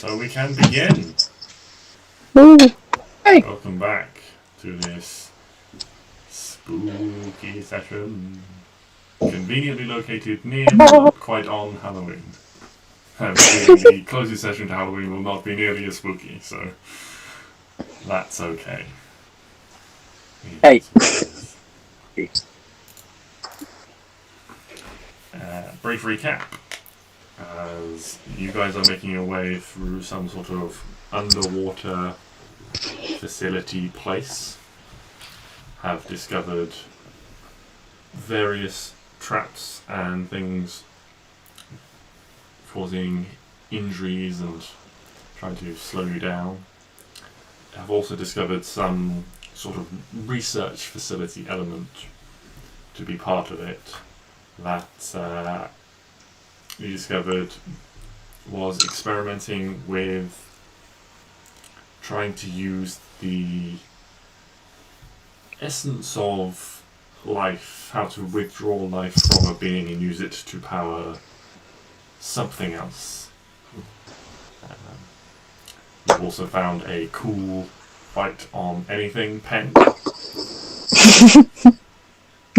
So we can begin. Ooh. Hey. Welcome back to this spooky session. Conveniently located near, but not quite on Halloween. The closest session to Halloween will not be nearly as spooky, so that's okay. Hey. Brief recap. As you guys are making your way through some sort of underwater facility place, have discovered various traps and things causing injuries and trying to slow you down. Have also discovered some sort of research facility element to be part of it that you discovered was experimenting with trying to use the essence of life, how to withdraw life from a being and use it to power something else. You've also found a cool fight on anything pen. I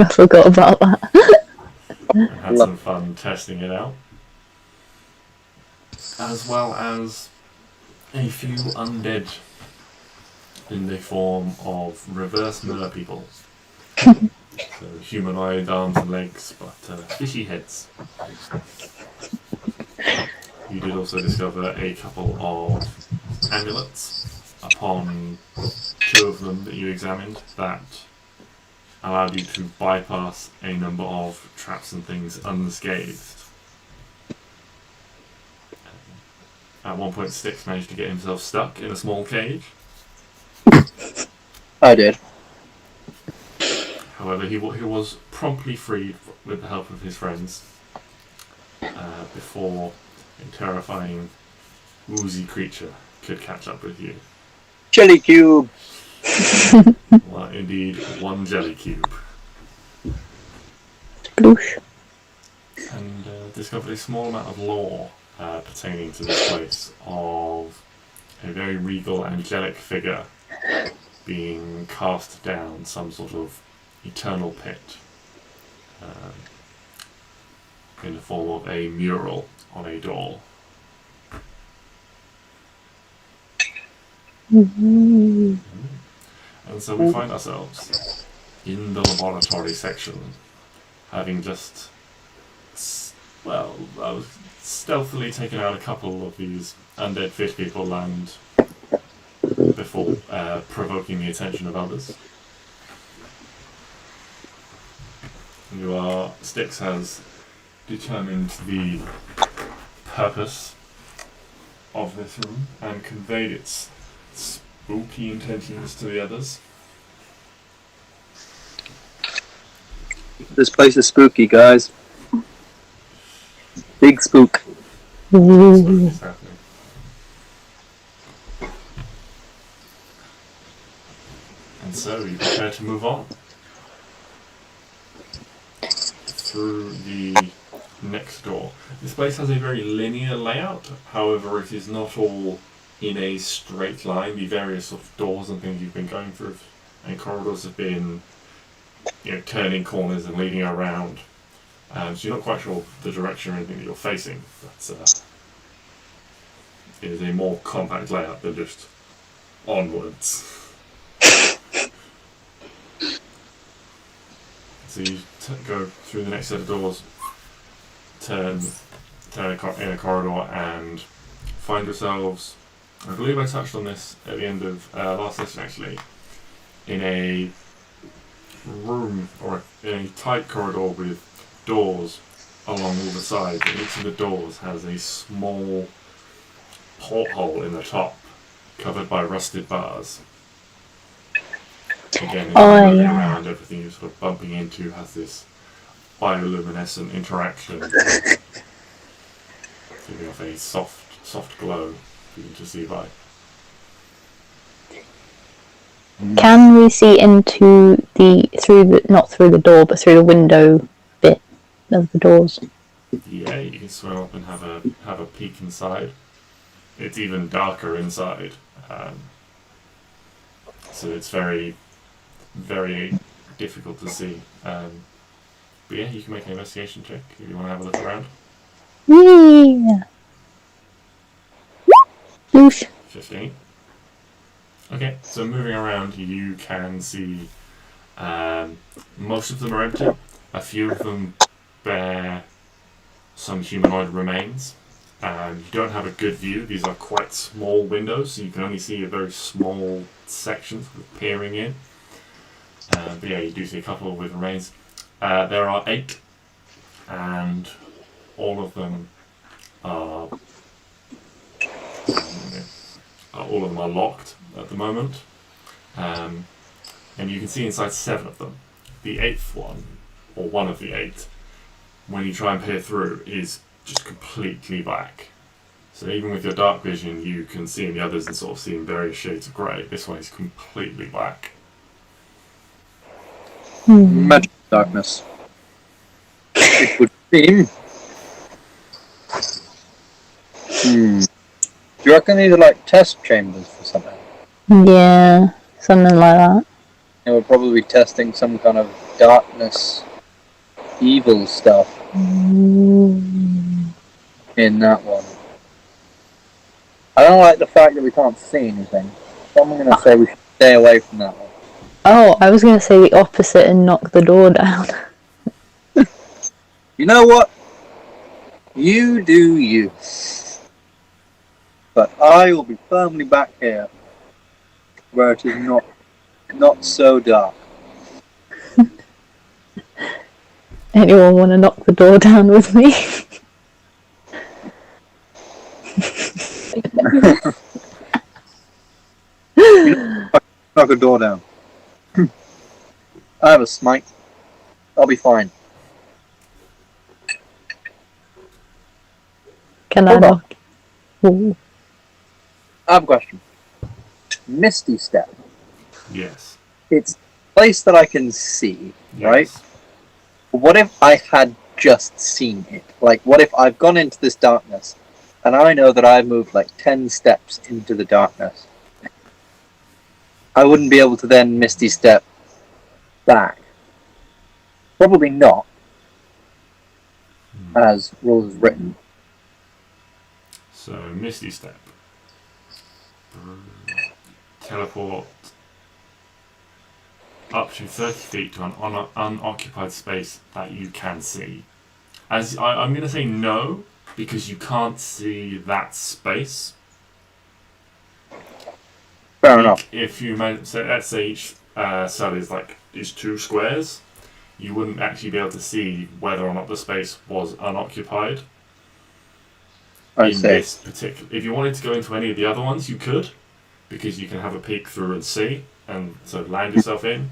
forgot about that. And had some fun testing it out. As well as a few undead in the form of reverse miller people. So humanoid arms and legs, but fishy heads. You did also discover a couple of amulets upon two of them that you examined that allowed you to bypass a number of traps and things unscathed. At one point, Styx managed to get himself stuck in a small cage. I did. However, he was promptly freed with the help of his friends before a terrifying, oozy creature could catch up with you. Jelly cube. Well, indeed, one jelly cube. Sploosh. And discovered a small amount of lore pertaining to this place of a very regal, angelic figure being cast down some sort of eternal pit in the form of a mural on a door. Mm-hmm. And so we find ourselves in the laboratory section, having just, stealthily taken out a couple of these undead fish people and before provoking the attention of others. Styx has determined the purpose of this room and conveyed its spooky intentions to the others. This place is spooky, guys. Big spook. That's what is happening. And so you prepare to move on through the next door. This place has a very linear layout, however it is not all in a straight line. The various sort of doors and things you've been going through and corridors have been turning corners and leading around. So you're not quite sure the direction or anything that you're facing, but it is a more compact layout than just onwards. So you go through the next set of doors, turn in a corridor and find yourselves, I believe I touched on this at the end of last session actually, in a room or in a tight corridor with doors along all the sides, and each of the doors has a small porthole in the top covered by rusted bars. Again, around everything you're sort of bumping into has this bioluminescent interaction, giving off a soft glow for you to see by. Can we see into not through the door, but through the window bit of the doors? Yeah, you can swim up and have a peek inside. it's even darker inside. So it's very, very difficult to see. But yeah, you can make an investigation check if you want to have a look around. Yeah. Oof. 15. Okay, so moving around, you can see most of them are empty. A few of them bear some humanoid remains. You don't have a good view. These are quite small windows, so you can only see a very small section peering in. But yeah, you do see a couple with remains. There are 8, and all of them are locked at the moment. And you can see inside 7 of them. The 8th one, or one of the 8, when you try and peer through, is just completely black. So even with your dark vision, you can see in the others and sort of see in various shades of grey. This one is completely black. Magic darkness. It would seem. Do you reckon these are like test chambers for something? Yeah, something like that. They were probably testing some kind of darkness, evil stuff in that one. I don't like the fact that we can't see anything. So I'm going to say we should stay away from that one. Oh, I was going to say the opposite and knock the door down. You know what? You do you. But I will be firmly back here, where it is not so dark. Anyone want to knock the door down with me? Knock a door down. I have a smite. I'll be fine. Can I Hold on. knock? Ooh. I have a question. Misty Step. Yes. It's a place that I can see, right? Yes. What if I had just seen it? Like, what if I've gone into this darkness, and I know that I've moved like 10 steps into the darkness? I wouldn't be able to then Misty Step back. Probably not, as rules written. So, Misty Step. Teleport up to 30 feet to an unoccupied space that you can see. I'm going to say no, because you can't see that space. Fair enough. If you let's say each cell is 2 squares, you wouldn't actually be able to see whether or not the space was unoccupied. I in see. this particular. If you wanted to go into any of the other ones, you could, because you can have a peek through and see, and so land yourself in.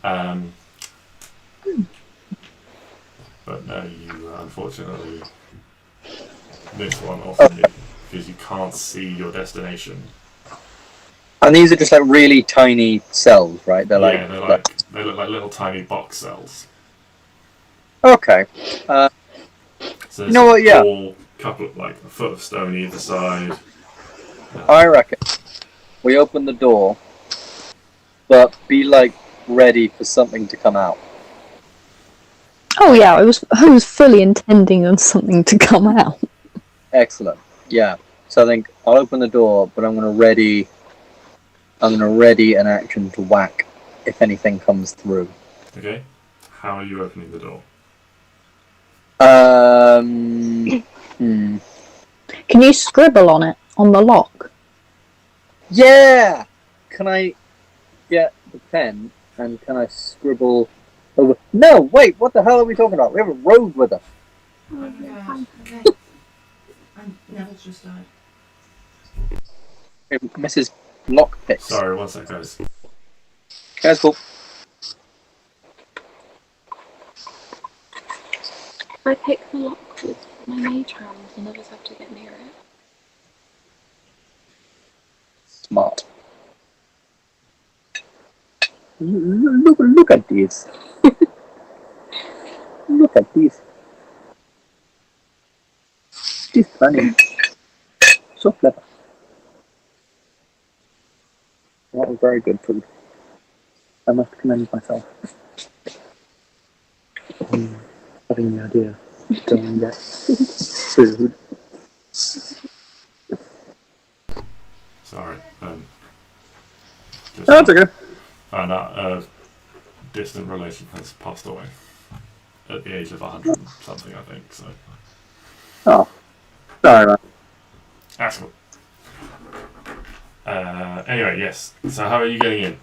But no, you unfortunately this one also did, because you can't see your destination. And these are just like really tiny cells, right? They're They look like little tiny box cells. Okay. So there's You know what, yeah. a couple of, like a foot of stone either side. I reckon we open the door, but be like ready for something to come out. Oh yeah, I was fully intending on something to come out. Excellent. Yeah. So I think I'll open the door, but I'm gonna ready an action to whack if anything comes through. Okay. How are you opening the door? Can you scribble on it, on the lock? Yeah! Can I get the pen and can I scribble over... No, wait, what the hell are we talking about? We have a rogue with us. Oh my god. Okay. And Neville's just died. Mrs. Lockpicks. Sorry, one sec, guys. That's cool. If I pick the lock with my mage hand, none of us have to get near it. Smart. Look at these. Look at these. She's funny. So clever. That was very good food. I must commend myself. Having the idea. Go and get food. Sorry. Just No, it's okay. found out a distant relation has passed away at the age of 100 and something, I think. So Oh. Sorry, man. that's cool. Anyway, yes. So how are you getting in?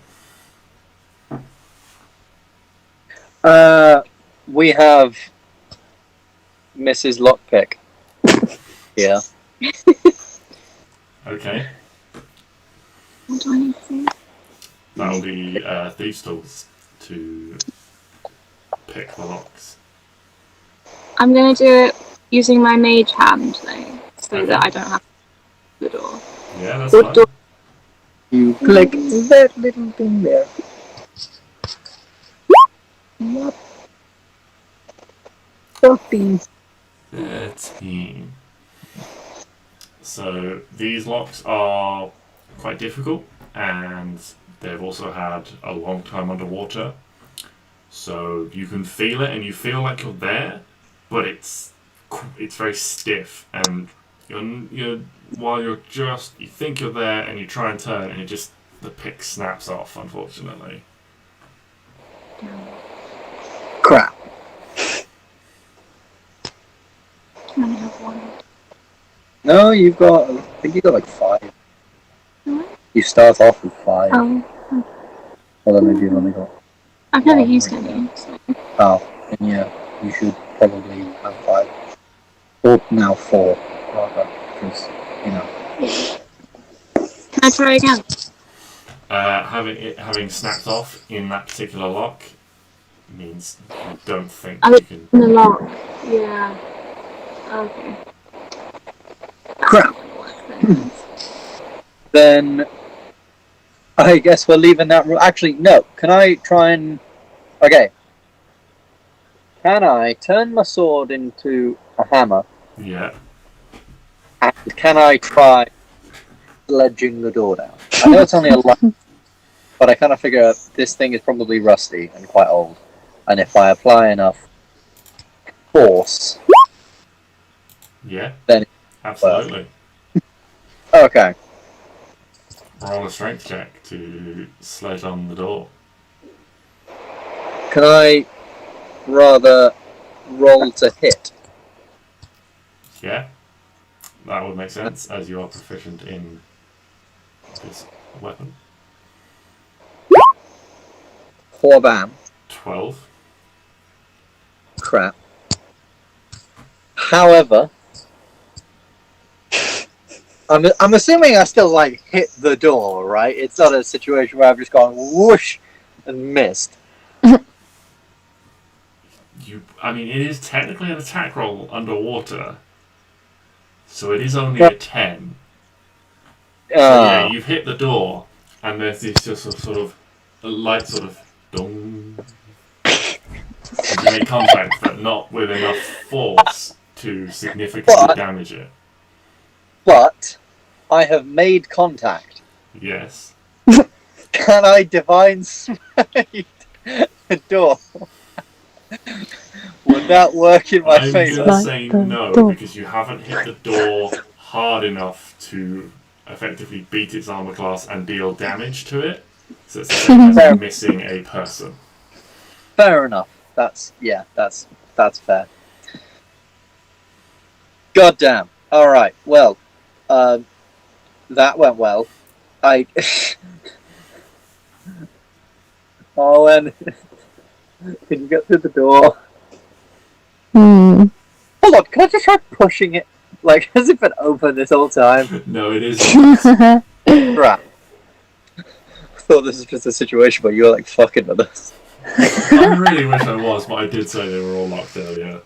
We have Mrs. Lockpick. Yeah. Okay. What do I need to do? That'll be thieves' tools to pick the locks. I'm going to do it using my mage hand, though, so Okay. that I don't have to the door. Yeah, that's What fine. door? You click that little thing there. What? 13. 13. So these locks are quite difficult, and they've also had a long time underwater. So you can feel it, and you feel like you're there, but it's very stiff, and you think you're there, and you try and turn, and the pick snaps off, unfortunately. Crap. I only have one. No, I think you got like 5. What? You start off with 5. Oh, Although maybe you've only got. I've never one used right any. So. Oh, then yeah, you should probably have 5. Or now 4, rather, because, you know. Can I try again? Having snapped off in that particular lock means you don't think I you was can. in the lock. Yeah. Okay. Crap. Then I guess we're leaving that room. Actually, no. Can I try and... Okay. Can I turn my sword into a hammer? Yeah. And can I try sledging the door down? I know it's only a light, but I kind of figure this thing is probably rusty and quite old. And if I apply enough force... Yeah. Then absolutely. Okay. Roll a strength check to sledge on the door. Can I rather roll to hit? Yeah. That would make sense, as you are proficient in this weapon. Bam. 12. Crap. However, I'm assuming I still like hit the door, right? It's not a situation where I've just gone whoosh and missed. It is technically an attack roll underwater, so it is only a 10. So yeah, you've hit the door, and there's this just sort of a light sort of dong. You make contact, but not with enough force to significantly damage it. But I have made contact. Yes. Can I divine smite the door? Would that work in my I'm favour? gonna say no, because you haven't hit the door hard enough to effectively beat its armor class and deal damage to it. So it's the same as missing a person. Fair enough. That's fair. Goddamn. All right. Well, that went well. I. Owen, can you get through the door? Hmm. Hold on. Can I just try pushing it? Like, has it been open this whole time? No, it is. Crap. I thought this was just a situation where you were like fucking with us. I really wish I was, but I did say they were all locked earlier.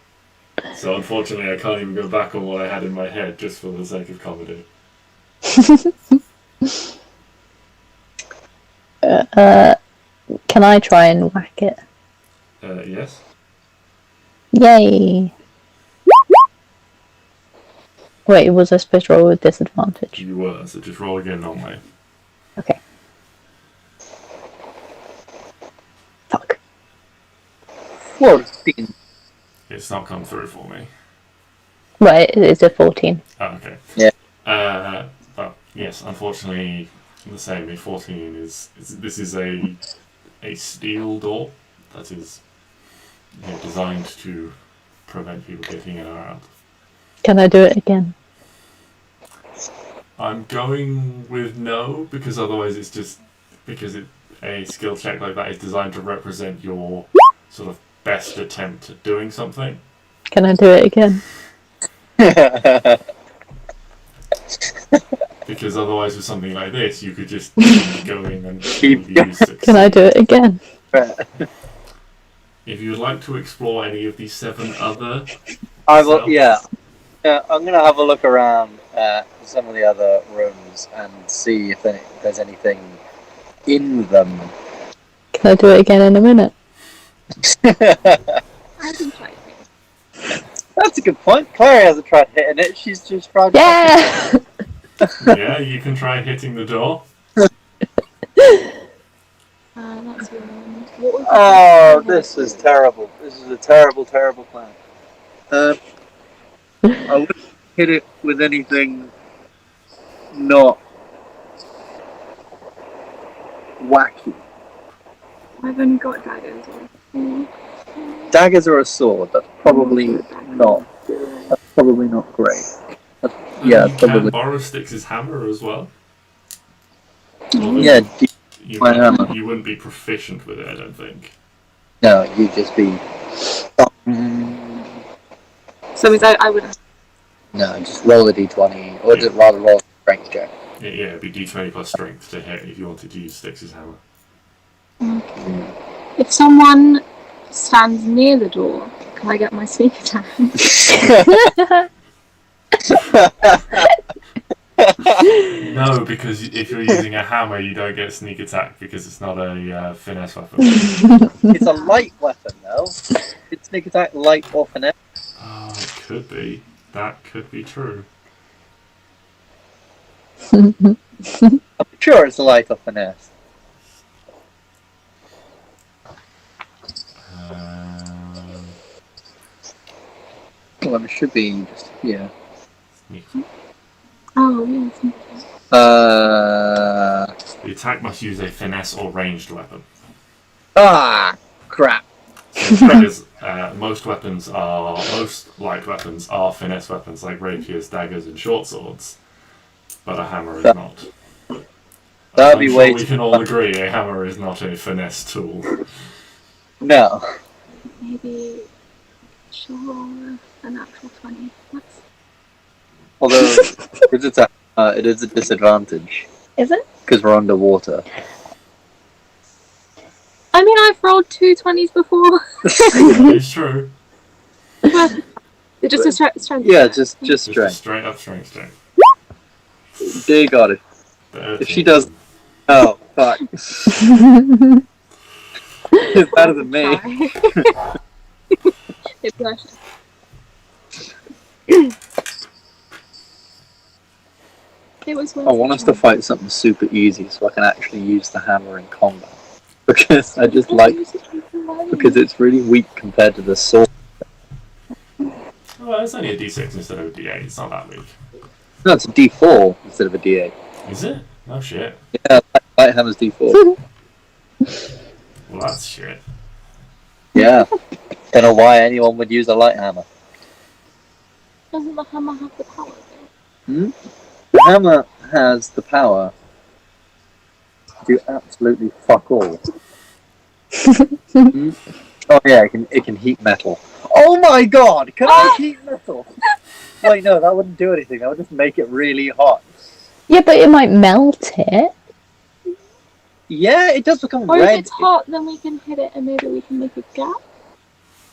So unfortunately I can't even go back on what I had in my head just for the sake of comedy. Can I try and whack it? Yes? Yay! Wait, was I supposed to roll with disadvantage? You were, so just roll again normally. Okay. 14. It's not come through for me. Right, it's a 14. Oh, okay. Yeah. But yes, unfortunately, the same. A 14 this is a steel door that is designed to prevent people getting in or out. Can I do it again? I'm going with no, because otherwise it's just a skill check like that is designed to represent your sort of best attempt at doing something. Can I do it again? Because otherwise with something like this you could just keep going and Keep you succeed. Can I do it again? If you'd like to explore any of these 7 other I will. cells, Yeah. I'm gonna have a look around some of the other rooms and see if there's anything in them. Can I do it again in a minute? I can try it. That's a good point. Claire hasn't tried hitting it. She's just tried. Yeah! yeah, you can try hitting the door. That's one. What was Oh, this is terrible. This is a terrible, terrible plan. I wouldn't hit it with anything not wacky. I've only got daggers. Daggers or a sword. That's probably not. That's probably not great. Yeah, you probably. can borrow Styx's hammer as well. Yeah. You My hammer. wouldn't be proficient with it, I don't think. No, you'd just be. So is I would. No, just roll a d20, or just rather roll a strength check. Yeah, it'd be d20 plus strength to hit if you wanted to use Styx's hammer. If someone stands near the door, can I get my sneak attack? No, because if you're using a hammer, you don't get sneak attack because it's not a finesse weapon. It's a light weapon, though. It's sneak attack, light, or finesse. Oh, it could be. That could be true. I'm sure it's light or finesse. Well, it should be just here. Oh, yes. The attack must use a finesse or ranged weapon. Crap. Because most light weapons are finesse weapons, like rapiers, daggers, and short swords. But a hammer is not. That'd be way we can all agree a hammer is not a finesse tool. No. Maybe sure a natural 20. Let's... Although, it is a disadvantage. Is it? Because we're underwater. I mean, I've rolled 2 20s before. It's true. Just a strength. Yeah, just Just a strength. straight up strength check. Dear God, if 13. she does... Oh, fuck. It's better than me. It blushed. It was I want us to fight something super easy so I can actually use the hammer in combat. Because I just like... Because it's really weak compared to the sword. Well, it's only a d6 instead of a d8. It's not that weak. No, it's a d4 instead of a d8. Is it? Oh shit. Yeah, light hammer's d4. Well, that's shit. Yeah. Don't know why anyone would use a light hammer. Doesn't the hammer have the power? The hammer has the power to do absolutely fuck all. Oh yeah, it can heat metal. Oh my god! Can I heat metal? Wait, no, that wouldn't do anything. That would just make it really hot. Yeah, but it might melt it. Yeah, it does become Or red. if it's hot, then we can hit it and maybe we can make a gap.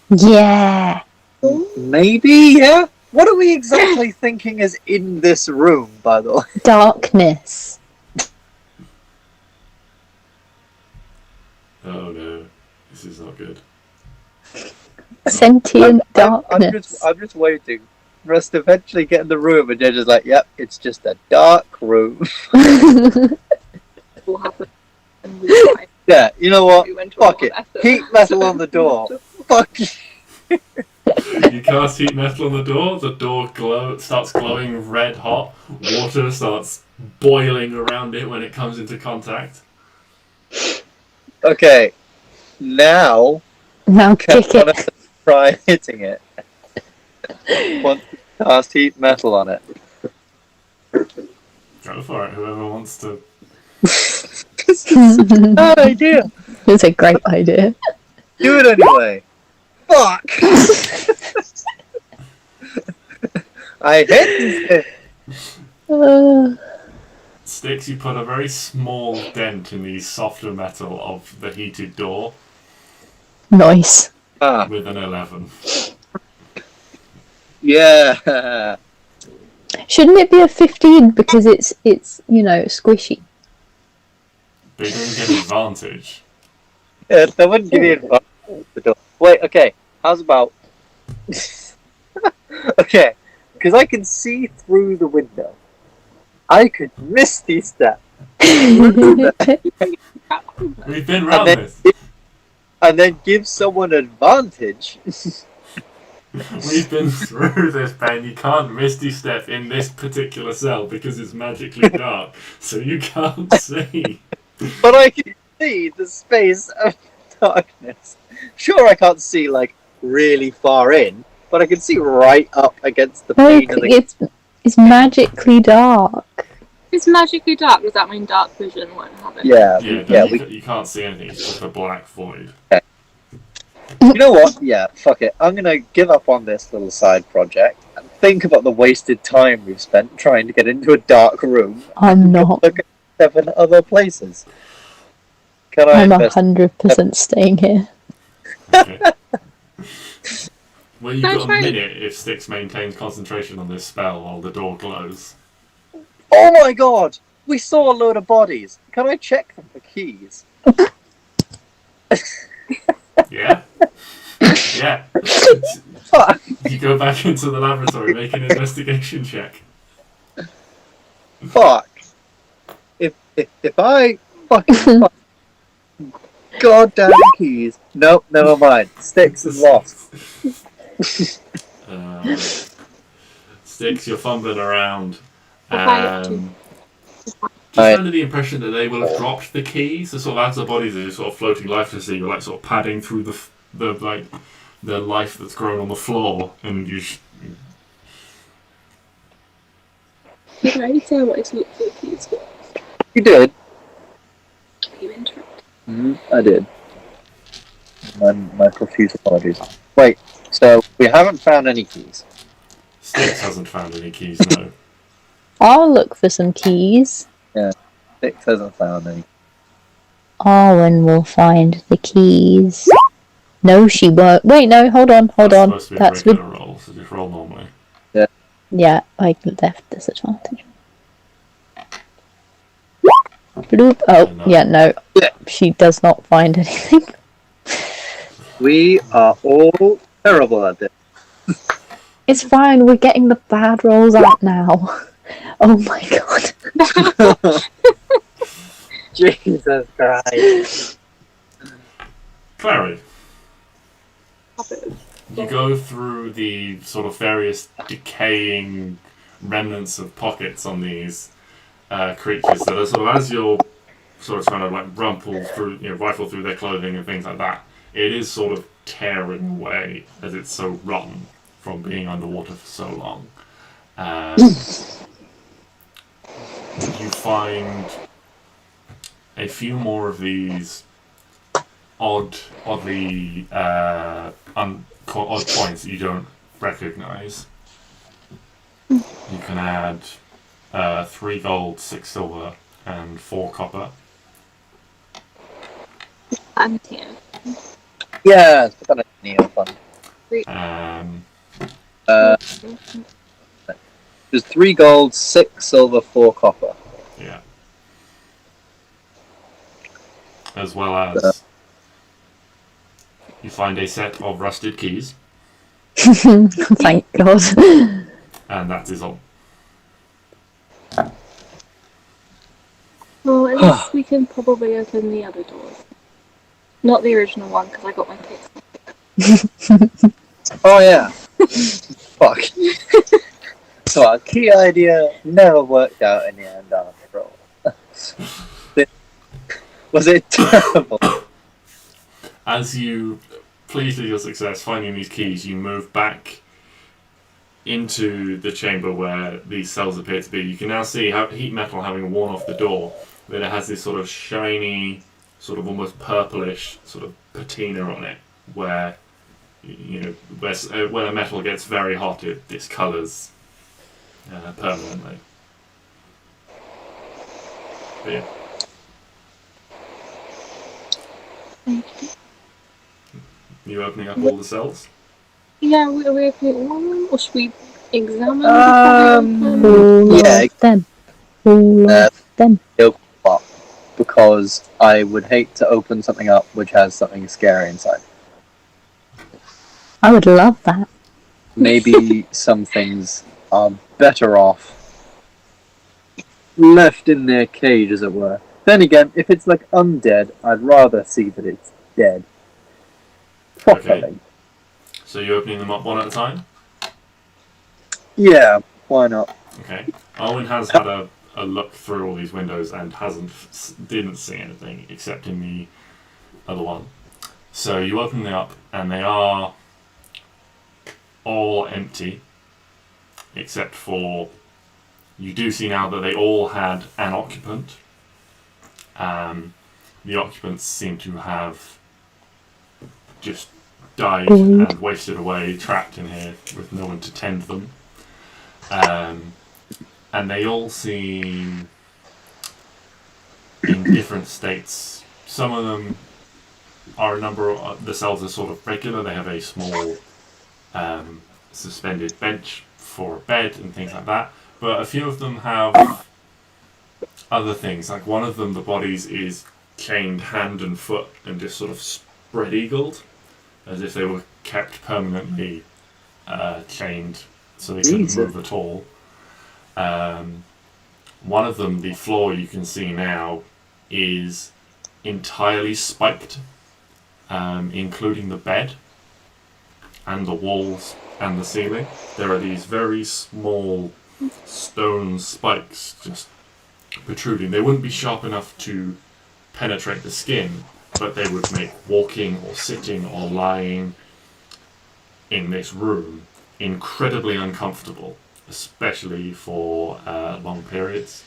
Yeah. Maybe, yeah. What are we exactly thinking is in this room, by the way? Darkness. Oh no. This is not good. Sentient darkness. I'm just waiting for us to eventually get in the room and they're just like, yep, it's just a dark room. Will happen. And we Yeah, you know what? went to Fuck a it. lot better. Heat metal on the door. Fuck you. You cast heat metal on the door starts glowing red hot, water starts boiling around it when it comes into contact. Okay, now Now can kick one it. of them try hitting it? Want to cast heat metal on it? Go for it, whoever wants to. This is such a bad idea. It's a great idea. Do it anyway. Fuck! I hit it. Sticks, you put a very small dent in the softer metal of the heated door Nice. with an 11. Yeah. Shouldn't it be a 15 because it's squishy? But you don't get advantage. Yeah, that wouldn't give you advantage of the door. Wait, okay. How's about... okay, because I can see through the window. I could misty step. We've been round then- this. And then give someone advantage. We've been through this, Ben. You can't misty step in this particular cell because it's magically dark, so you can't see. But I can see the space of darkness. Sure, I can't see, like, really far in, but I can see right up against the pane of the... It's magically dark. If it's magically dark, does that mean dark vision won't have it? Yeah, You can't see anything. It's just a black void. You know what? Yeah, fuck it. I'm gonna give up on this little side project and think about the wasted time we've spent trying to get into a dark room. I'm not. Look at 7 other places. Can I I'm invest? 100% staying here. Okay. Well, you've Can I got a try- minute if Styx maintains concentration on this spell while the door glows. Oh my god! We saw a load of bodies. Can I check them for keys? Yeah? Yeah. Fuck! You go back into the laboratory, make an investigation check. Fuck! If I fucking fuck goddamn keys. Nope, never mind. Styx is lost. Styx, you're fumbling around. I'll Just under the impression that they will have dropped the keys. So sort of as the bodies are just sort of floating lifelessly, you're like sort of padding through the life that's grown on the floor, and you. Did I say I wanted to look for the keys? You did? You interrupted. I did. My profuse apologies. Wait, so we haven't found any keys. Styx hasn't found any keys, no. I'll look for some keys. Styx hasn't found any. Arwen will find the keys. No, she won't. Wait, no, hold on. That's supposed to be a regular roll, so just roll normally. Yeah, I left disadvantage. Bloop. Oh, No. yeah, no. Yeah. She does not find anything. We are all terrible at this. It's fine, we're getting the bad rolls out now. Oh my god. Jesus Christ. Clary, Have it. you go through the sort of various decaying remnants of pockets on these creatures that are sort of, as you're sort of trying to like rifle through their clothing and things like that, it is sort of tearing away as it's so rotten from being underwater for so long. You find a few more of these odd points that you don't recognise. You can add 3 gold, 6 silver, and 4 copper. And here. Yeah, it's kind of Neo fun. There's 3 gold, 6 silver, 4 copper. Yeah. As well as you find a set of rusted keys, Thank god. and that is all. Well, at least we can probably open the other doors. Not the original one, because I got my picks. Oh yeah. Fuck. So our key idea never worked out in the end after all. Was it terrible? As you, pleased with your success finding these keys, you move back into the chamber where these cells appear to be. You can now see how heat metal having worn off the door, that it has this sort of shiny, sort of almost purplish sort of patina on it, where when a metal gets very hot, it discolours permanently. But yeah. You opening up all the cells? Yeah, we're opening one, or should we examine All Yeah. of them. All Uh, of them. Because I would hate to open something up which has something scary inside. I would love that. Maybe some things are better off left in their cage, as it were. Then again, if it's like undead, I'd rather see that it's dead. Properly. Okay. So you're opening them up one at a time? Yeah, why not? Okay. Arwen has had a look through all these windows and didn't see anything except in the other one. So you open them up and they are all empty, except for you do see now that they all had an occupant. The occupants seem to have just died and wasted away, trapped in here with no one to tend them. And they all seem in different states. Some of them are the cells are sort of regular. They have a small suspended bench for a bed and things like that. But a few of them have other things. Like one of them, the bodies is chained hand and foot and just sort of spread-eagled, as if they were kept permanently chained so they couldn't move at all. One of them, the floor you can see now, is entirely spiked, including the bed and the walls and the ceiling. There are these very small stone spikes just protruding. They wouldn't be sharp enough to penetrate the skin, but they would make walking or sitting or lying in this room incredibly uncomfortable, especially for long periods.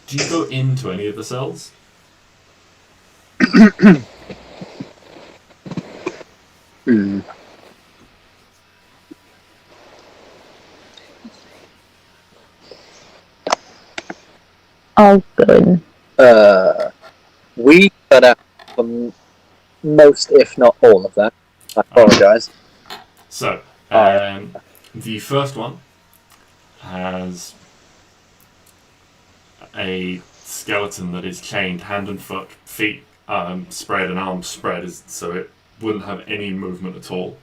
Do you go into any of the cells? Oh, good. We cut out most, if not all of that. I apologise. So, the first one has a skeleton that is chained hand and foot, feet spread and arms spread, so it wouldn't have any movement at all.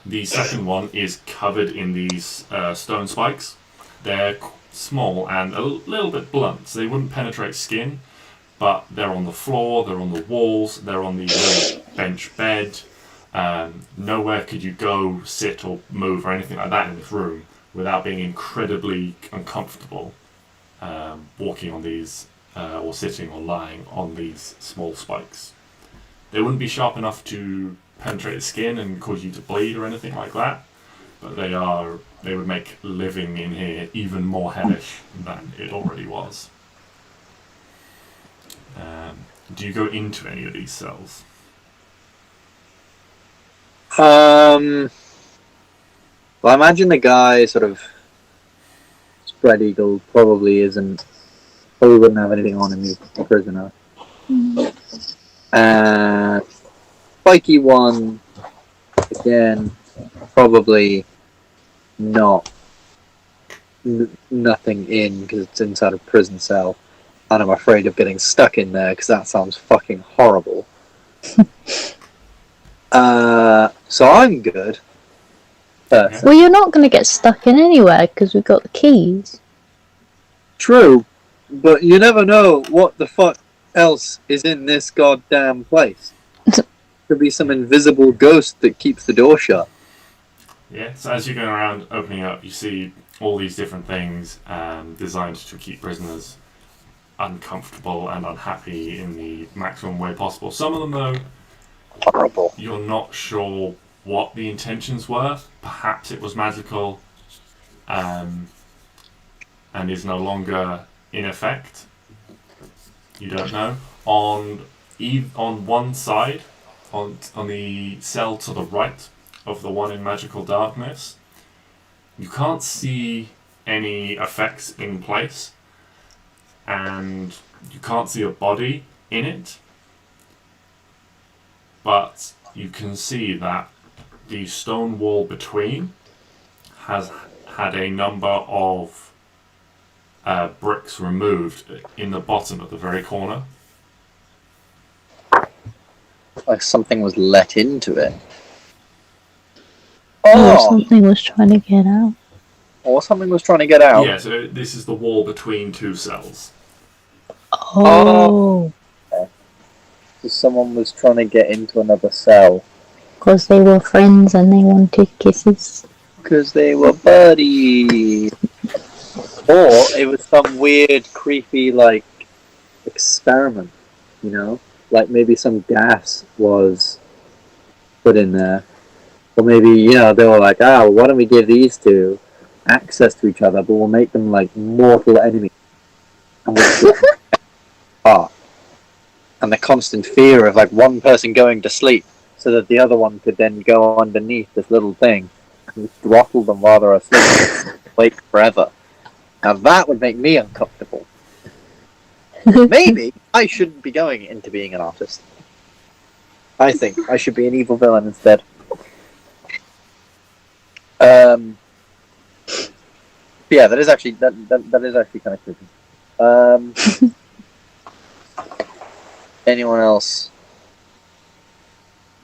The second one is covered in these stone spikes. They're small and a little bit blunt, so they wouldn't penetrate skin, but they're on the floor, they're on the walls, they're on the bench bed. Nowhere could you go, sit or move or anything like that in this room without being incredibly uncomfortable walking on these or sitting or lying on these small spikes. They wouldn't be sharp enough to penetrate the skin and cause you to bleed or anything like that, but they would make living in here even more hellish than it already was. Do you go into any of these cells? Well, I imagine the guy sort of spread eagle probably wouldn't have anything on him. He's a prisoner. Spiky one, again, probably not. Nothing in because it's inside a prison cell, and I'm afraid of getting stuck in there because that sounds fucking horrible. So I'm good. Well, you're not going to get stuck in anywhere because we've got the keys. True, but you never know what the fuck else is in this goddamn place. Could be some invisible ghost that keeps the door shut. Yeah, so as you're going around opening up, you see all these different things designed to keep prisoners uncomfortable and unhappy in the maximum way possible. Some of them, though, Horrible. you're not sure what the intentions were. Perhaps it was magical and is no longer in effect. You don't know. On one side, on the cell to the right of the one in magical darkness, you can't see any effects in place, and you can't see a body in it, but you can see that the stone wall between has had a number of bricks removed in the bottom at the very corner. Like something was let into it. Or Oh! something was trying to get out. Or something was trying to get out. Yeah, so this is the wall between two cells. Oh, So someone was trying to get into another cell. because they were friends and they wanted kisses. Because they were buddies. Or it was some weird, creepy, like, experiment, you know? Like maybe some gas was put in there. Or maybe, you know, they were like, well, why don't we give these two access to each other, but we'll make them, like, mortal enemies. And we'll split them apart. And the constant fear of, like, one person going to sleep so that the other one could then go underneath this little thing and throttle them while they're asleep. Wake forever. Now that would make me uncomfortable. Maybe I shouldn't be going into being an artist. I think I should be an evil villain instead. Yeah, that is actually that is actually kind of creepy. Anyone else?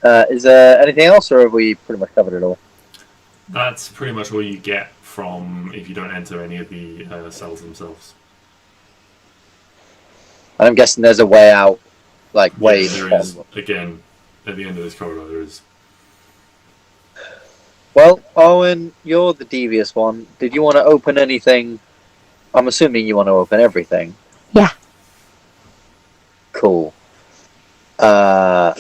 Is there anything else, or have we pretty much covered it all? That's pretty much all you get from if you don't enter any of the cells themselves. And I'm guessing there's a way out, like way. Yeah, there is. Again, at the end of this corridor, there is. Well, Owen, you're the devious one. Did you want to open anything? I'm assuming you want to open everything. Yeah. Cool. I'll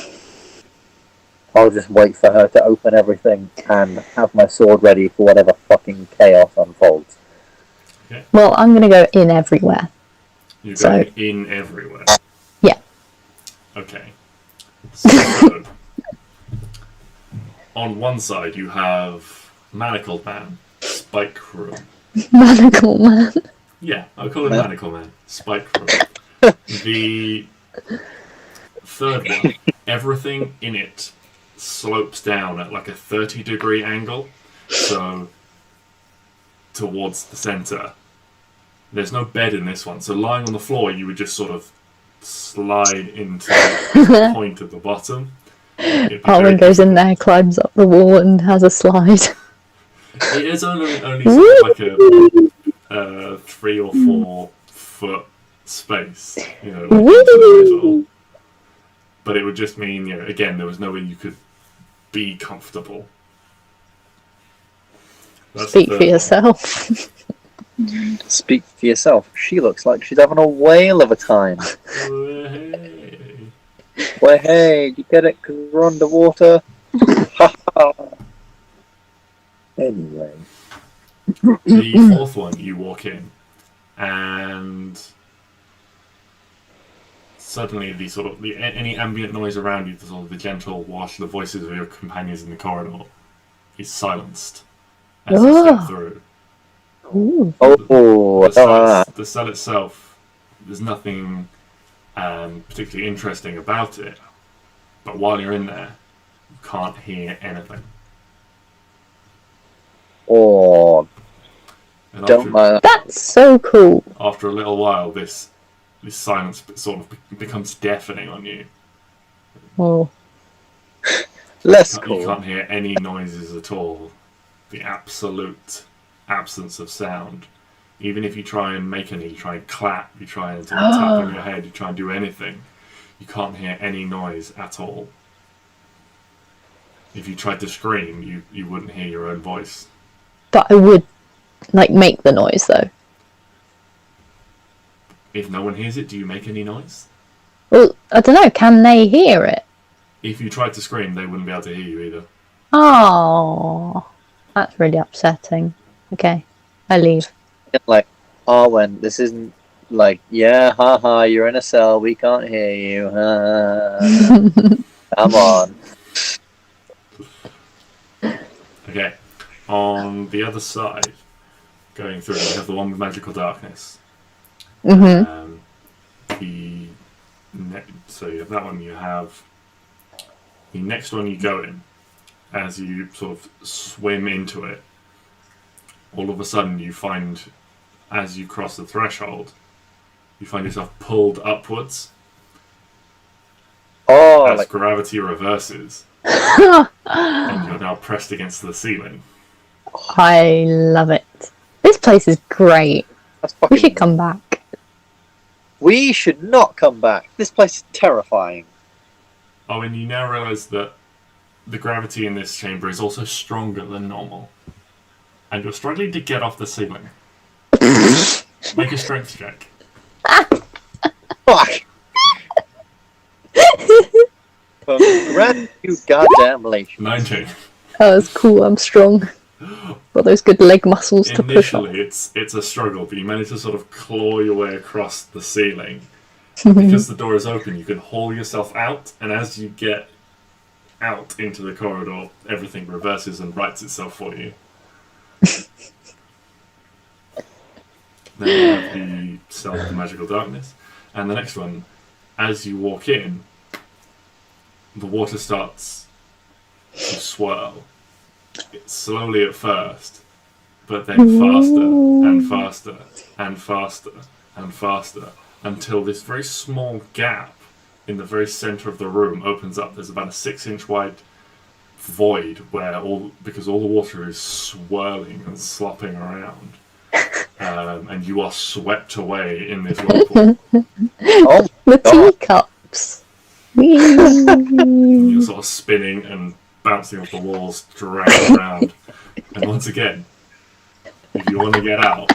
just wait for her to open everything and have my sword ready for whatever fucking chaos unfolds. Okay. Well, I'm going to go in everywhere. You're So- going in everywhere. Yeah. Okay. So, on one side you have Manacled Man, Spike Room. Manacle man. Yeah, I'll call it Manacled Man, Spike Room. The third one, everything in it slopes down at like a 30-degree angle, so towards the centre. There's no bed in this one, so lying on the floor you would just sort of slide into the point at the bottom. Owen goes in there, climbs up the wall and has a slide. It is only sort of like a 3 or 4 foot space, you know, like into the middle. But it would just mean, you know, again, there was no way you could be comfortable. That's Speak the for third yourself. Speak for yourself. She looks like she's having a whale of a time. one. Hey. Well, hey, you get it? Because we're underwater? Anyway. The fourth one, you walk in, and suddenly any ambient noise around you, the gentle wash, the voices of your companions in the corridor, is silenced as you step through. Ooh. Oh, I don't like that. The cell itself, there's nothing particularly interesting about it, but while you're in there, you can't hear anything. Oh, And don't mind. That's so cool. after a little while, this silence sort of becomes deafening on you. Oh. Less You cool. can't hear any noises at all. The absolute absence of sound. Even if you try and make any, you try and clap, you try and tap on your head, you try and do anything, you can't hear any noise at all. If you tried to scream, you wouldn't hear your own voice. But I would, like, make the noise, though. If no one hears it, do you make any noise? Well, I don't know, can they hear it? If you tried to scream, they wouldn't be able to hear you either. Oh, that's really upsetting. Okay, I leave. Like, Arwen, this isn't like, yeah, haha, you're in a cell, we can't hear you. Come on. Okay. On the other side, going through, you have the one with magical darkness. Mm-hmm. So you have that one. You have the next one. You go in as you sort of swim into it. All of a sudden, you find, as you cross the threshold, you find yourself pulled upwards as Like, gravity reverses, and you're now pressed against the ceiling. I love it. This place is great. that's We fucking. should come back. We should not come back. This place is terrifying. Oh, and you now realise that the gravity in this chamber is also stronger than normal. And you're struggling to get off the ceiling. Make a strength check. Fuck! Congrats, you goddamn late. 19. Oh, that's cool. I'm strong. Got those good leg muscles to push up. Initially, it's a struggle, but you manage to sort of claw your way across the ceiling. Because the door is open, you can haul yourself out, and as you get out into the corridor, everything reverses and rights itself for you. Then you have the cell of the magical darkness. And the next one, as you walk in, the water starts to swirl. It's slowly at first, but then faster and faster and faster and faster until this very small gap in the very centre of the room opens up. There's about a 6-inch wide void where because all the water is swirling and slopping around. And you are swept away in this whirlpool. Oh, The God. teacups. You're sort of spinning and bouncing off the walls, dragged around. And once again, if you want to get out,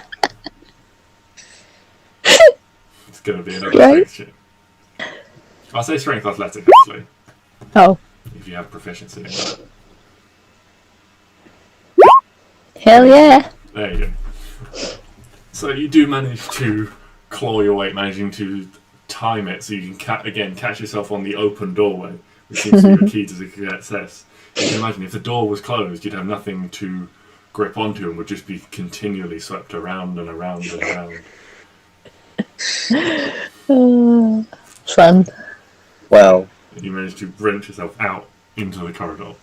it's going to be another Right. strength check. I'll say strength athletic, actually, Oh, if you have proficiency in that. hell yeah. There you go. So you do manage to claw your way, managing to time it so you can catch yourself on the open doorway, which seems to be the key to success. You can imagine if the door was closed, you'd have nothing to grip onto and would just be continually swept around and around and around. Fun. Well, And you manage to wrench yourself out into the corridor.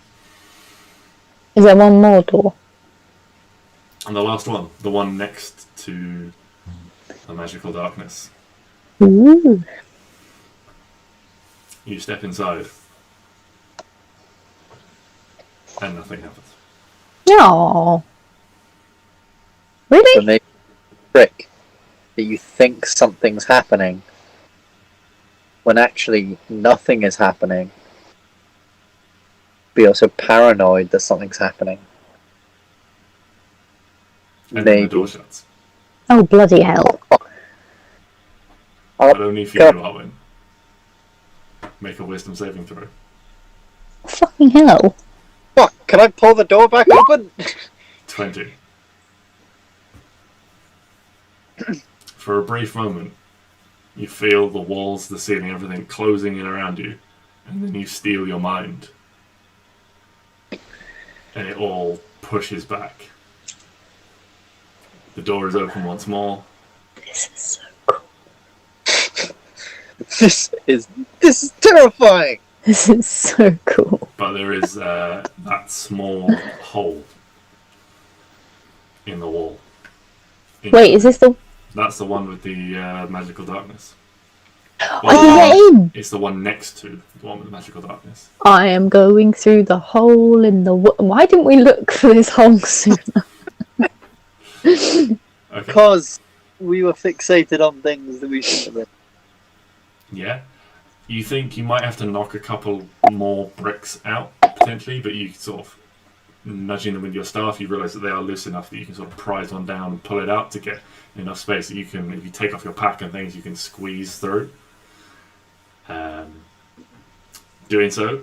Is there one more door? And the last one, the one next to the magical darkness. Ooh. You step inside, and nothing happens. Oh. the Really? maybe trick that you think something's happening when actually nothing is happening. Be also paranoid that something's happening. And then the Maybe. door shuts. Oh, bloody hell. But only for you, Arwen. Make a wisdom saving throw. Fucking hell. Fuck, can I pull the door back open? 20. For a brief moment, you feel the walls, the ceiling, everything closing in around you, and then you steel your mind. And it all pushes back. The door is open once more. This is so cool. This is terrifying. This is so cool. But there is that small hole in the wall. Wait, is this the... That's the one with the magical darkness. Oh, get in! It's the one next to the one with the magical darkness. I am going through the hole in the... Why didn't we look for this hole sooner? Okay. Because we were fixated on things that we shouldn't have been. Yeah. You think you might have to knock a couple more bricks out, potentially, but you sort of nudging them with your staff, you realise that they are loose enough that you can sort of prise one down and pull it out to get enough space that you can, if you take off your pack and things, you can squeeze through. Doing so,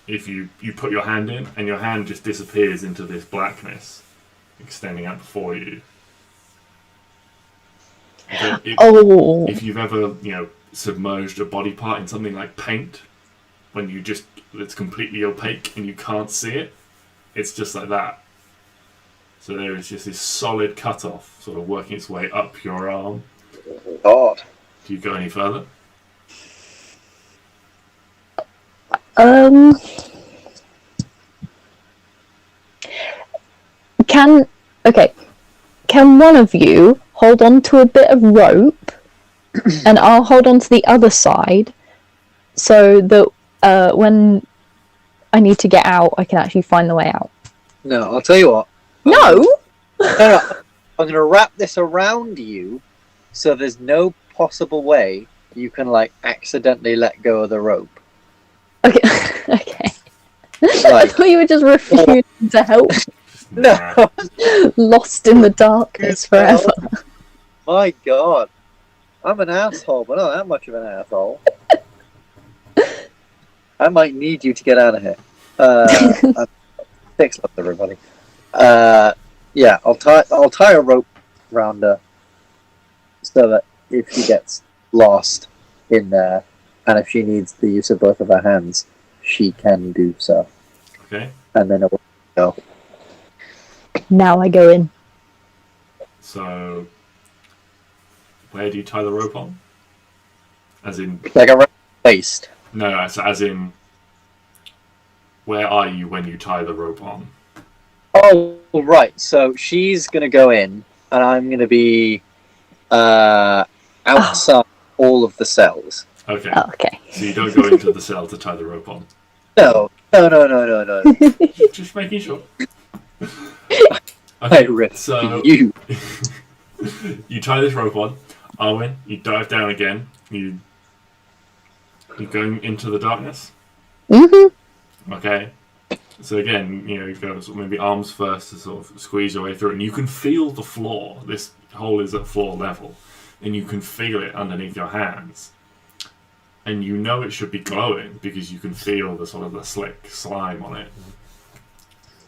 if you put your hand in and your hand just disappears into this blackness extending out before you. If you've ever, submerged a body part in something like paint, when it's completely opaque and you can't see it, it's just like that. So there is just this solid cut-off sort of working its way up your arm. God. Do you go any further? Can one of you hold on to a bit of rope and I'll hold on to the other side so that when I need to get out, I can actually find the way out? No, I'll tell you what. No! No, I'm going to wrap this around you so there's no possible way you can, accidentally let go of the rope. Okay. I thought you were just refusing to help. No. Lost in the darkness forever. My God. I'm an asshole, but not that much of an asshole. I might need you to get out of here. Thanks, everybody. Yeah, I'll tie a rope around her so that if she gets lost in there, and if she needs the use of both of her hands, she can do so. Okay. And then it will go. Now I go in. So, where do you tie the rope on? As in... Like around the waist. No, so as in... Where are you when you tie the rope on? Oh, right. So she's going to go in, and I'm going to be outside all of the cells. Okay. Oh, okay. So you don't go into the cell to tie the rope on? No. Just making sure. I rip you. You tie this rope on. Arwen, you dive down again. You going into the darkness? Mm-hmm. Okay. So again, you go sort of maybe arms first to sort of squeeze your way through, and you can feel the floor. This hole is at floor level, and you can feel it underneath your hands. And you know it should be glowing because you can feel the sort of the slick slime on it.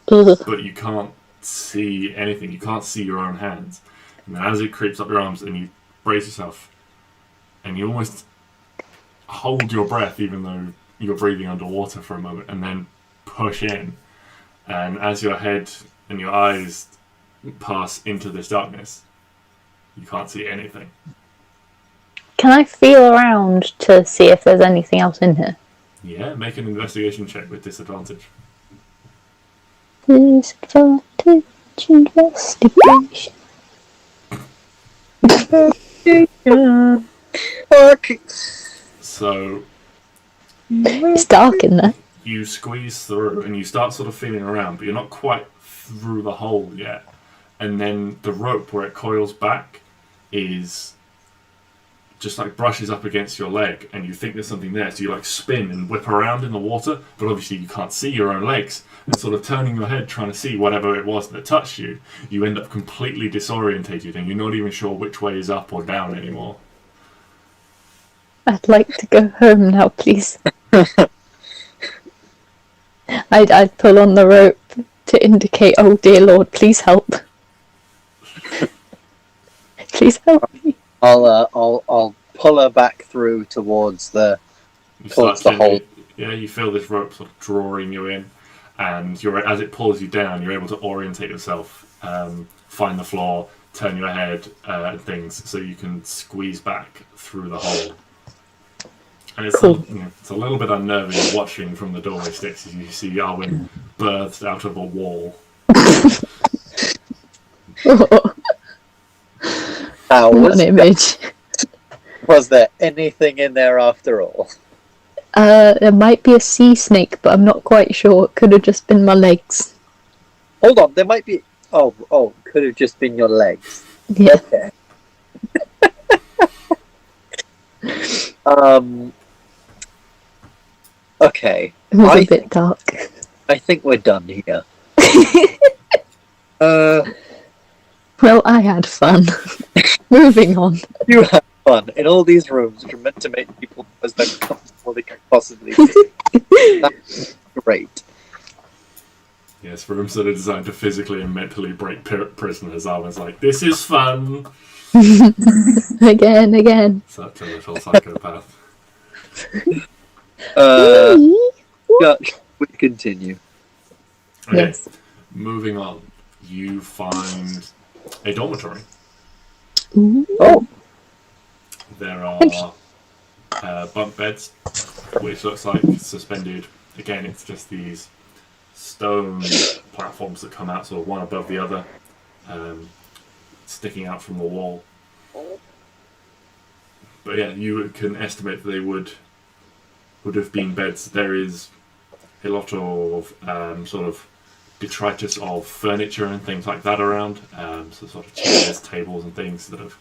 But you can't see anything. You can't see your own hands. And then as it creeps up your arms and you brace yourself, and you almost hold your breath even though you're breathing underwater for a moment, and then push in. And as your head and your eyes pass into this darkness, you can't see anything. Can I feel around to see if there's anything else in here? Yeah, make an investigation check with disadvantage. Disadvantage investigation. So It's dark in there. you squeeze through and you start sort of feeling around, but you're not quite through the hole yet. And then the rope where it coils back is just brushes up against your leg, and you think there's something there, so you spin and whip around in the water, but obviously you can't see your own legs, and sort of turning your head trying to see whatever it was that touched you, you end up completely disorientated and you're not even sure which way is up or down anymore. I'd like to go home now, please. I'd pull on the rope to indicate, oh dear Lord, please help. Please help me. I'll pull her back through towards the hole. Yeah, you feel this rope sort of drawing you in, and as it pulls you down, you're able to orientate yourself, find the floor, turn your head, and things, so you can squeeze back through the hole. And it's, Cool. It's a little bit unnerving watching from the doorway sticks as you see Arwen birthed out of a wall. What an image. Was there anything in there after all? There might be a sea snake, but I'm not quite sure. It could have just been my legs. Hold on, there might be... Oh, could have just been your legs. Yeah. Okay. Okay. It was I a bit dark. I think we're done here. Well, I had fun. Moving on. You have fun in all these rooms which are meant to make people as uncomfortable they can possibly be. That's great. Yes, rooms that are designed to physically and mentally break prisoners. I was like, this is fun. Again. Such a little psychopath. Yeah, we continue. Okay, Yes. moving on. You find a dormitory. Ooh. Oh, There are bunk beds, which looks like suspended. Again, it's just these stone platforms that come out, sort of one above the other, sticking out from the wall. But yeah, you can estimate that they would have been beds. There is a lot of sort of detritus of furniture and things like that around, so sort of chairs, tables and things that have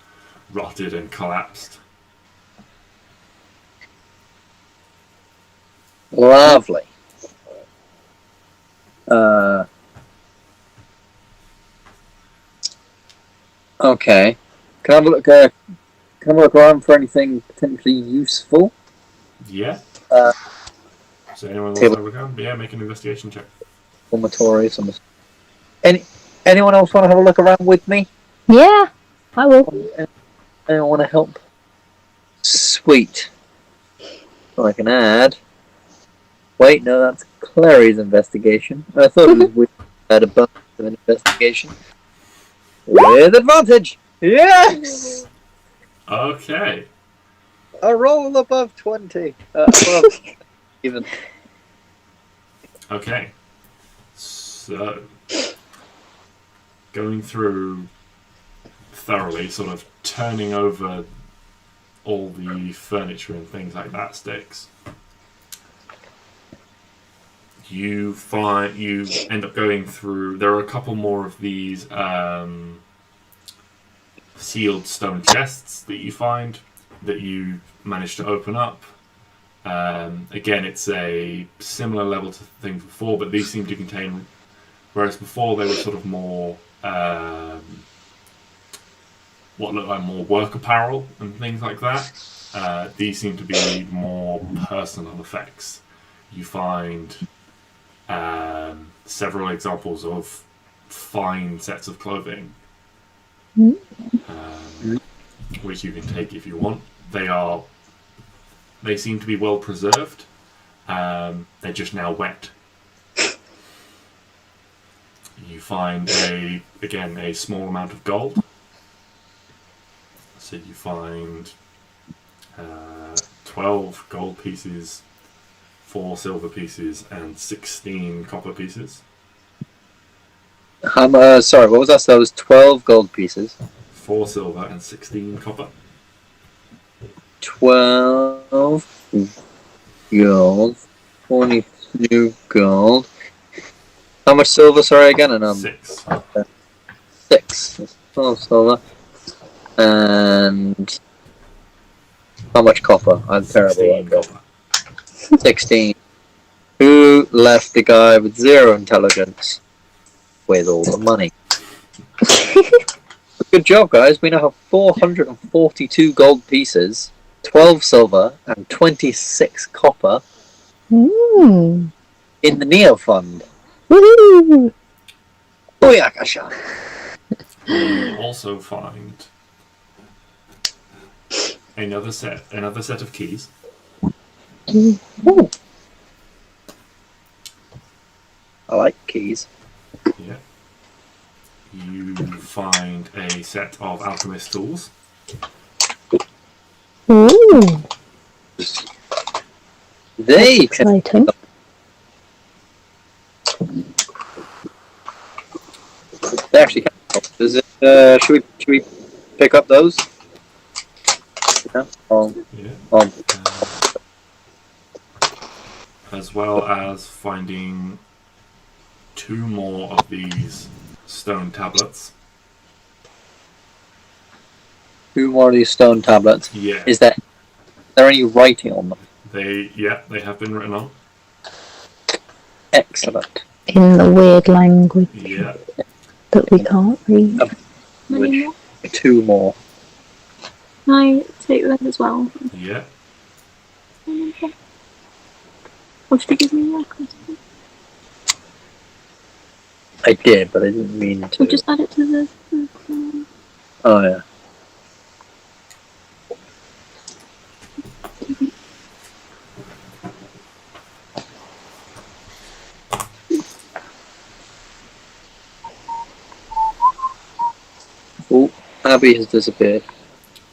rotted and collapsed. lovely. Okay. Can I look around for anything potentially useful? Yeah. Uh, So anyone wants to have a look around? Yeah, make an investigation check. Dormitories. Anyone else want to have a look around with me? Yeah, I will. Anyone want to help? Sweet. So I can add. Wait, no, that's Clary's investigation. I thought it was weird. I had a bunch of an investigation. With advantage! Yes! Okay. A roll above 20. Above even. Okay. So, going through thoroughly, sort of turning over all the furniture and things like that sticks. You end up going through. There are a couple more of these sealed stone chests that you find that you manage to open up. Again, it's a similar level to things before, but these seem to contain. Whereas before they were sort of more what looked like more work apparel and things like that. These seem to be more personal effects. You find several examples of fine sets of clothing, which you can take if you want. They seem to be well preserved. They're just now wet. You find a small amount of gold. So you find 12 gold pieces, 4 silver pieces, and 16 copper pieces. Sorry, what was that? So that was 12 gold pieces. 4 silver and 16 copper. 12 gold. 22 gold. How much silver, sorry, again? And 6. 6. 12 silver. And how much copper? I'm terrible at copper. 16. Who left the guy with 0 intelligence with all the money? Good job, guys. We now have 442 gold pieces, 12 silver, and 26 copper Ooh. in the Neo Fund. Woohoo! Booyakasha! You also find another set of keys. Ooh. I like keys. Yeah. You find a set of alchemist tools. Ooh. They can. Exciting. They actually can. Does it? Should we pick up those? Yeah. Yeah. As well as finding 2 more of these stone tablets. 2 more of these stone tablets. Yeah. Is there any writing on them? They have been written on. Excellent. in the weird language Yeah. that we can't read. Many more? 2 more. Can I take them as well? Yeah. Or should you give me your question? I did, but I didn't mean Or to. just add it to the Oh, yeah. Oh, Abby has disappeared.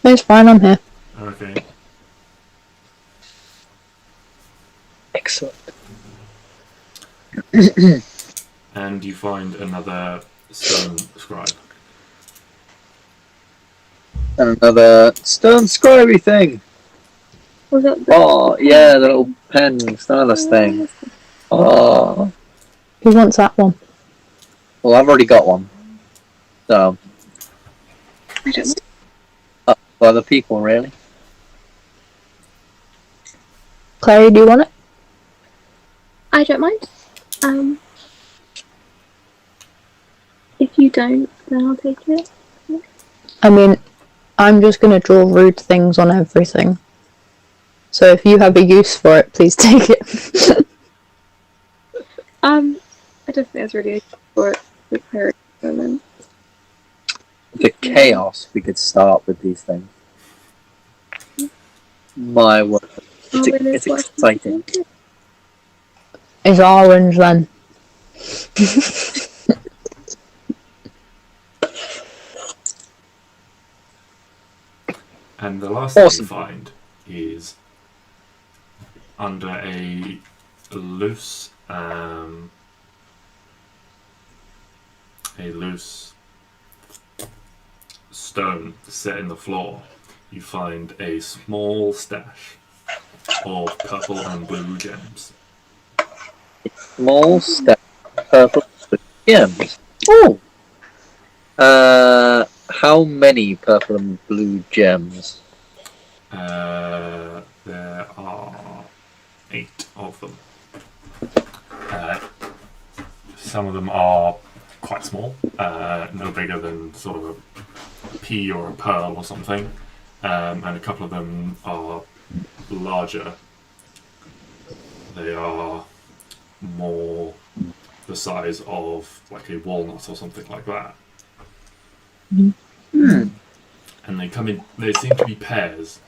It's fine, I'm here. Okay. Excellent. And you find another stone scribe. And another stone scribey thing. Was it Oh, yeah, the little pen stylus thing. Oh. Who wants that one? Well, I've already got one. So, I don't know. up to other people, really. Clary, do you want it? I don't mind. If you don't, then I'll take it. I mean, I'm just going to draw rude things on everything. So if you have a use for it, please take it. I don't think there's really a for it with her at the moment. The chaos we could start with these things. My word. It's exciting. It's orange then. And the last thing Awesome. you find is under a loose stone set in the floor. You find a small stash of purple and blue gems. Small step, purple gems. Oh! How many purple and blue gems? There are 8 of them. Some of them are quite small, no bigger than sort of a pea or a pearl or something, and a couple of them are larger. They are more the size of like a walnut or something like that. Hmm. And they come in, they seem to be pairs.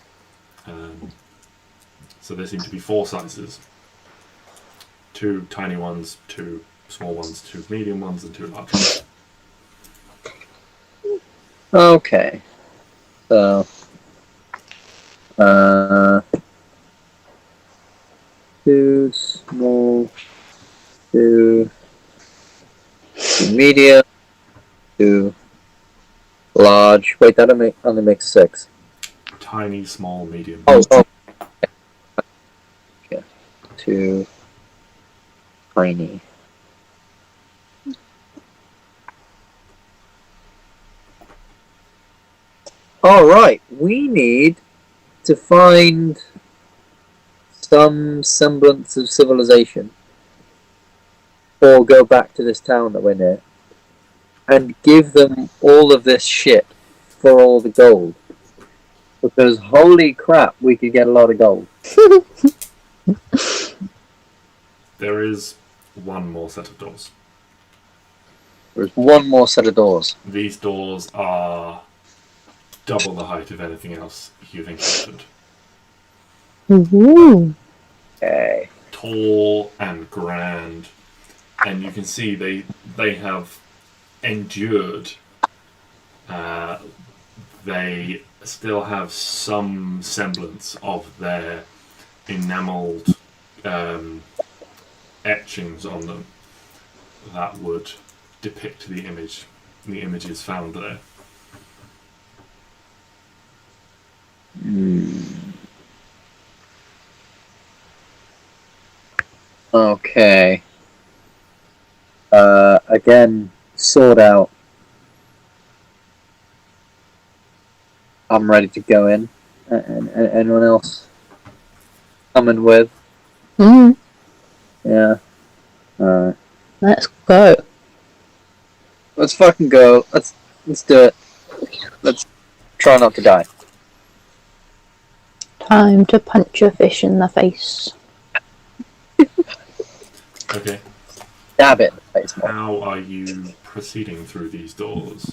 So there seem to be 4 sizes. 2 tiny ones, 2 small ones, 2 medium ones, and 2 large ones. Okay. So, 2 small, 2 medium, 2 large. Wait, that only makes 6. Tiny, small, medium. Oh. Okay. 2 tiny. Alright, we need to find some semblance of civilization. Or go back to this town that we're near. And give them all of this shit for all the gold. Because holy crap, we could get a lot of gold. There is one more set of doors. There's one more set of doors. These doors are double the height of anything else you've encountered. Ooh. Okay. Tall and grand, and you can see they have endured. They still have some semblance of their enamelled etchings on them that would depict the images found there. Okay. Again, sword out. I'm ready to go in. And anyone else coming with? Mm. Yeah. Alright. Let's go. Let's fucking go. Let's do it. Let's try not to die. Time to punch a fish in the face. Okay. Stab it in the face more. How are you proceeding through these doors?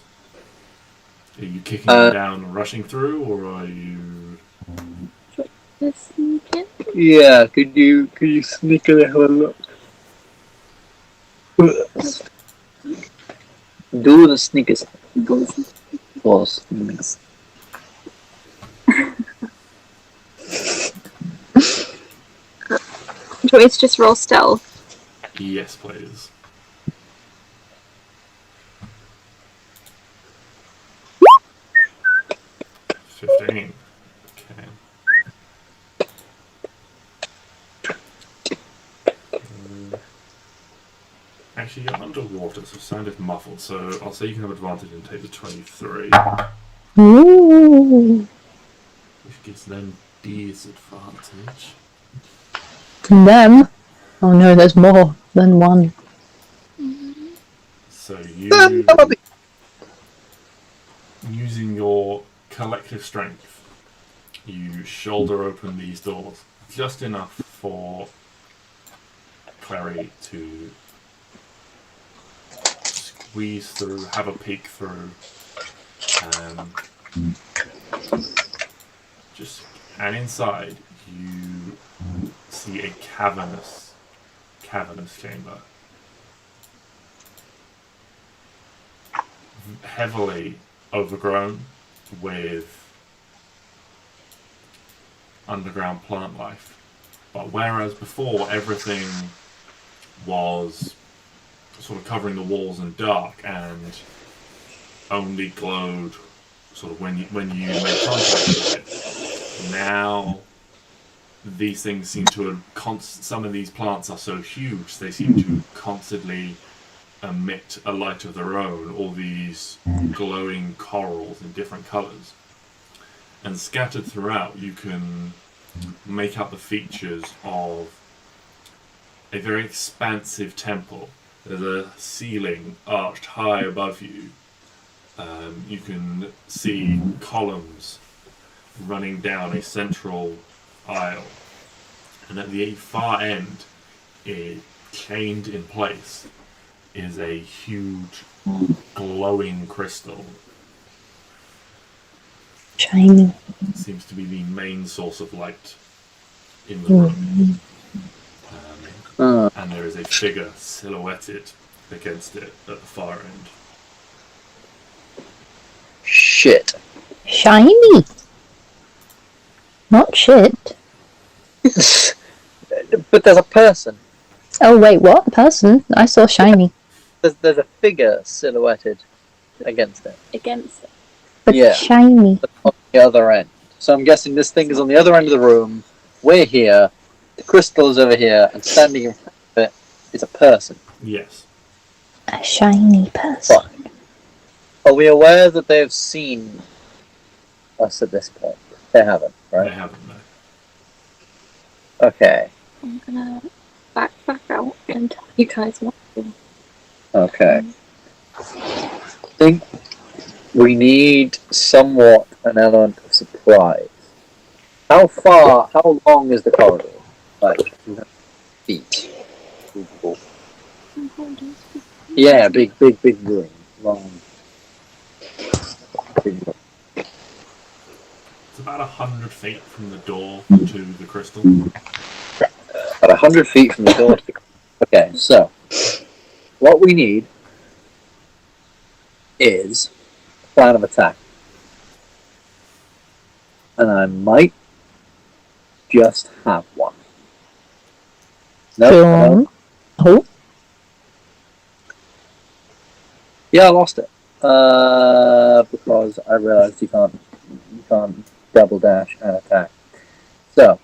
Are you kicking them down and rushing through, or are you... Just sneak in. Yeah, could you sneak in and have a look? Do the sneakers. Those sneakers. Do you want me to just roll stealth? Yes, please. 15. Okay. Actually, you're underwater, so sound is muffled, so I'll say you can have advantage and take the 23. Ooh. Which gives them disadvantage. And them? Oh no, there's more than one. So you, using your collective strength, you shoulder open these doors just enough for Clary to squeeze through, have a peek through, and inside you see a cavernous chamber, heavily overgrown with underground plant life. But whereas before everything was sort of covering the walls in dark and only glowed sort of when you made contact with it, now these things seem to some of these plants are so huge they seem to constantly emit a light of their own, all these glowing corals in different colours. And scattered throughout you can make out the features of a very expansive temple. There's a ceiling arched high above you. You can see columns running down a central aisle. And at the far end, chained in place, is a huge glowing crystal. Shiny. It seems to be the main source of light in the room. And there is a figure silhouetted against it at the far end. Shit. Shiny. Not shit. But there's a person. Oh wait, what? Person? I saw shiny. There's a figure silhouetted against it. Against it. But Yeah. shiny. On the other end. So I'm guessing this thing is on the other end of the room. We're here. The crystal is over here, and standing in front of it is a person. Yes. A shiny person. Fine. Are we aware that they have seen us at this point? They haven't, right? They haven't, no. Okay. I'm gonna back out and tell you guys what to do. Okay. I think we need somewhat an element of surprise. How long is the corridor? Like, feet. Yeah, big room. Long. Big room. It's about 100 feet from the door to the crystal. About 100 feet from the door to the crystal. Okay, so, what we need is a plan of attack. And I might just have one. No. Oh. Yeah, I lost it. Because I realized you can't double dash and attack. So,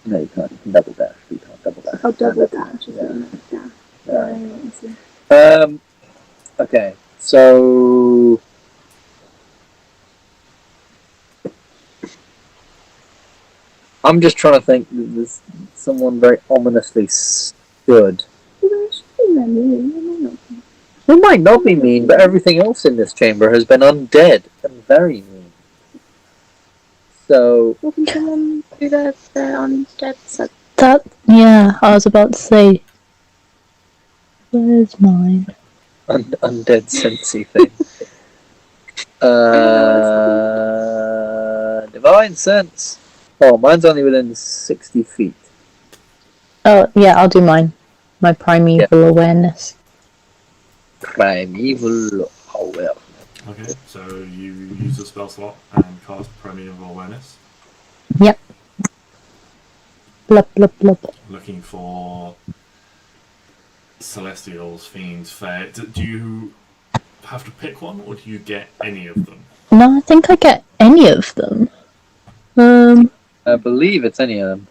no, you can't. You can double dash, but you can't double dash. I'll double dash. Yeah. Okay, so I'm just trying to think. There's someone very ominously good. It might not be mean, but everything else in this chamber has been undead and very mean. So, Well, can someone do their undead set? That, yeah, I was about to say. Where's mine? undead sensey thing. Divine sense. Oh, mine's only within 60 feet. Oh, yeah, I'll do mine. My primeval awareness. Primeval. Oh, well. Okay, so you use the spell slot and cast Primeval Awareness. Yep. Blub, blub, blub. Looking for Celestials, Fiends, Fae. Do you have to pick one, or do you get any of them? No, I think I get any of them. I believe it's any of them.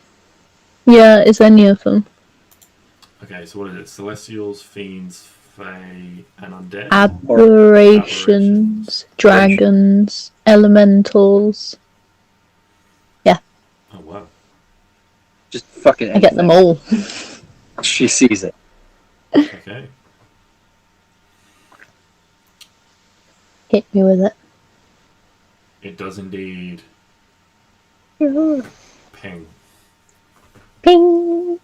Yeah, it's any of them. Okay, so what is it? Celestials, Fiends, Fae, and Undead? Aberrations, dragons, elementals. Oh, wow. Just fucking I get them anything. all. She sees it. Okay. Hit me with it. It does indeed ping. Ping!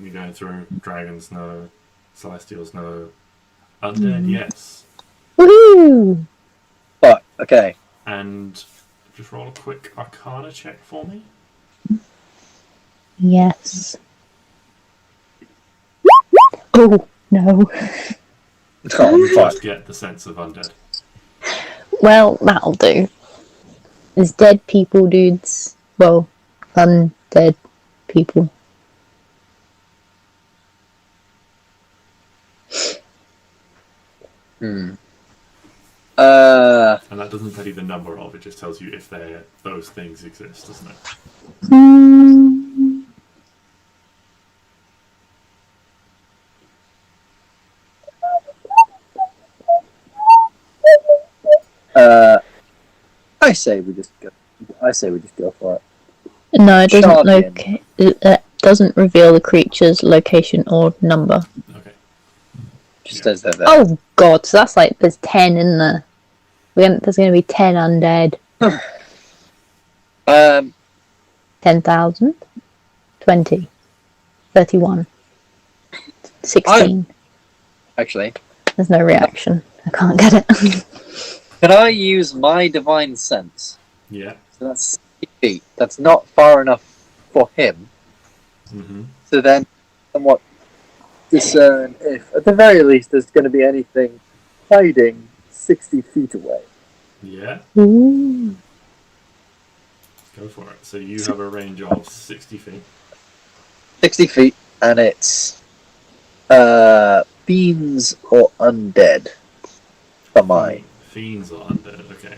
You're going through dragons, no. Celestials, no. Undead, yes. Woohoo! But, okay. And just roll a quick Arcana check for me. Yes. Oh, no. Oh, fuck. Just get the sense of undead. Well, that'll do. There's dead people, dudes. Well, undead people. Hmm. And that doesn't tell you the number of, it just tells you if those things exist, doesn't it? I say we just go for it. No, it doesn't Charge in. locate. It doesn't reveal the creature's location or number. Okay. Just as they're there. Oh god, so that's like there's 10 in there. There's going to be 10 undead. 10,000, 20, 31, 16. Actually, There's no reaction. I can't get it. can I use my divine sense? Yeah. So that's 60 feet. That's not far enough for him. Mm-hmm. So then, somewhat discern if, at the very least, there's going to be anything hiding 60 feet away. Yeah. Ooh. Go for it. So you have a range of 60 feet. 60 feet, and it's fiends or undead for mine. Fiends are undead, okay.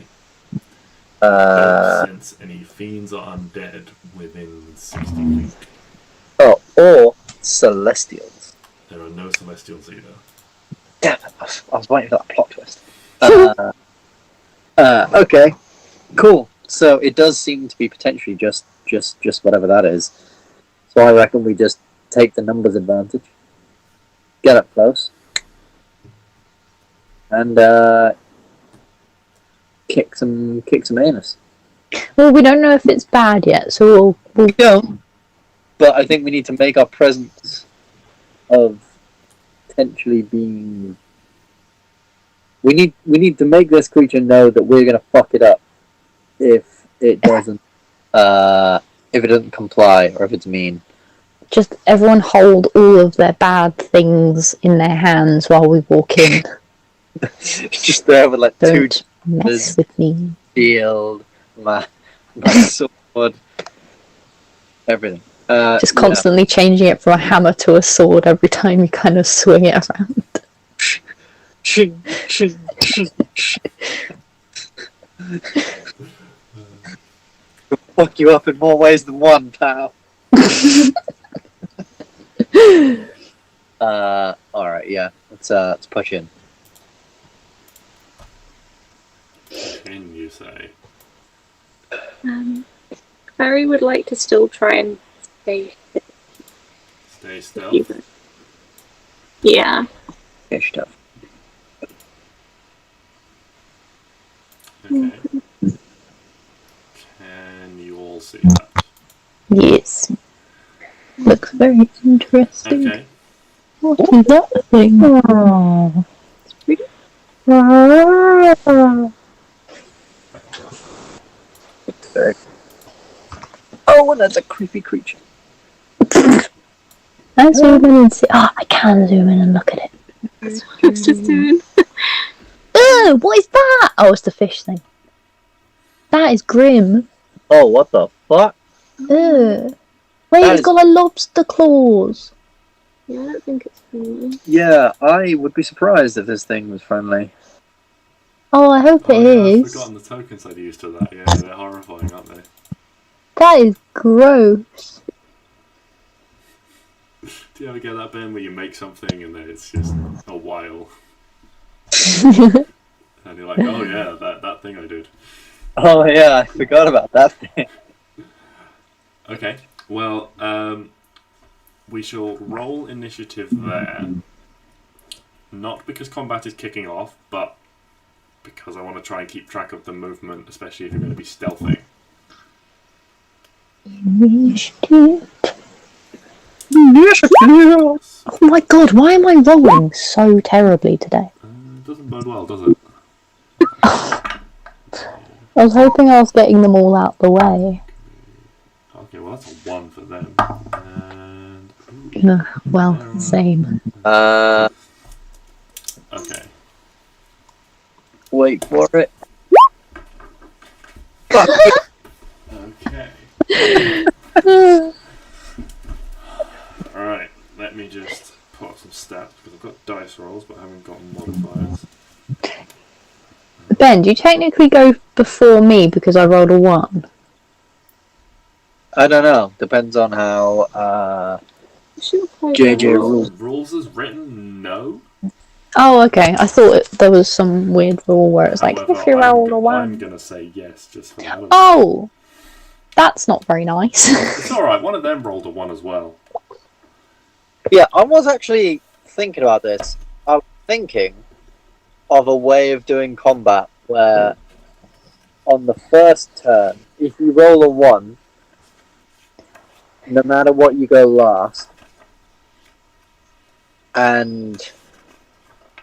Don't sense any fiends or undead within 60 feet. Or celestials. There are no celestials either. Damn it, I was waiting for that plot twist. Okay, cool. So it does seem to be potentially just whatever that is. So I reckon we just take the numbers advantage, get up close, and kick some anus. Well, we don't know if it's bad yet, so we'll We don't, but I think we need to make our presence of potentially being. We need to make this creature know that we're gonna fuck it up if it doesn't comply or if it's mean. just everyone hold all of their bad things in their hands while we walk in. Just there with like two Don't mess with me. shield, my sword, everything. Just constantly changing it from a hammer to a sword every time you kind of swing it around. Ching, ching, ching, ching. We'll fuck you up in more ways than one, pal. Alright, yeah. Let's push in. Can you say? Barry would like to still try and stay Stay stealth? Yeah. Ish stuff. Okay. Can you all see that? Yes. Looks very interesting. Okay. What is that thing? Oh. It's pretty. Oh, and that's a creepy creature. I zoom in and see. Oh, I can zoom in and look at it. That's what I was just doing. Oh, what is that? Oh, it's the fish thing. That is grim. Oh, what the fuck? Ugh. Wait, That it's is- got like lobster claws. Yeah, I don't think it's friendly. Yeah, I would be surprised if this thing was friendly. Oh, I hope it yeah, I've is. forgotten the tokens I'd used to that. Yeah, they're horrifying, aren't they? That is gross. Do you ever get that, Ben, where you make something and then it's just a while? And you're like, oh yeah, that thing I did. Oh yeah, I forgot about that thing. Okay, well, we shall roll initiative there. Not because combat is kicking off, but because I want to try and keep track of the movement, especially if you're going to be stealthing. Initiative. Oh my god, why am I rolling so terribly today? It doesn't bode well, does it? I was hoping I was getting them all out the way. Okay, well that's a 1 for them. And Well, same. okay. Wait for it. Okay. Alright, let me just put up some stats because I've got dice rolls but I haven't got modifiers. Ben, do you technically go before me because I rolled a 1? I don't know. Depends on how JJ rules. Rules is written, no. Oh, okay. I thought there was some weird rule where it's like, However, if you rolled a I'm 1. gonna say yes just for the hell of it. Oh! That's not very nice. It's alright, one of them rolled a 1 as well. Yeah, I was actually thinking about this. I was thinking of a way of doing combat where on the first turn, if you roll a 1, no matter what you go last, and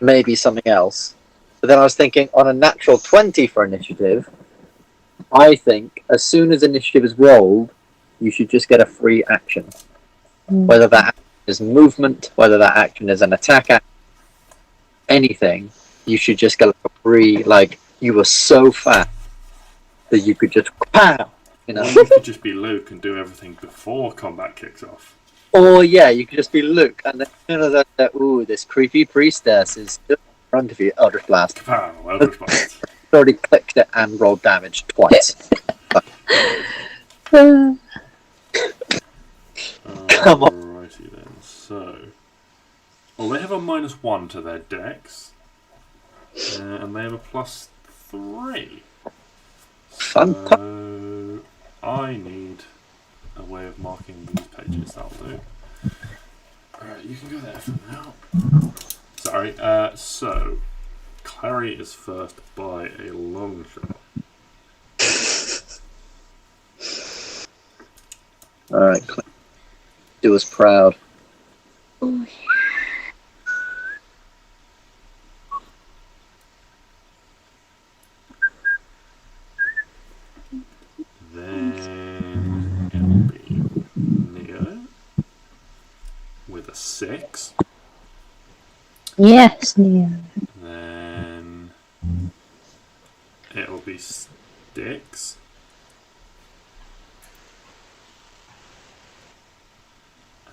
maybe something else. But then I was thinking on a natural 20 for initiative, I think as soon as initiative is rolled, you should just get a free action. Whether that action is movement, whether that action is an attack action, anything, you should just get a free, like, you were so fast that you could just, pow! You know? Or you could just be Luke and do everything before combat kicks off. Or yeah, you could just be Luke, and then as soon as that, ooh, this creepy priestess is still in front of you, Eldritch Blast. Kapow, Eldritch Blast. Already clicked it and rolled damage twice. Come on. Alrighty then, so... Well, they have a -1 to their dex. And they have a +3. Fantastic. So... I need a way of marking these pages, that'll do. Alright, you can go there for now. Sorry, so... Clary is first by a long shot. Alright, do us proud. Oh, Then it'll be Neo with a 6. Yes, Neo. Then it'll be Styx.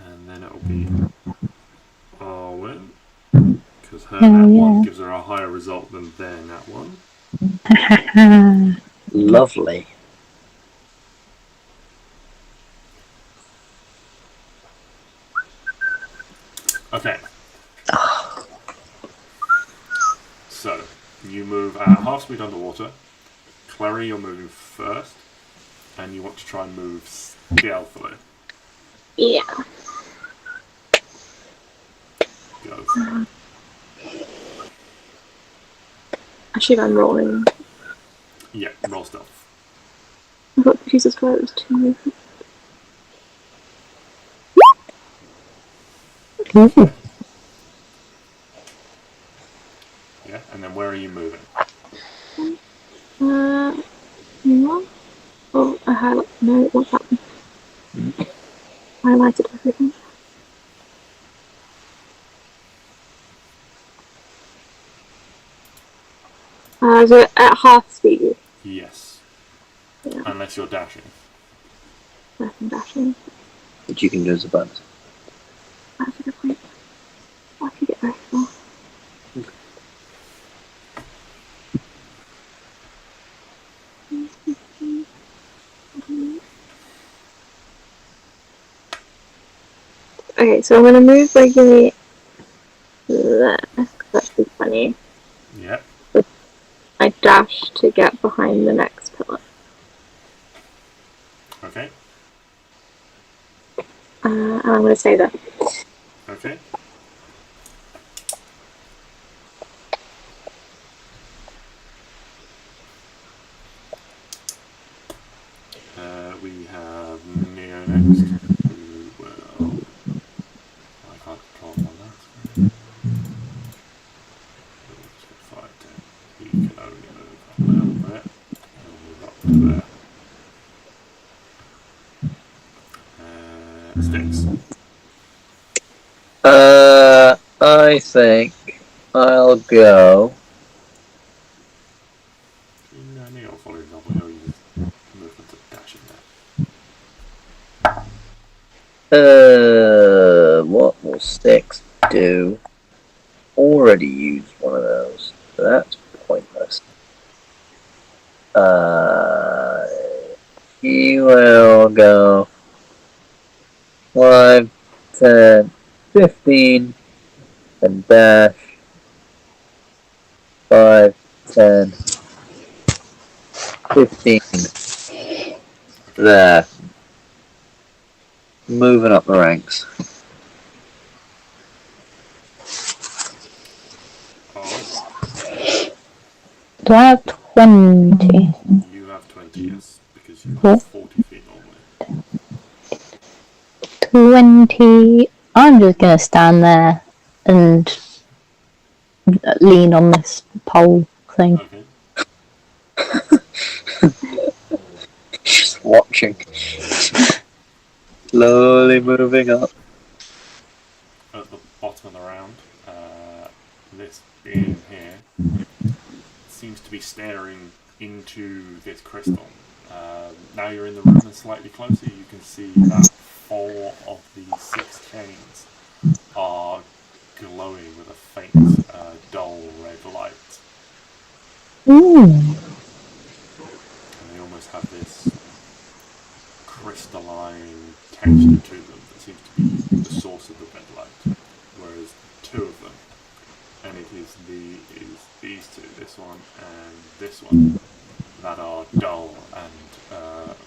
And then it'll be Arwen. Because her nat 1 gives her a higher result than their nat 1. Lovely. Okay. So, you move at half speed underwater. Clary, you're moving first. And you want to try and move stealthily. yeah. Good. go for it. Actually, I'm rolling. Yeah, roll stealth. I thought Jesus Christ it was 2 movement. Ooh. Yeah, and then where are you moving? Hang on. Oh, I highlight. No, what's happened? Highlighted everything. So at half speed. Yes. Yeah, Unless you're dashing. less than dashing. Which you can do as a bonus. That's a good point. I could get very far. Okay, so I'm gonna move regularly there, because that's be funny. Yeah. I dash to get behind the next pillar. Okay. And I'm gonna stay there. Okay. We have Neo next, who will... I can't control him on that screen. 5, 10. He can only move a little bit. He'll move up to there. Sticks. I think I'll go. Neo, for example, he'll use movement to dash in there. What will Sticks do? Already used one of those, so that's pointless. He will go 5, 10, 15, and dash 5, 10, 15. There. Moving up the ranks. Oh, Do I have 20? you have 20, yes, because you Cool. have 40 feet normally. 20. I'm just gonna stand there and lean on this pole thing. Okay. Just watching. Slowly moving up. At the bottom of the round, this being here seems to be staring into this crystal. Now you're in the room and slightly closer, you can see that 4 of the 6 chains are glowing with a faint, dull red light. Ooh. And they almost have this crystalline texture to them that seems to be the source of the red light. Whereas 2 of them, and it is these 2, this one and this one, that are dull and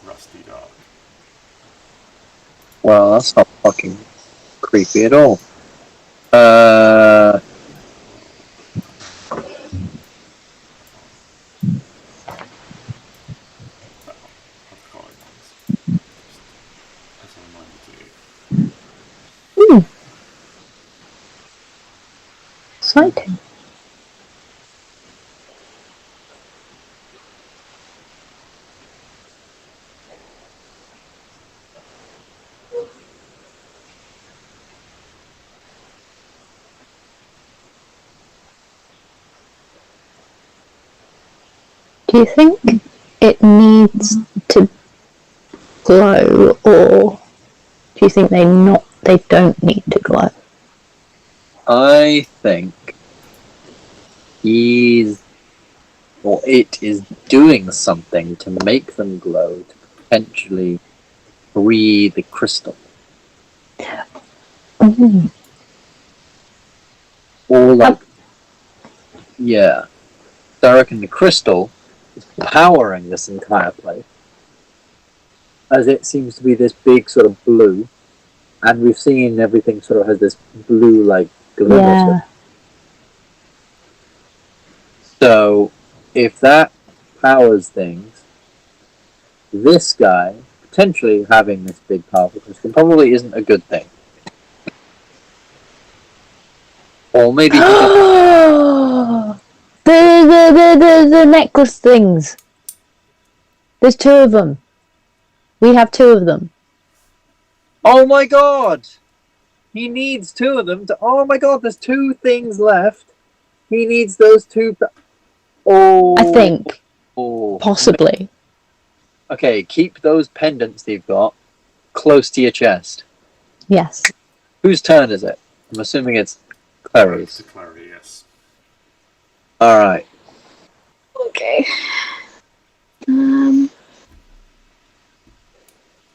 rusty dark. Well, that's not fucking creepy at all. As a reminder to you. Ooh. Exciting. Do you think it needs to glow, or do you think they don't need to glow? I think it is doing something to make them glow, to potentially free the crystal. Ooh. Or like, yeah. So I reckon the crystal is powering this entire place, as it seems to be this big sort of blue, and we've seen everything sort of has this blue like Yeah. So, if that powers things, this guy potentially having this big powerful crystal probably isn't a good thing. Or maybe he the, the necklace things. There's 2 of them. We have 2 of them. Oh my god! He needs 2 of them to. Oh my god, there's 2 things left. He needs those 2. Oh. I think. Oh. Possibly. Okay, keep those pendants you've got close to your chest. Yes. Whose turn is it? I'm assuming it's Clary's. To clarity, yes. Alright. Okay.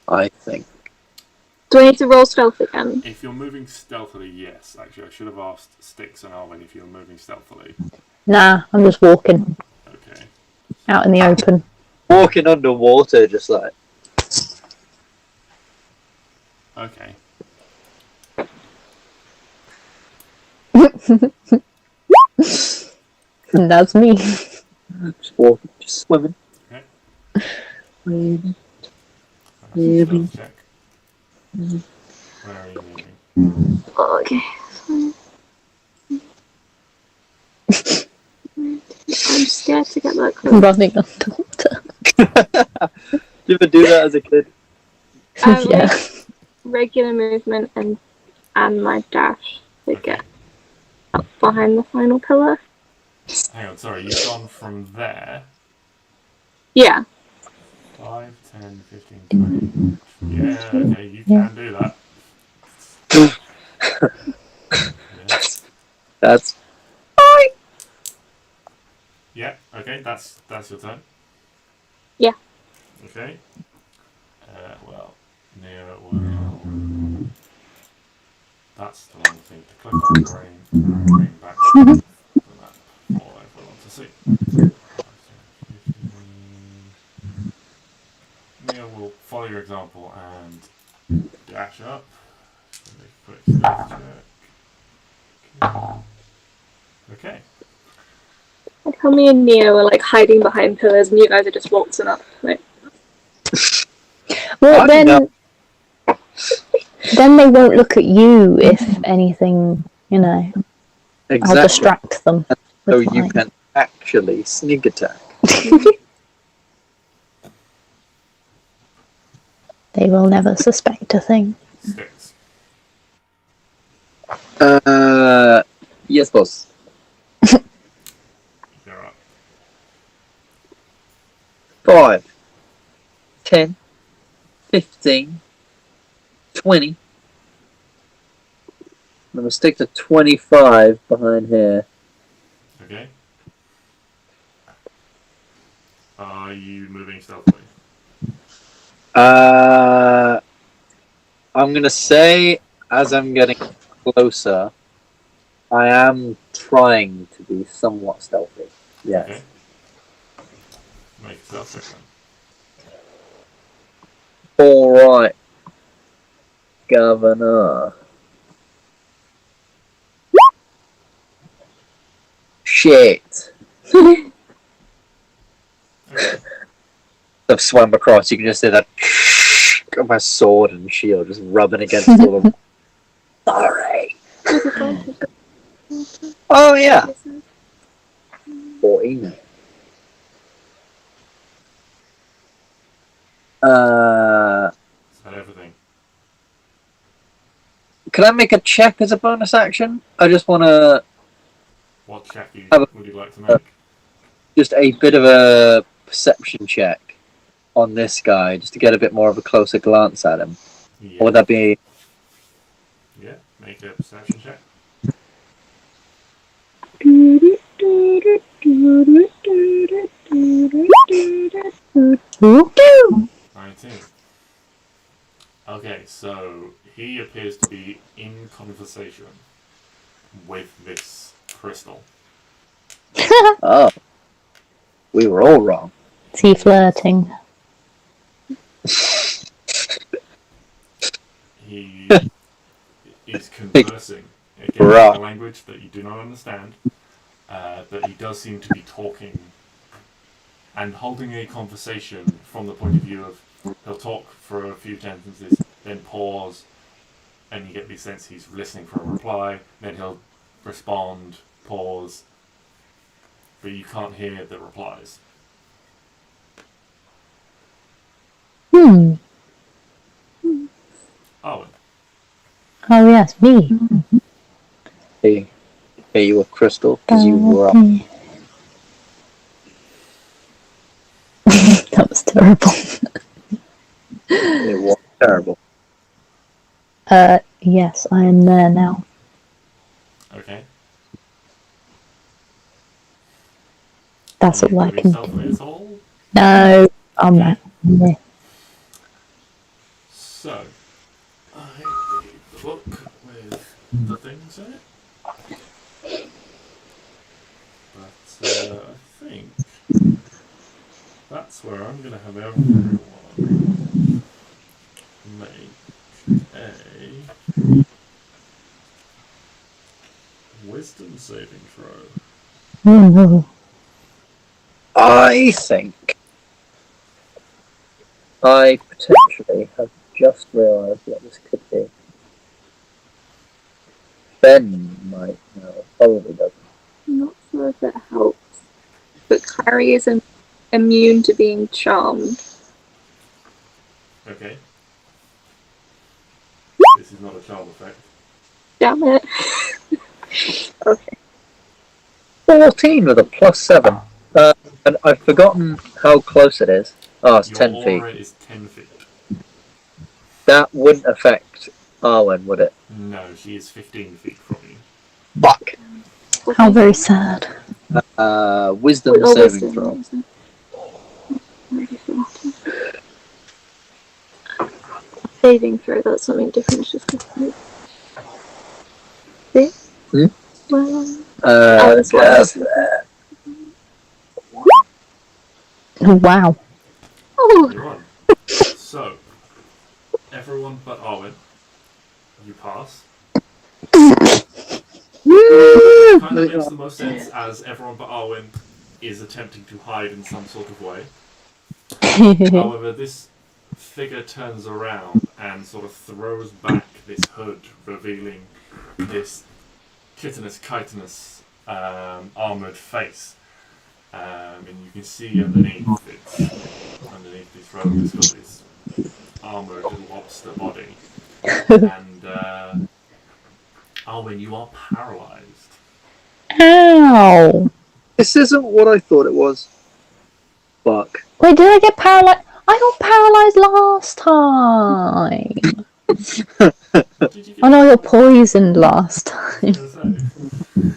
I think. Do I need to roll stealth again? If you're moving stealthily, yes. Actually, I should have asked Styx and Arwen if you're moving stealthily. Nah, I'm just walking Okay. out in the open. Walking underwater, just like. Okay. And that's me. Just walking, just swimming. Okay. Swimming. That's a stealth check. Where are you moving? Oh, okay. I'm scared to get that close. Running underwater. Did you ever do that as a kid? Yeah. Regular movement and my dash to get up behind the final pillar. Hang on, sorry. You've gone from there. Yeah. 5, 10, 15, 20. Yeah, okay, you can do that. Yeah. That's. Yeah, okay, that's your turn. Yeah. Okay. Well, Neo will. That's the wrong thing to click on. Bring back to the map for everyone to see. 5, 10, 15. Neo will follow your example and dash up. Just make a quick stealth check. Okay. Like how me and Neo are like hiding behind pillars and you guys are just waltzing up. Like, Well, I then know. they won't look at you if anything, you know. Exactly. I'll distract them. So with you mine. can actually sneak attack. They will never suspect a thing. Sticks. Yes, boss. You're up. 5, 10, 15, 20. I'm gonna stick to 25 behind here. Okay. Are you moving stealthily? I'm gonna say as I'm getting closer, I am trying to be somewhat stealthy. Yes. Okay. Make a stealth check then. Alright. Governor. Shit. Okay. I've swam across, you can just see that got my sword and shield just rubbing against all of them. Sorry. Oh yeah. 14. Is that everything? Can I make a check as a bonus action? I just want to What check Have a- would you like to make? just a bit of a perception check on this guy, just to get a bit more of a closer glance at him. Yeah. Or would that be? Yeah. Make a perception check. Ooh. 19. Okay, so he appears to be in conversation with this crystal. Oh, we were all wrong. Is he flirting? He is conversing again, Right. a language that you do not understand, but he does seem to be talking and holding a conversation from the point of view of he'll talk for a few sentences, then pause, and you get the sense he's listening for a reply, then he'll respond, pause, but you can't hear the replies. Hmm. Arwen. Oh yes, me. Hey, you were Crystal because you were up. That was terrible. It was terrible. Yes, I am there now. Okay. That's Are you all I going to be can stealthily do. at all? No, I'm Okay. there. So, I read the book with the things in it. But I think that's where I'm going to have everyone make a wisdom saving throw. Oh no. I think I potentially have just realised what this could be. Ben might know, probably doesn't. I'm not sure if it helps, but Clary is immune to being charmed. Okay. This is not a charm effect. Damn it. Okay. 14 with a +7. And I've forgotten how close it is. Oh, it's Your 10 feet. aura is 10 feet. That wouldn't affect Arwen, would it? No, she is 15 feet from you. Fuck! How very sad. Wisdom Oh, saving wisdom, throw. wisdom. Already forgotten. Saving throw, that's something different. It's just good. See? Well, that's what I was looking for. Wow. Oh, You're on. So, everyone but Arwen, you pass. Kind of makes the most sense as everyone but Arwen is attempting to hide in some sort of way. However, this figure turns around and sort of throws back this hood, revealing this chitinous armoured face. And you can see underneath this robe, it's got this armoured lobster body. And Arwen, you are paralysed. Ow. This isn't what I thought it was. Fuck. Wait, did I get paralysed? I got paralysed last time. Did you get Oh no, I got paralysed? poisoned last I time. was gonna say.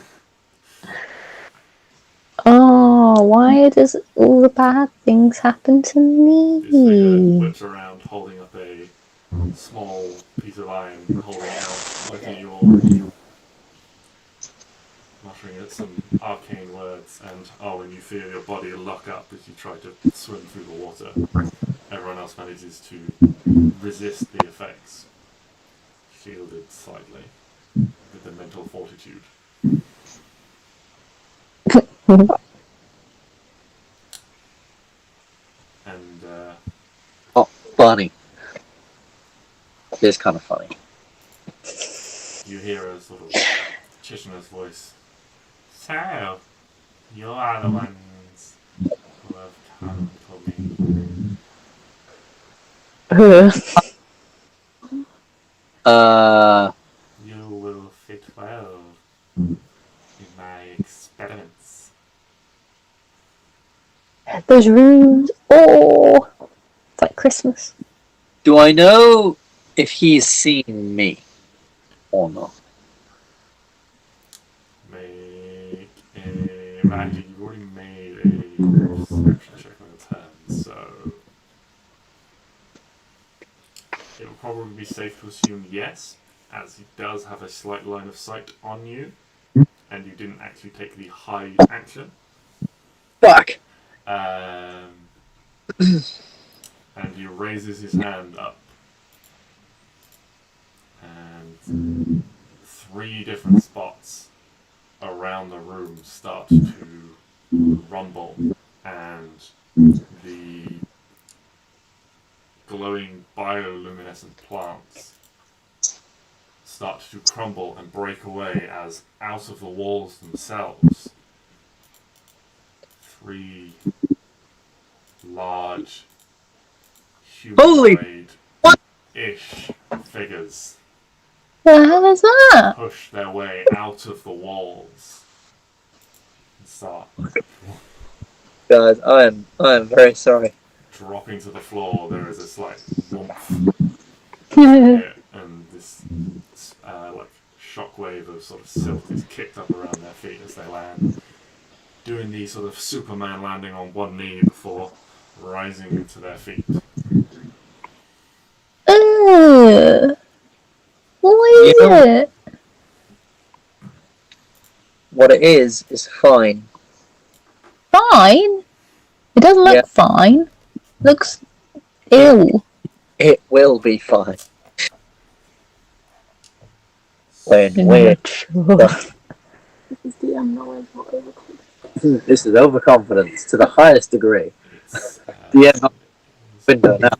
Oh, why does all the bad things happen to This figure me? whips around holding up a small piece of iron, holding it out, looking at you all, muttering at some arcane words, and when you feel your body lock up as you try to swim through the water, everyone else manages to resist the effects, shielded slightly, with the mental fortitude. And Oh, funny. It is kind of funny. you hear a sort of Chichener's voice. So, you are the ones who have come to me. You will fit well in my experiments. Those rooms. Oh, it's like Christmas. Do I know if he's seen me or not? Make a... Actually, you've already made a perception check on your turn, so... It will probably be safe to assume yes, as he does have a slight line of sight on you, and you didn't actually take the hide action. Fuck! And he raises his hand up and 3 different spots around the room start to rumble, and the glowing bioluminescent plants start to crumble and break away as out of the walls themselves 3 large humanoid-ish figures The hell is that? push their way out of the walls and start Guys, I am very sorry. dropping to the floor. There is a slight whoomph and this like shockwave of sort of silt is kicked up around their feet as they land, doing the sort of Superman landing on one knee before rising to their feet. What is it? What it is fine. Fine? It doesn't look fine. Looks ill. It will be fine. When This is the unknowing, not overconfidence. this is overconfidence to the highest degree. It's, The end of the window now.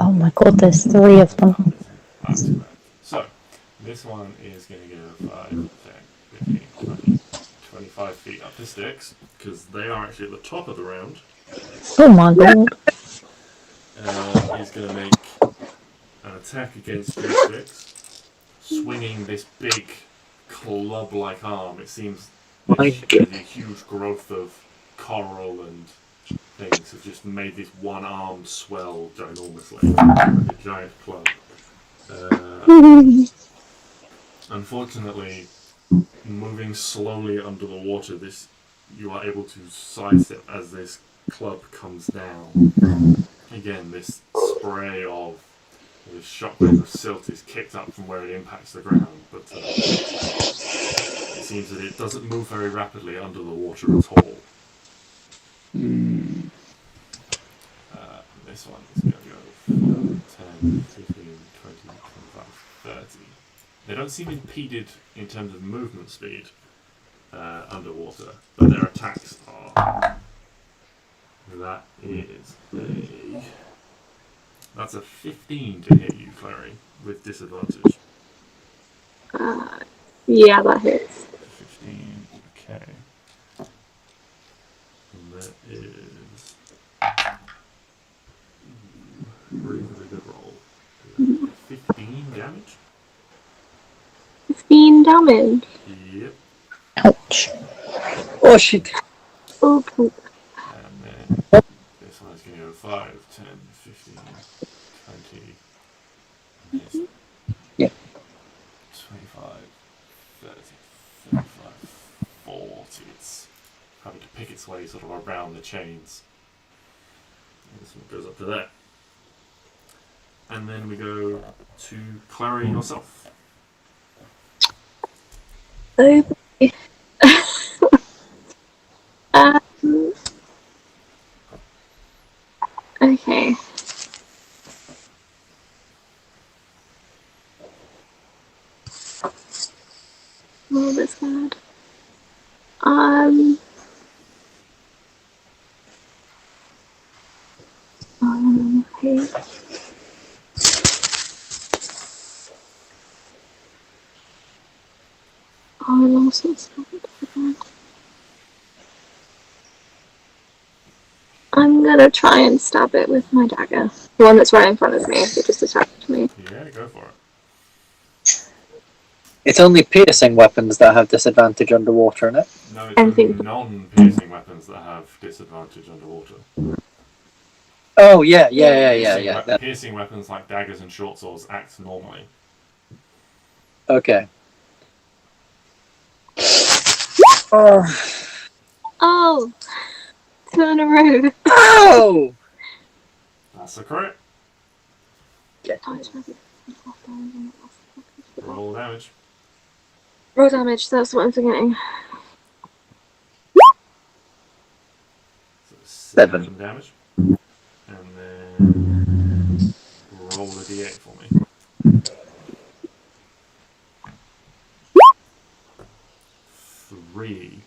Oh my god, there's 3 of them. So, this one is going to go 5, 10, 15, 20, 25 feet up the sticks, because they are actually at the top of the round. Oh my god. He's going to make an attack against these sticks, swinging this big club-like arm. It seems there's a huge growth of coral and things have just made this one arm swell ginormously, like a giant club. Unfortunately, moving slowly under the water, you are able to sidestep as this club comes down. Again, this spray of this shockwave of silt is kicked up from where it impacts the ground, but it seems that it doesn't move very rapidly under the water at all. This one is going to go 10, 15, 20, 25, 30. They don't seem impeded in terms of movement speed underwater, but their attacks are. That's a 15 to hit you, Clary, with disadvantage. Yeah, that hits. 15, okay. And that is. Really good roll. 15 damage? 15 damage. Yep. Ouch. Oh shit. Oh, poop. And then this one's going to go 5, 10, 15, 20. Yes. Yeah. 25, 30, 35, 40. It's having to pick its way sort of around the chains. And this one goes up to there. And then we go to Clary yourself. Oh, boy. Okay. Oh, that's bad. Okay. Oh, I lost it. I'm gonna try and stab it with my dagger. The one that's right in front of me. It just attacked me. Yeah, go for it. It's only piercing weapons that have disadvantage underwater in it. No, it's Anything. only non-piercing weapons that have disadvantage underwater. Oh yeah. Piercing weapons like daggers and short swords act normally. Okay. Oh. Oh! 2 in a row. Oh! That's a crit. Roll damage. Roll damage, that's what I'm forgetting. So 7 damage. And then roll the d8 for me. 3,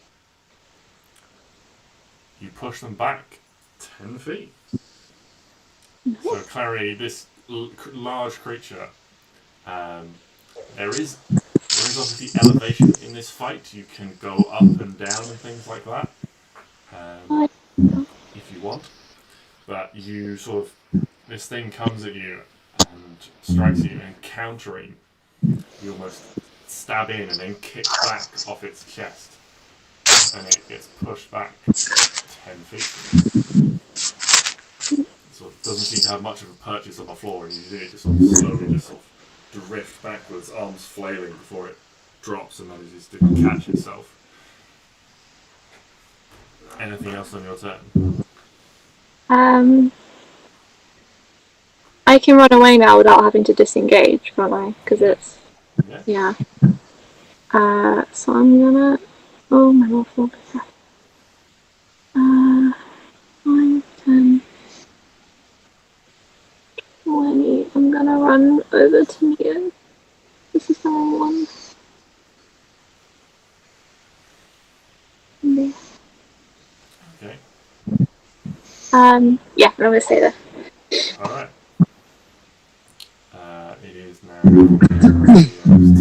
you push them back 10 feet. So Clary, this large creature, there is obviously elevation in this fight. You can go up and down and things like that, if you want. But you sort of, this thing comes at you and strikes you, and countering, you almost stab in and then kick back off its chest, and it gets pushed back 10 feet. Sort of doesn't seem to have much of a purchase on the floor, and you see it just sort of slowly just sort of drift backwards, arms flailing before it drops and manages to catch itself. Anything else on your turn? I can run away now without having to disengage, can't I? Because it's yeah. So I'm gonna. Oh my awful. 5, 10, 20. I'm gonna run over to Neo. This is the wrong one. Yeah. Okay. Yeah, I'm gonna stay there. Alright. It is now Neo's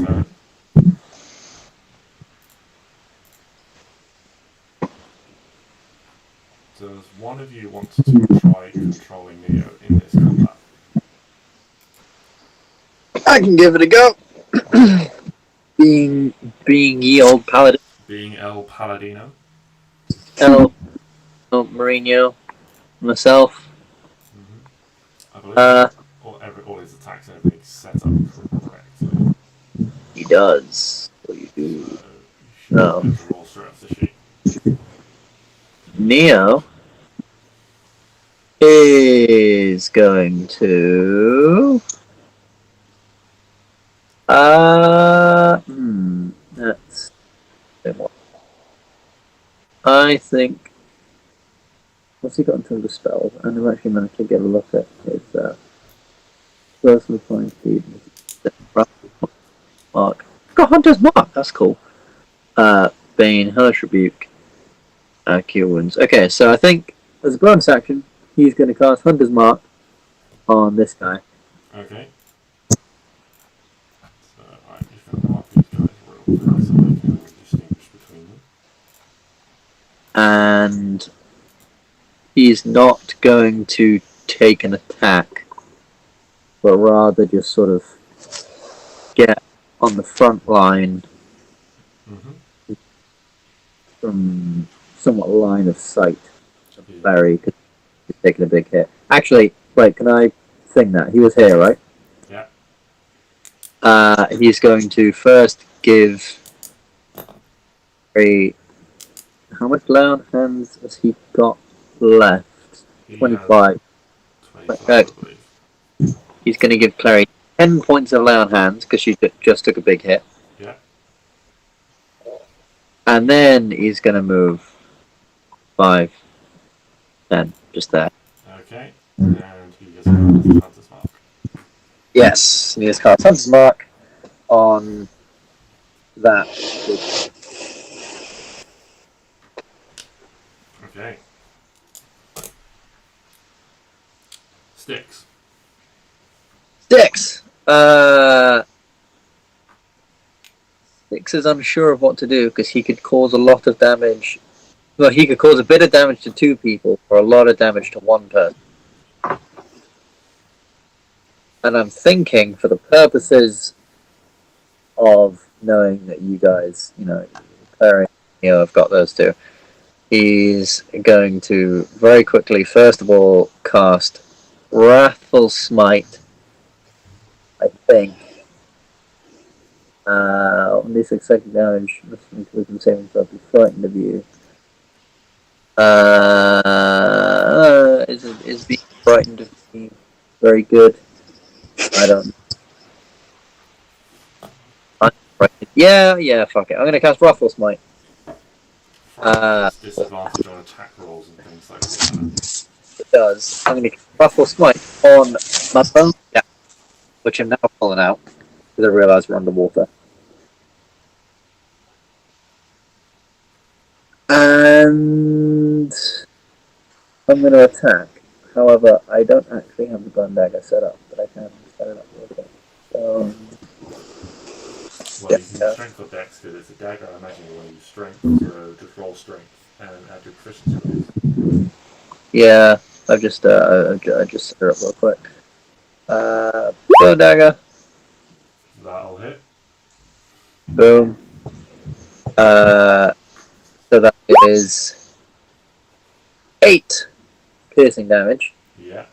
turn. Does one of you want to try controlling Neo in this combat? I can give it a go. being ye old paladin. Being El Paladino? El Mourinho. Myself. I believe all his attacks and everything's set up correctly. He does. What do you do? So you should be able to roll straight off the sheet. Neo is going to that's I think what's he got in terms of spells? And I've actually managed to get a look at his personal flying speed. Mark. Got Hunter's Mark, that's cool. Bane, Hellish Rebuke, Cure Wounds. Okay, so I think as a bonus action, he's going to cast Hunter's Mark on this guy. Okay. So I'm just going to mark these guys real quick so I can distinguish between them. And he's not going to take an attack, but rather just sort of get on the front line from somewhat line of sight of Barry, because he's taking a big hit. Actually, wait, can I sing that? He was here, right? Yeah. He's going to first give how much lay on hands has he got left? 25. 25, I believe. He's going to give Clary 10 points of lay on hands because she just took a big hit. Yeah. And then he's going to move 5, 10, just there. Okay. And he gets Hunter's Mark. Yes, he has cast Hunter's Mark on that. Okay. Sticks. Six! Six is unsure of what to do because he could cause a lot of damage. Well, he could cause a bit of damage to 2 people or a lot of damage to 1 person. And I'm thinking, for the purposes of knowing that you guys, Clary and Neo have got those 2, he's going to very quickly, first of all, cast Wrathful Smite, I think. On this second damage, wisdom saving throw, be frightened of you. Is being frightened of me very good? I don't. Yeah, fuck it. I'm gonna cast Wrathful Smite. Disadvantage on attack rolls and things like that. It does. I'm gonna cast Wrathful Smite on my bone, which I'm now pulling out because I realise we're underwater. And I'm going to attack. However, I don't actually have the bone dagger set up, but I can set it up real quick. So, Well, you can use strength or dex because it's a dagger. I imagine you want to use strength, so just roll strength and add your proficiency bonus. yeah, I just set her up real quick. Bone dagger. That'll hit. Boom. So that is 8 piercing damage. Yeah.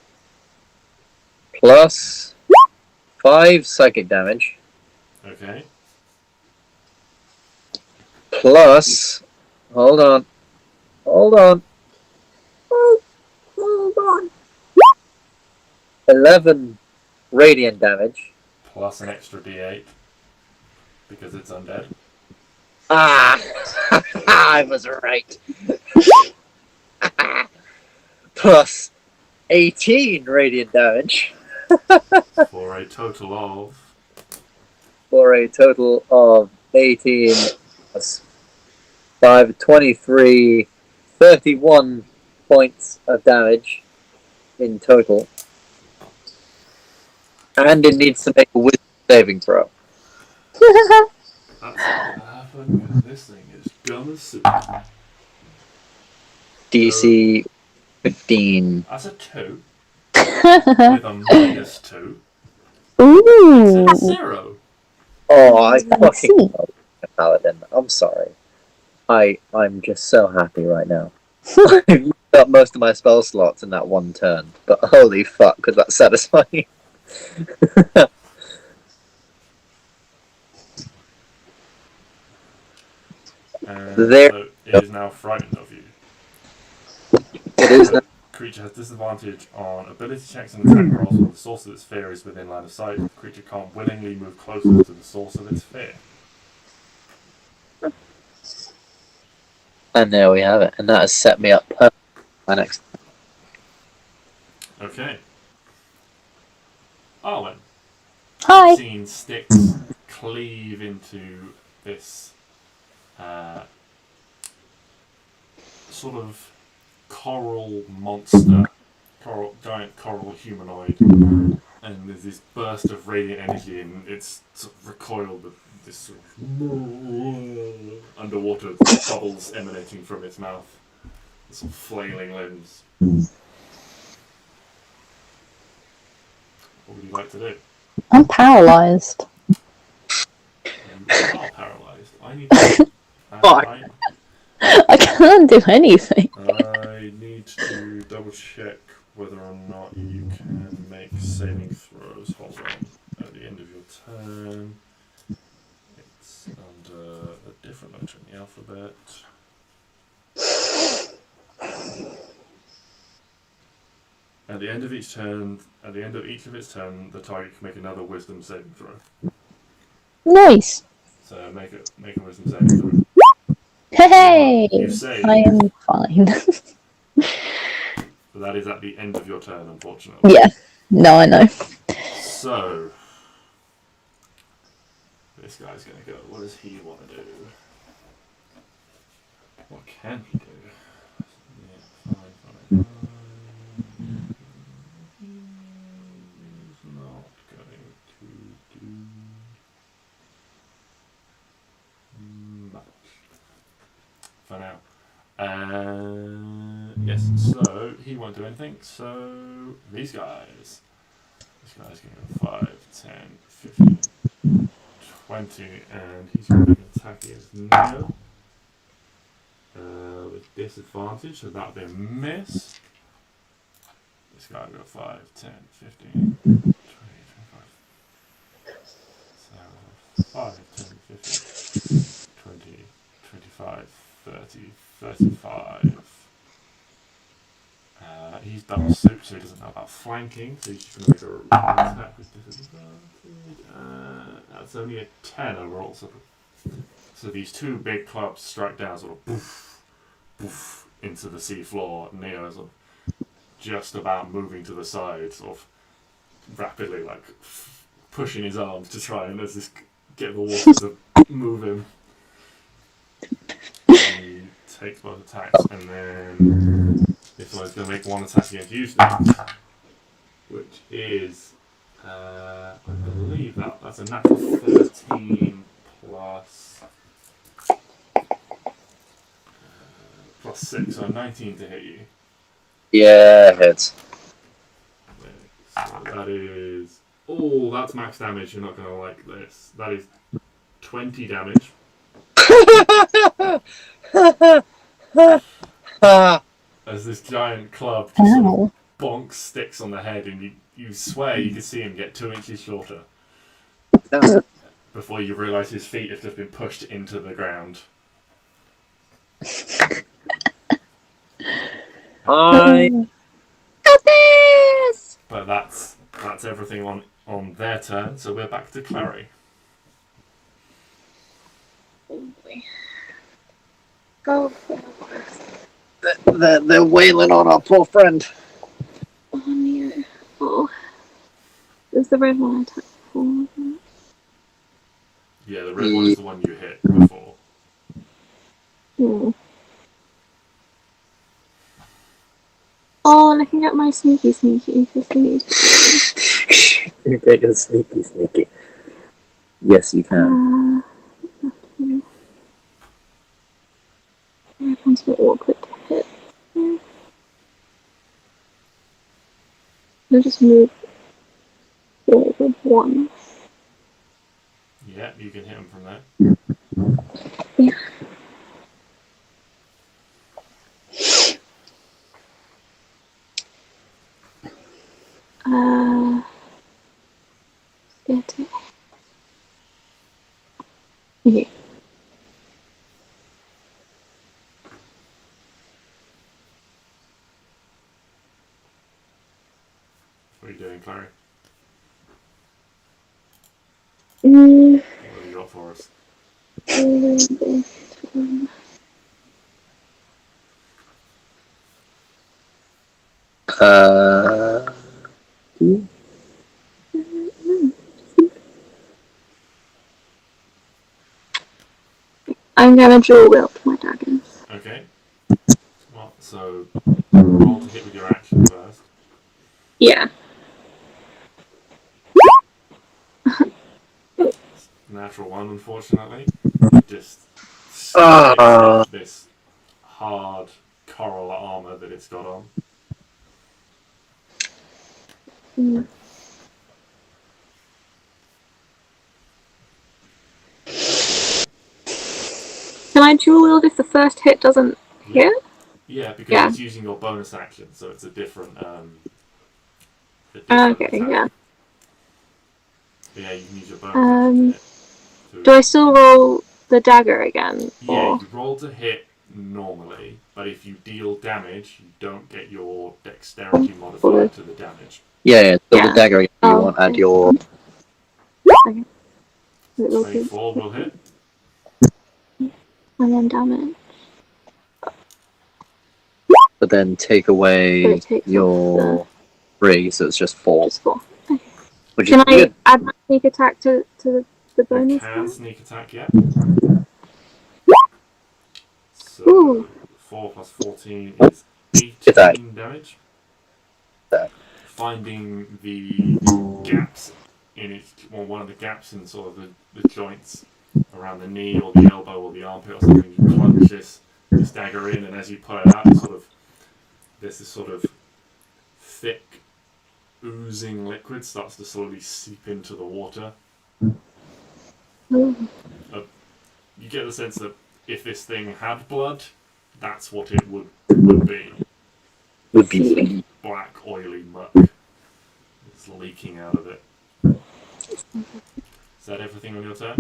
Plus 5 psychic damage. Okay. Plus, hold on. 11 radiant damage. Plus an extra d8 because it's undead. Ah, I was right. Plus 18 radiant damage. For a total of 18 plus 5, 23, 31 points of damage in total. And it needs to make a wisdom saving throw. That's not gonna happen because this thing is dumb as soup. DC 15. That's a 2 with a minus 2. Ooh. It's a 0. Oh, I Fancy. fucking love a paladin. I'm sorry. I'm just so happy right now. I've used up most of my spell slots in that one turn, but holy fuck, was that satisfying? And There- so it is now frightened of you. It is The creature has disadvantage on ability checks and attack rolls when the source of its fear is within line of sight. The creature can't willingly move closer to the source of its fear. And there we have it. And that has set me up perfect for my next. Okay. Arwen. Hi. You've seen sticks cleave into this sort of coral monster, giant coral humanoid, and there's this burst of radiant energy, and it's sort of recoiled with this sort of underwater bubbles emanating from its mouth, some flailing limbs. What would you like to do? I'm paralysed. You are paralysed. I need to. I can't do anything. I need to double check whether or not you can make saving throws. Hold on. At the end of your turn, it's under a different letter in the alphabet. At the end of each of its turn, the target can make another Wisdom saving throw. Nice. So make a Wisdom saving throw. Hey, You saved. I am fine. But that is at the end of your turn, unfortunately. Yeah. No, I know. So, this guy's going to go. What does he want to do? What can he do? Yeah, fine. He's not going to do much for now. Yes, so he won't do anything. So these guys. This guy's going to go 5, 10, 15, 20, and he's going to make an attack against Neo. With disadvantage, so that'll be a miss. This guy will go 5, 10, 15, 20, 25. So 5, 10, 15, 20, 25, 30, 35. He's double soup, so he doesn't know about flanking, so he's just going to make a attack with disadvantage. That's only a 10 overall. So these two big clubs strike down, sort of poof, poof, into the sea floor. Neo is sort of just about moving to the side, sort of rapidly, like pushing his arms to try and get the water to move him. He takes both attacks, and then this one is going to make one attack against you, which is, I believe that's a natural 13 plus 6, so 19 to hit you. Yeah, hits. So that is... Oh, that's max damage. You're not going to like this. That is 20 damage. As this giant club just sort of bonks sticks on the head, and you swear you can see him get 2 inches shorter. Before you realise his feet have just been pushed into the ground. But that's everything on their turn, so we're back to Clary. Go. They're wailing on our poor friend. Oh, Neo. Oh. Is the red one attack before? Yeah, the red one is the one you hit before. Hmm. Oh, looking at my sneaky. You get your sneaky. Yes, you can. Everyone's a bit awkward to hit. I'll just move forward one. Yeah, you can hit him from there. Yeah. Get it. Okay. What are you doing, Clary? Mm. What have you got for us? I'm gonna dual wield my daggers. Okay. Well, so roll to hit with your action first. Yeah. Natural 1, unfortunately. Just this hard coral armor that it's got on. Mm. Can I dual wield if the first hit doesn't hit? Yeah, because it's using your bonus action, so it's a different Okay, attack. yeah. But yeah, you can use your bonus action to hit. Do I still roll the dagger again? Yeah, you roll to hit normally, but if you deal damage, you don't get your dexterity modifier to the damage. Yeah, double dagger if you want to add your... Okay. 24 will hit. And then damage. But then take away your 3, so it's just 4. Just 4. Okay. Which Can is good. I add my sneak attack to the bonus? You can sneak attack, yeah. So Ooh. 4 plus 14 is 18 damage. Finding the gaps in it, or one of the gaps in sort of the joints around the knee or the elbow or the armpit or something, you plunge this dagger in, and as you pull it out, there's this sort of thick, oozing liquid starts to slowly seep into the water. You get the sense that if this thing had blood, that's what it would be. Would be black, oily muck. It's leaking out of it. Is that everything on your turn?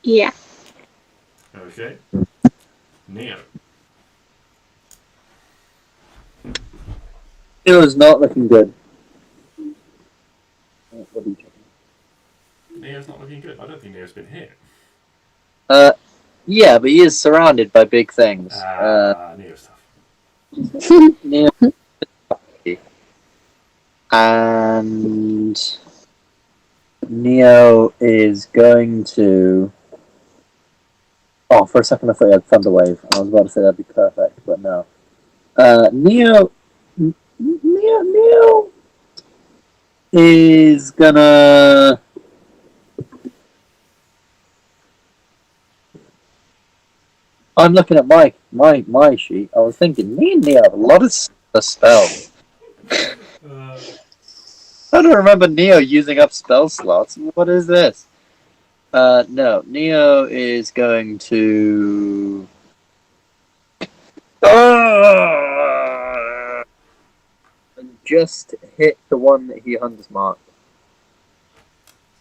Yeah. Okay. Neo. Neo's not looking good. Neo's not looking good. I don't think Neo's been hit. Yeah, but he is surrounded by big things. Neo's tough. Neo. And Neo is going to Oh, for a second I thought you had Thunder Wave. I was about to say that'd be perfect, but no. Neo is gonna. I'm looking at my sheet. I was thinking, me and Neo have a lot of spells. I don't remember Neo using up spell slots. What is this? No. Neo is going to. Just hit the one that he hunters marked.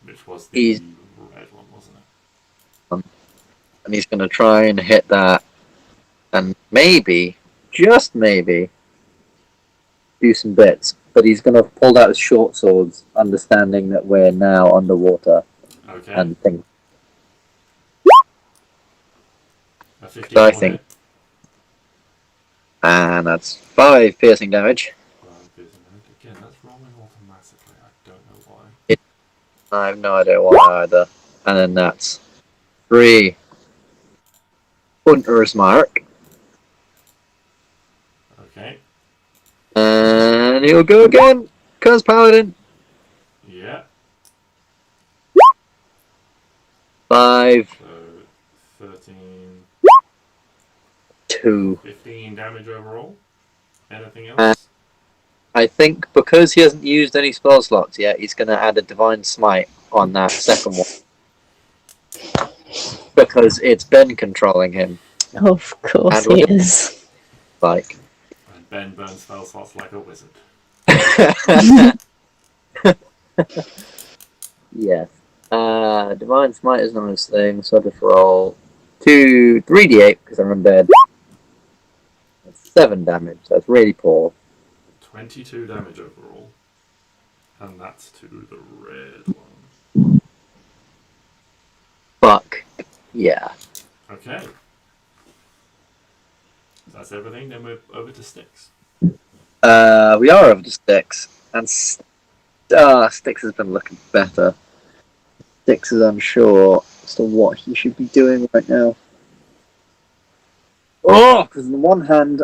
Which was the red one, wasn't it? And he's going to try and hit that, and maybe, just maybe, do some bits. But he's going to pull out his short swords, understanding that we're now underwater. Okay. And think. A 15 So I will think. hit. And that's 5 piercing damage. Again, that's rolling automatically. I don't know why. I have no idea why either. And then that's 3 Hunter's Mark. Okay. And he'll go again, because Paladin. Yeah. 5, So 13, 2. 15 damage overall. Anything else? I think because he hasn't used any spell slots yet, he's going to add a Divine Smite on that second one. Because it's Ben controlling him. Of course And it is. Like. And Ben burns spell slots like a wizard. Yes. Divine Smite is not his thing, so I'll just roll 3d8 because I'm in bed. That's 7 damage. That's really poor. 22 damage overall. And that's to the red one. Fuck. Yeah. Okay. That's everything. Then we're over to Styx. We are over to Styx. And Styx has been looking better. Styx is unsure as to what he should be doing right now. Oh! Because on the one hand,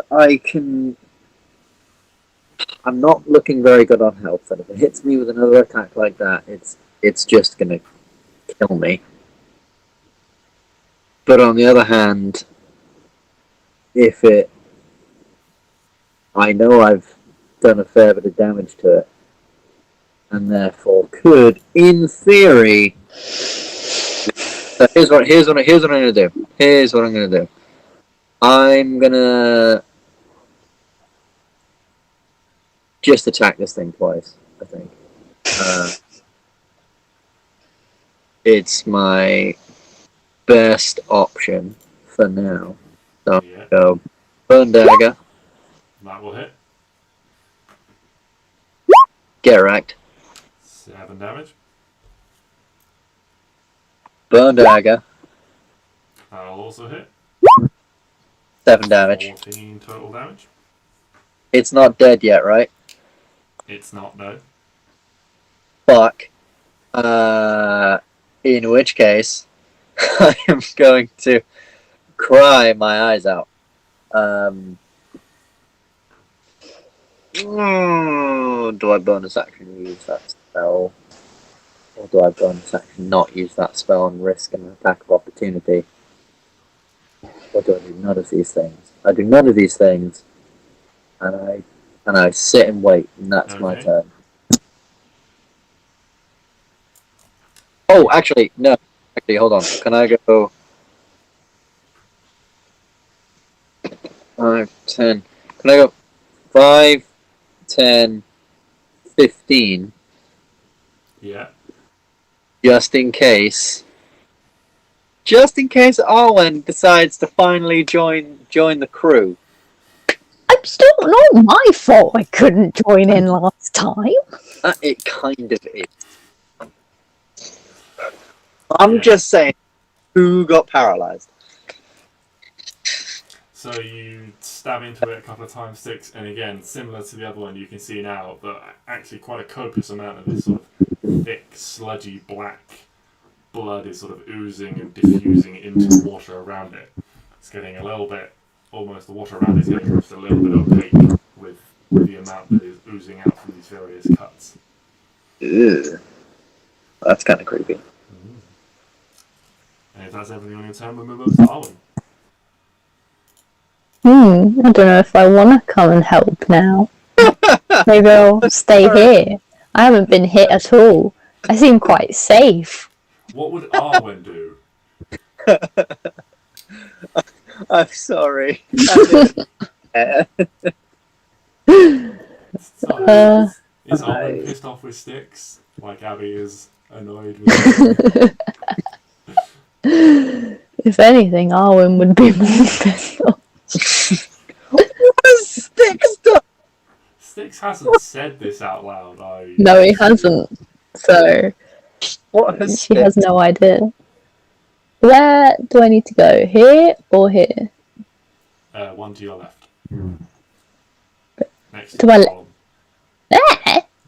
I'm not looking very good on health, and if it hits me with another attack like that, it's just gonna kill me. But on the other hand, I know I've done a fair bit of damage to it, and therefore could, in theory. So here's what I'm gonna do. I'm gonna just attack this thing twice, I think. It's my best option for now. So Yeah. go Burn Dagger, That will hit. get wrecked. 7 damage. Burn Dagger, That'll also hit. 7 damage. 14 total damage. It's not dead yet, right? It's not, no. Fuck. In which case, I am going to cry my eyes out. Do I bonus action use that spell? Or do I bonus action not use that spell and risk an attack of opportunity? Or do I do none of these things? I do none of these things, and I sit and wait, and that's my Okay. turn. Oh, actually, no. Actually, hold on. Can I go 5, 10? Can I go 5, 10, 15? Yeah. Just in case Arwen decides to finally join the crew. I'm still not my fault I couldn't join in last time. It kind of is. I'm just saying, who got paralyzed? So you stab into it a couple of times, Styx, and again, similar to the other one, you can see now that actually quite a copious amount of this sort of thick, sludgy, black blood is sort of oozing and diffusing into the water around it. It's getting a little bit, almost the water around it is getting just a little bit opaque with the amount that is oozing out from these various cuts. Ew. That's kind of creepy. And if that's everything on your turn, we'll move over to Arwen. I don't know if I want to come and help now. Maybe I'll stay here. I haven't been hit at all. I seem quite safe. What would Arwen do? I'm sorry. So, is Arwen pissed off with Sticks, like Abby is annoyed with If anything, Arwen would be more pissed off. Sticks hasn't said this out loud. No, he hasn't. So What has she has no idea. Where do I need to go? Here or here? One to your left. Next to To the my column.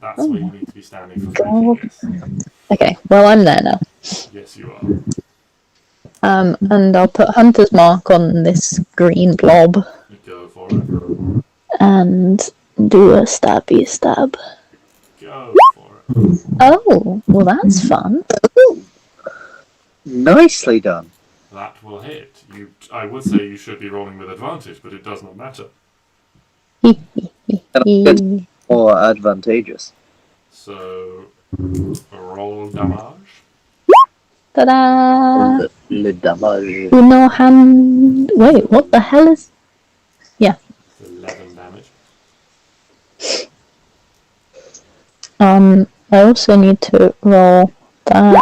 That's where you need to be standing for God. drinking. Okay, well I'm there now. Yes, you are. And I'll put Hunter's Mark on this green blob You go for it. and do a stabby stab. Go for it. Oh, well that's fun. Nicely done. That will hit. I would say you should be rolling with advantage, but it does not matter. More advantageous. So, roll damage. Ta-da! Le damage. Uno hand. Wait, what the hell is? Yeah. 11 damage. I also need to roll that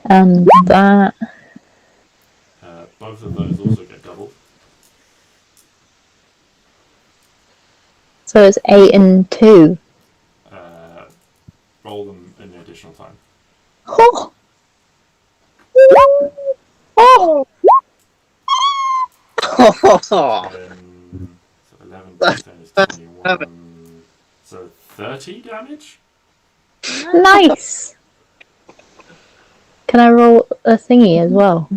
and that. Both of those also get doubled. So it's 8 and 2. Roll them in the additional time. Oh! Oh! So 11 plus 10 is 21. So 30 damage? Nice! Can I roll a thingy as well?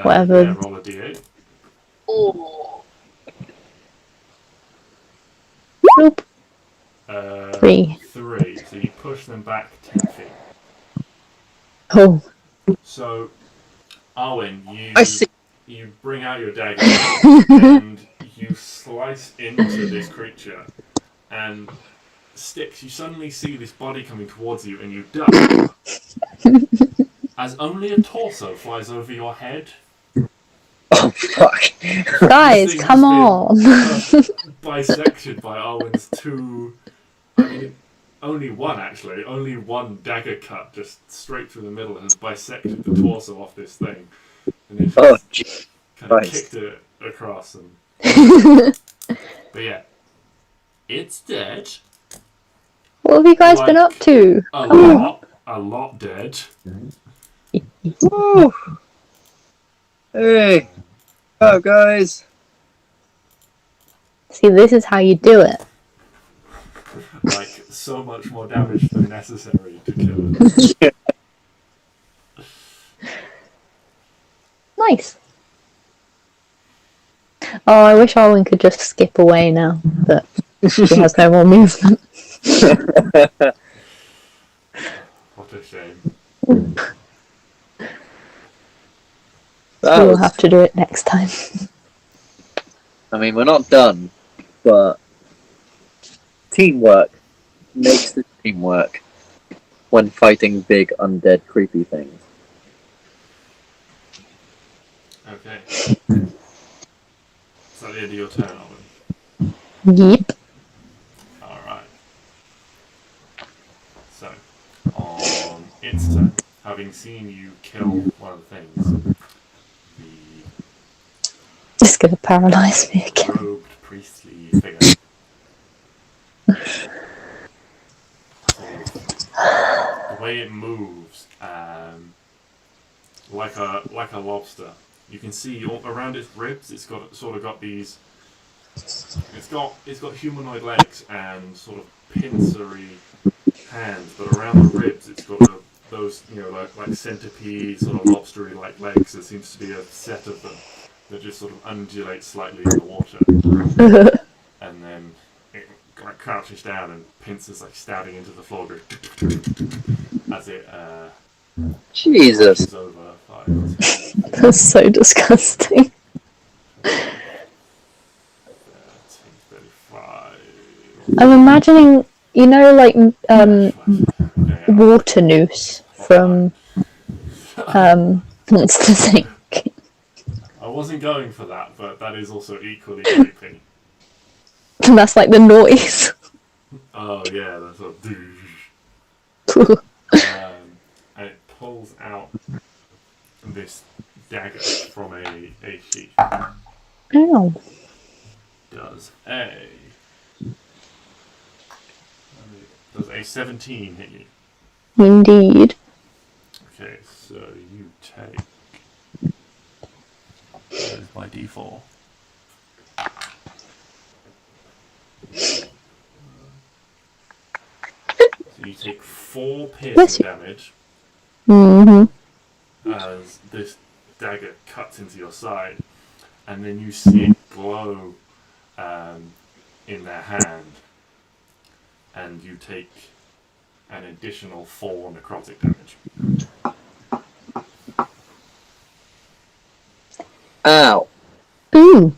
Whatever. Yeah, roll a d8. Nope. 3. 3. So you push them back 10 feet. Oh. So, Arwen, I see. you bring out your dagger and you slice into this creature, and Sticks, you suddenly see this body coming towards you, and you duck as only a torso flies over your head. Oh, fuck. Guys, This thing come has on! been Bisected by Arwen's two. I mean, only one actually. Only one dagger cut, just straight through the middle, has bisected the torso off this thing, and then Oh, just jeez. kind of kicked it across. And but yeah, it's dead. What have you guys been up to? A lot dead. Woo. Hey. Oh, guys. See, this is how you do it. Like so much more damage than necessary to kill it. Nice. Oh, I wish Arwen could just skip away now, but she has no more movement. What a shame. We'll have to do it next time. I mean, we're not done, but teamwork makes the dream work when fighting big, undead, creepy things. Okay. Is that the end of your turn, Arwen? Yep. Alright. So, on its turn, having seen you kill one of the things, It's gonna paralyze me the again. robed priestly figure, the way it moves, like a lobster. You can see all around its ribs. It's got these. It's got humanoid legs and sort of pincery hands, but around the ribs it's got a those, like centipede, sort of lobstery like legs. There seems to be a set of them that just sort of undulate slightly in the water. And then it like crouches down and pincers like stabbing into the floor as it Jesus. pushes over 5, 10, That's so disgusting. 30, 35. I'm imagining, like Yeah. water noose from Monsters Inc. I wasn't going for that, but that is also equally creepy. And that's like the noise. Oh yeah, that's what. And it pulls out this dagger from a sheath. Ow. Does a 17 hit you? Indeed. Okay, so you take. That is my d4. So you take 4 piercing damage as this dagger cuts into your side, and then you see it glow in their hand, and you take an additional 4 necrotic damage. Ow. Ooh.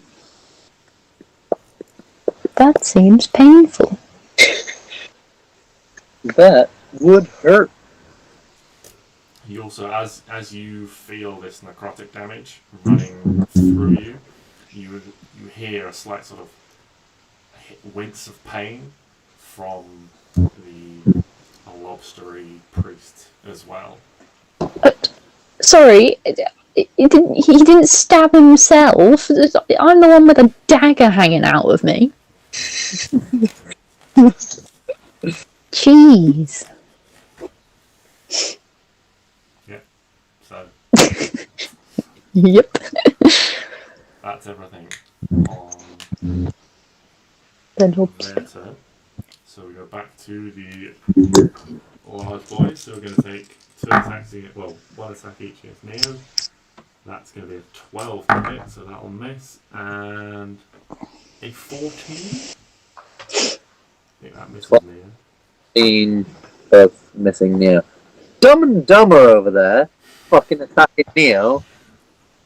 That seems painful. That would hurt. You also, as you feel this necrotic damage running through you, you hear a slight sort of wince of pain from the lobstery priest as well. Sorry, he didn't stab himself. I'm the one with a dagger hanging out of me. Jeez. Yeah, so Yep. that's everything on The their lobster. turn. So we go back to the large boys. So we're going to take 2 attacks, well, 1 attack each against Neo. That's going to be a 12 to hit, so that'll miss. And a 14? I think that misses Neo. 14 of missing Neo. Dumb and Dumber over there, fucking attacking Neo.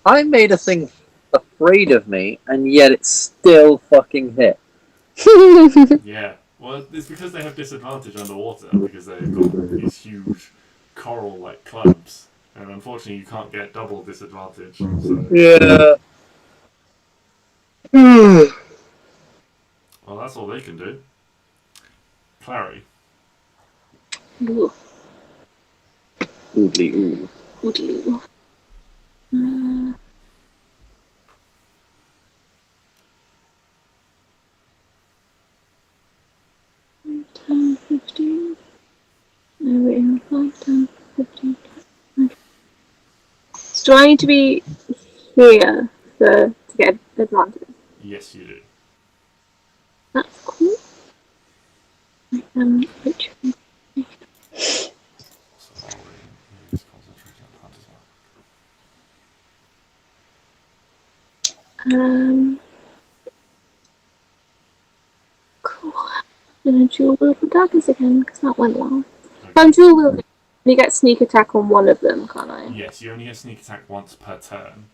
I made a thing afraid of me, and yet it still fucking hit. Yeah, well, it's because they have disadvantage underwater, because they've got these huge coral-like clubs. And unfortunately, you can't get double disadvantage. So. Yeah. Well, that's all they can do. Clary. Ooh. Oodly ooh. Oodly ooh. 10, 15. No, wait, 5, 10, 15. So do I need to be here to get advantage? Yes, you do. That's cool. Which one? So I'll use concentration on hunt as well. Cool. I'm gonna dual wield the daggers again because that went well. If I'm dual wielding, you get sneak attack on one of them, can't I? Yes, you only get sneak attack once per turn.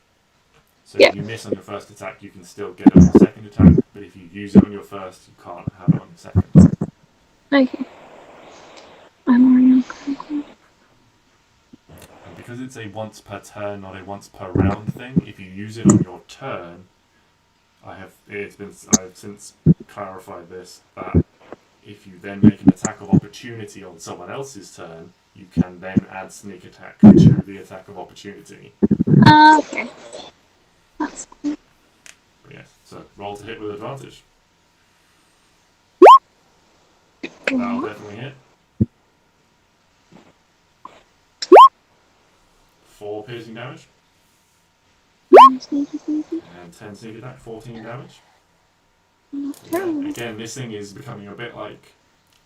So Yeah. if you miss on your first attack, you can still get it on your second attack. But if you use it on your first, you can't have it on your second. Okay. I'm already on conquer. And because it's a once per turn, not a once per round thing, if you use it on your turn, I've since clarified this, that if you then make an attack of opportunity on someone else's turn, you can then add sneak attack to the attack of opportunity. Okay. That's cool. But yes, so roll to hit with advantage. That'll definitely hit. 4 piercing damage. And 10 sneak attack, 14 damage. Yeah, again, this thing is becoming a bit like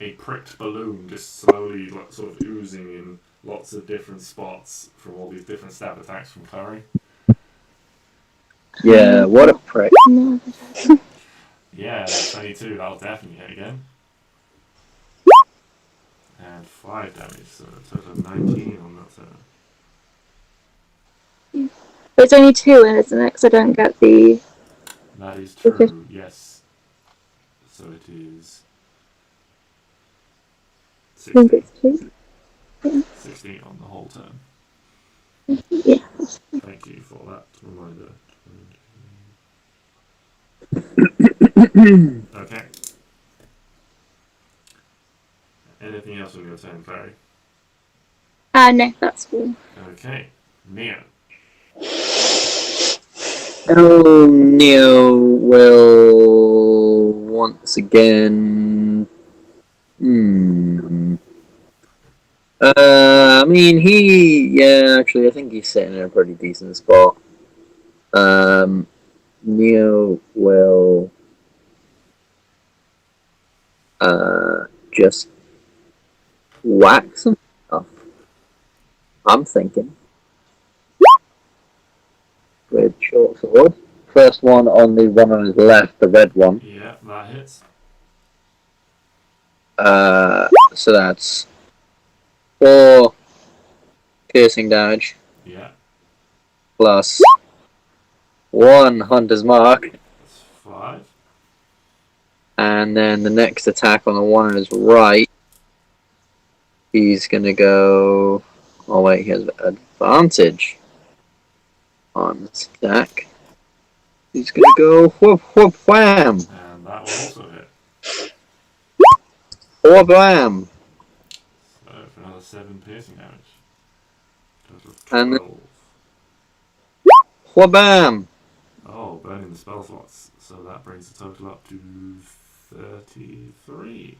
a pricked balloon, just slowly sort of oozing in lots of different spots from all these different stab attacks from Clary. Yeah, what a prick. No. Yeah, 22, that'll definitely hit again. And 5 damage, so a total of 19 on that turn. But it's only 2, and isn't it? Because I don't get the. That is true, yes. So it is I think 16. it's 2. 16 on the whole turn. Yeah. Thank you for that reminder. Okay. Anything else on your turn, Clary? No, that's all. Okay. Neo. Oh, Neo will once again. I mean, actually, I think he's sitting in a pretty decent spot. Neo will just whack some stuff. I'm thinking. With short sword. First one on the one on his left, the red one. Yeah, that hits. So that's 4 piercing damage. Yeah, Plus 1 hunter's mark. that's 5. And then the next attack on the one on his right, he's gonna go. Oh wait, he has advantage on this attack. He's gonna go whoop whoop wham, And that will also hit. whoop wham, So for another 7 piercing damage. Total of And 12. whoop bam. Oh, burning the spell slots. So that brings the total up to 33.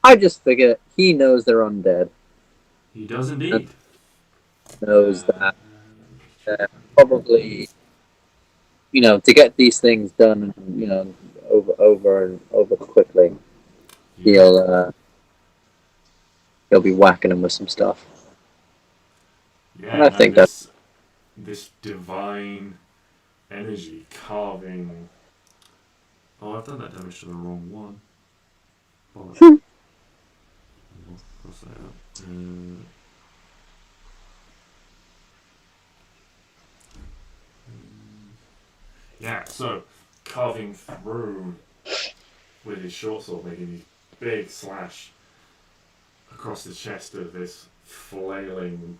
I just figure he knows they're undead. He does indeed. Knows that probably, to get these things done, over quickly, he'll be whacking them with some stuff. Yeah, and I think this divine energy carving. Oh, I've done that damage to the wrong one. Bollocks. Cross that out. Yeah, so carving through with his short sword, making these big slash across the chest of this flailing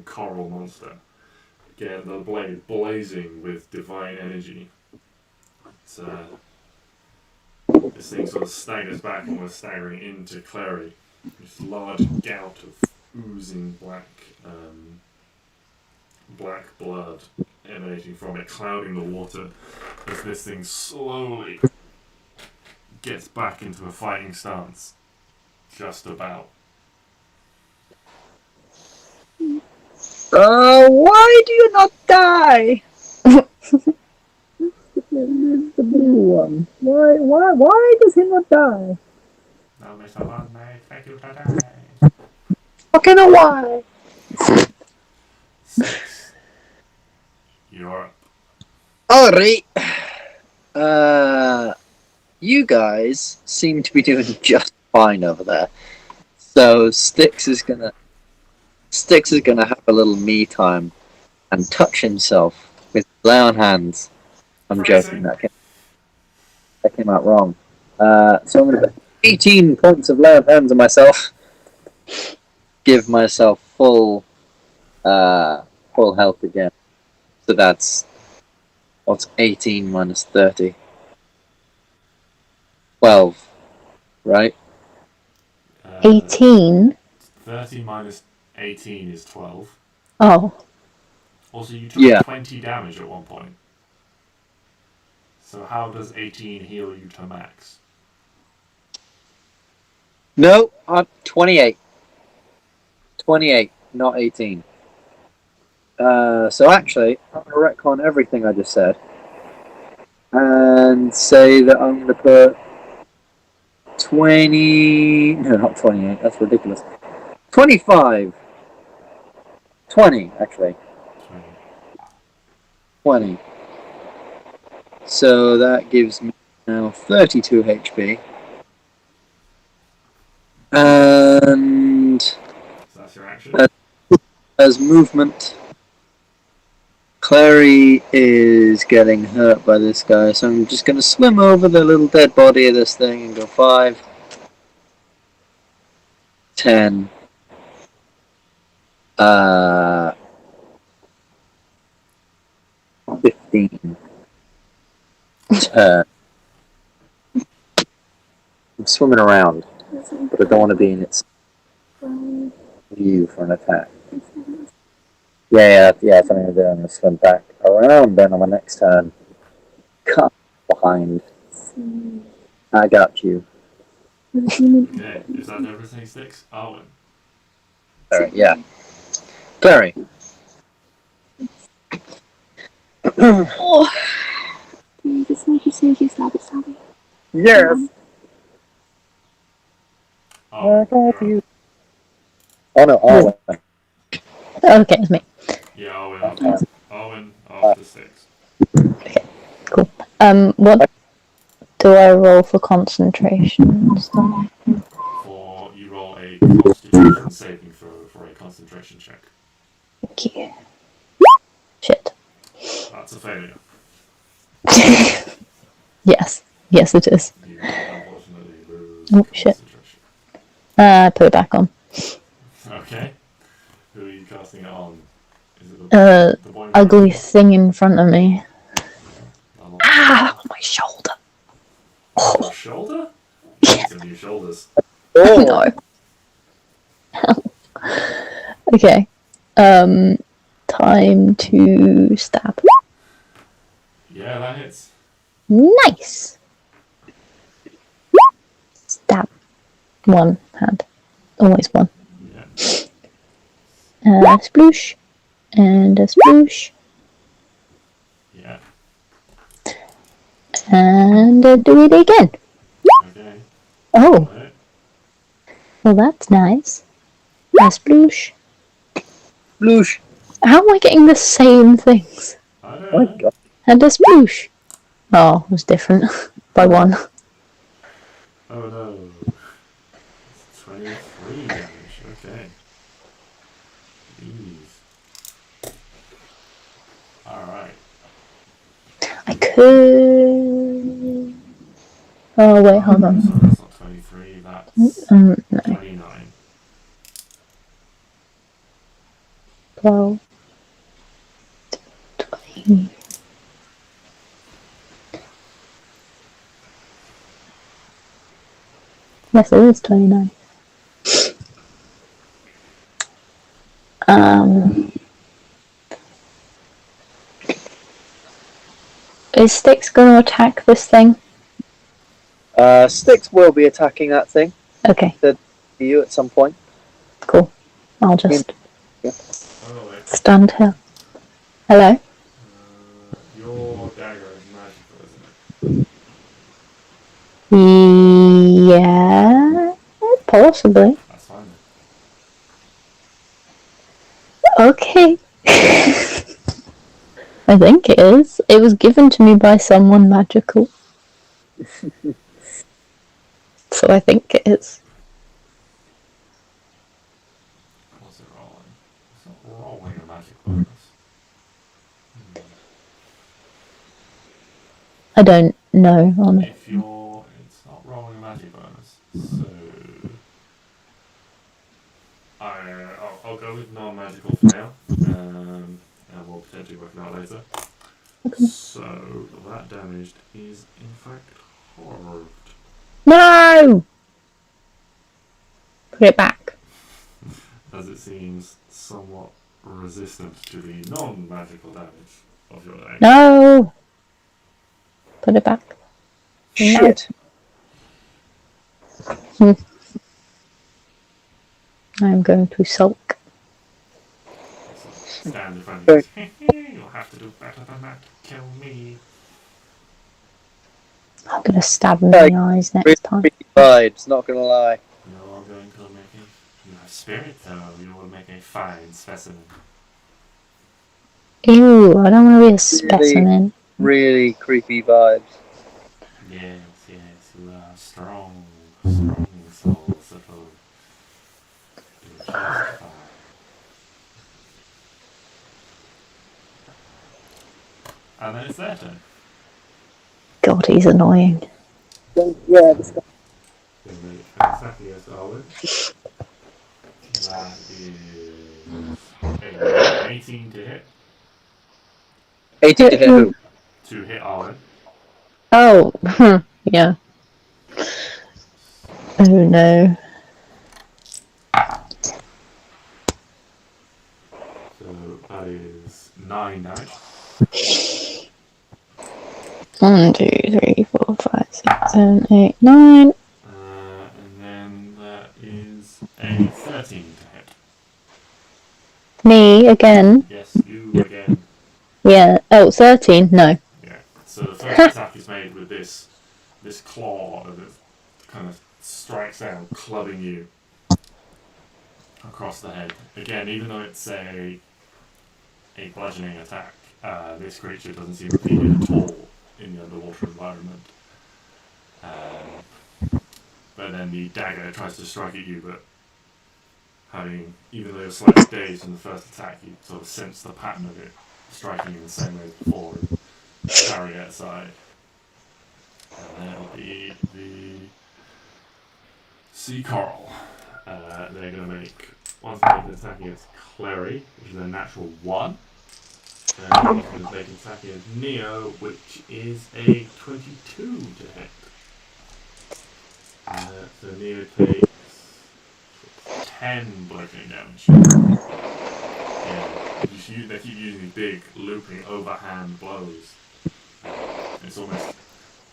coral monster. Again, the blade blazing with divine energy. This thing sort of staggers back, almost staggering into Clary. This large gout of oozing black blood emanating from it, clouding the water as this thing slowly gets back into a fighting stance. Just about. Why do you not die? The blue one. Why does he not die? No, Mr. One, I expect you to die. Fucking know why. 6. You're up. Alright. You guys seem to be doing just fine over there. So Styx is gonna have a little me time and touch himself with lay on hands. I'm joking, that came out wrong. So I'm gonna put 18 points of lay on hands on myself. Give myself full health again. So that's what's 18 minus 30? 12, right? 18. 30 minus 18 is 12. Oh. Also, you took 20 damage at one point. So how does 18 heal you to max? No, 28. 28, not 18. So actually, I'm going to retcon everything I just said. And say that I'm going to put 20. No, not 28. That's ridiculous. 25. 20, actually. 20. So that gives me now 32 HP. And So that's your action. as movement, Clary is getting hurt by this guy, so I'm just going to swim over the little dead body of this thing and go 5, 10, 15, 10. I'm swimming around, but I don't want to be in its view for an attack. Yeah, something to do. I'm going to swim back around then on my next turn. Cut behind. I got you. Okay, is that everything, Sticks? Arwen. Alright, yeah. Clary. Oh. Just sneaky, stabby. Yes. Oh, I got you. Oh no, Arwen. Okay, it's me. yeah, Arwen after Sticks. Cool. What do I roll for concentration stuff? For you roll a Constitution saving throw for a concentration check. Thank you. Shit. That's a failure. Yes, it is. You unfortunately lose Oh, shit. concentration. Put it back on. Okay. Who are you casting it on? Is it the boy in Ugly front thing in front of me. of you? Ah, my shoulder. Your shoulder? You need some new shoulders. Oh, No. Okay. Time to stab. Yeah, that hits. Nice. Stab. One hand. Always one. Yeah. Sploosh. And a sploosh. Yeah. And do it again. Okay. Oh, Right. well that's nice. A sploosh. Bloosh. How am I getting the same things? I don't Oh my know. god. And a sploosh. Oh, it was different. By one. Oh no. It's 23 damage. Okay. Jeez. Alright. I could... Oh, wait, hold So on. that's not 23, that's No. 29. 12. 20. Yes, it is 29. Is Styx going to attack this thing? Styx will be attacking that thing. Okay, You at some point. cool. I'll just Oh wait. stand here. Hello? Your dagger is magical, isn't it? Yeah, possibly. That's fine Okay. I think it is. It was given to me by someone magical. So I think it is. What's it rolling? It's not rolling a magic bonus. I don't know, honestly. If you're... It's not rolling a magic bonus. So... I'll go with non-magical for now. And we'll potentially work it out later. Okay. So, that damaged is in fact halved. No! Put it back. As it seems somewhat resistant to the non-magical damage of your dagger. No! Put it back. Shit. I'm going to sulk. Stand in front of you. You'll have to do better than that to kill me. I'm going to stab him in the eyes next time. Really vibes, not gonna lie. You're going to make you have spirit though, you will make a fine specimen. Ew, I don't want to be a specimen. Really creepy vibes. Yes, you are strong souls that will do just fine. And then it's their turn. God, he's annoying. Yeah, this guy. Exactly as Arwen. That is a 18 to hit. 18 to hit who? To hit Arwen. Oh, yeah. Oh no. So that is 9 damage. 1, 2, 3, 4, 5, 6, 7, 8, 9. And then that is a 13 to hit. Me again. Yes, you again. Yeah. Oh, 13? No. Yeah. So the first attack is made with this claw that kind of strikes out, clubbing you across the head. Again, even though it's a bludgeoning attack, this creature doesn't seem repeated at all in the underwater environment. But then the dagger tries to strike at you, but even though you're slightly dazed in the first attack, you sort of sense the pattern of it striking you the same way as before and carry it aside. And that'll be the sea coral. They're going to make one thing attack against Clary, which is a natural 1. And he's going to make an attack against Neo, which is a 22 to hit. So Neo takes 10 bludgeoning damage. Yeah, they keep using these big, looping, overhand blows. It's almost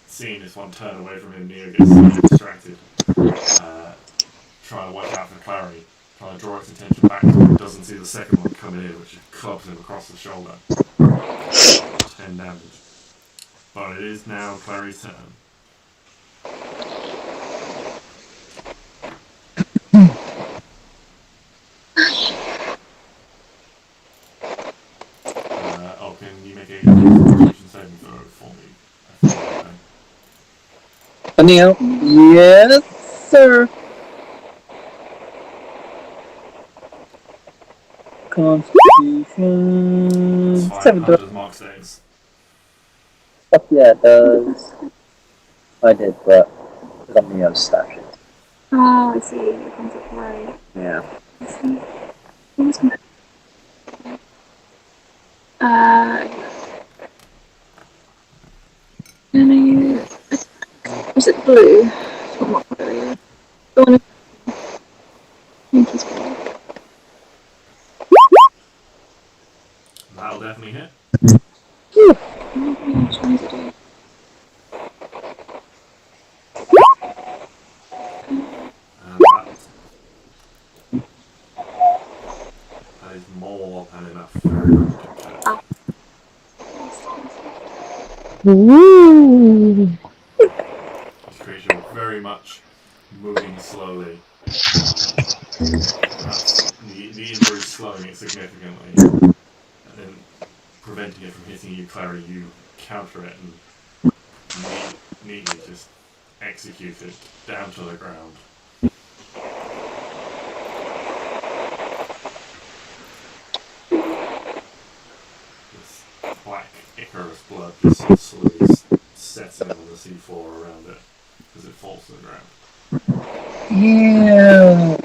seeing this one turn away from him, Neo gets distracted. Trying to watch out for Clary. Trying to draw its attention back to him. Doesn't see the second one coming in, which clubs him across the shoulder. 10 damage. But it is now Clary's turn. Can you make a constitution saving throw for me? Neo? Yes, sir. Constitution. It's fine. 7 How does Mark saves? Fuck yeah, it does. I did, but it's on Neo's stash. Oh, I see. It comes up right. Yeah. I see. What's my... Is it blue? From what area? The one I think he's blue. That'll definitely hit. Whew. How much damage does it do? That is more than enough. Ooh. This creature very much moving slowly. The injury is slowing it significantly. And then preventing it from hitting you, Clary, you counter it and neatly just execute it down to the ground. This black Icarus blood just sort of slowly sets in on the seafloor around it as it falls to the ground. Yeah.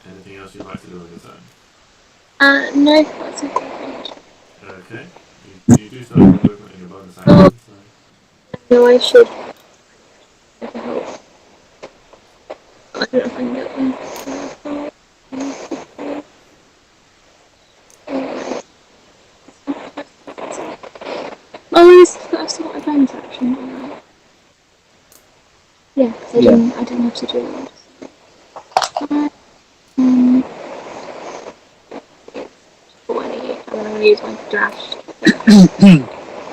Anything else you'd like to do on your turn? No, that's okay. Okay. You do start your movement in your bonus action, so... No, I should. If it helps. I don't know if I can get there. Oh, I've still got my bonus action, don't I? Yeah, because I didn't have to do that. It's 20, and then I'm going to use my dash.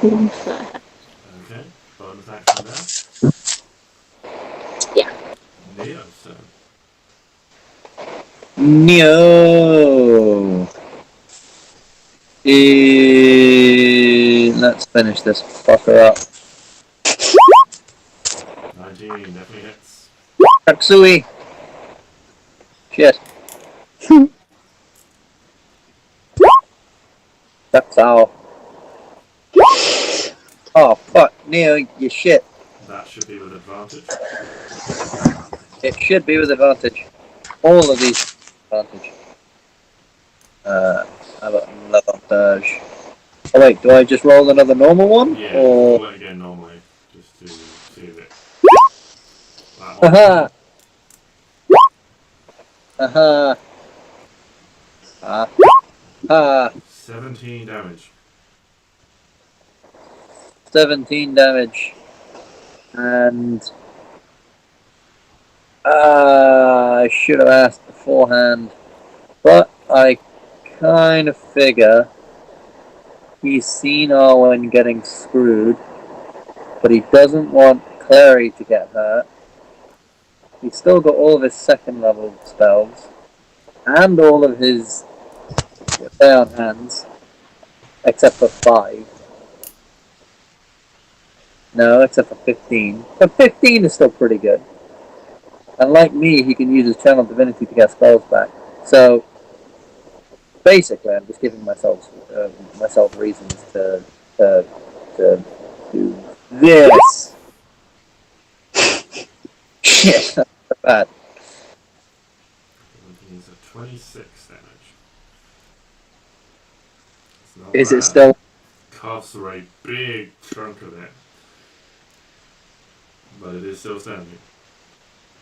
1 foot. Okay. Neo. Let's finish this fucker up. 19, definitely hits. Tatsui. Shit. That's all. Oh fuck, Neo, you shit. That should be with advantage. It should be with advantage. All of these advantage. How about l'avantage? Oh wait, do I just roll another normal one? Yeah, Or... roll it again normally, just to see if it. Aha! Aha! Ah! Ah! 17 damage. 17 damage. And... I should have asked beforehand. But I kind of figure he's seen Arwen getting screwed, but he doesn't want Clary to get hurt. He's still got all of his second level spells, and all of his stay on hands, except for 5. No, except for 15. But 15 is still pretty good. And like me, he can use his channel divinity to get spells back. So, basically, I'm just giving myself reasons to do this. Shit, that's so bad. 17 is a 26 damage. It's not Is bad. it still? Carves away a big chunk of it. But it is still standing.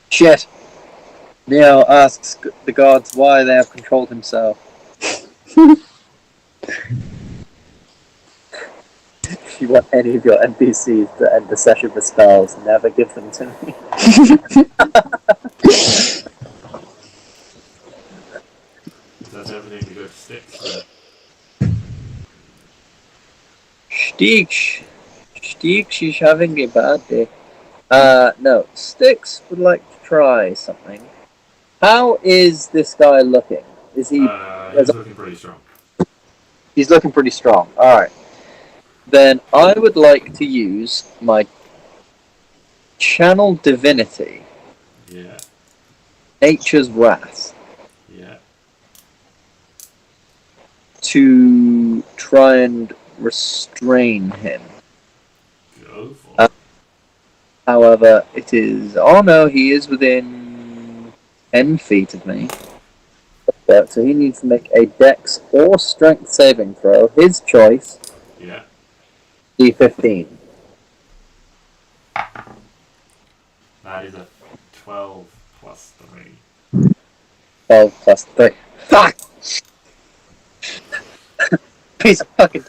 Shit. Neo asks the gods why they have controlled himself. If you want any of your NPCs to end the session with spells, never give them to me. That's everything to go to sticks. Steeks is having a bad day. No. Styx would like to try something. How is this guy looking? Is he... He's looking pretty strong. He's looking pretty strong. Alright. Then I would like to use my channel divinity. Yeah. Nature's Wrath. Yeah. To try and restrain him. Go for it. However, it is... Oh no, he is within 10 feet of me. So he needs to make a dex or strength saving throw. His choice. Yeah. D15. That is a 12 plus 3. 12 plus 3. Fuck! Piece of fucking...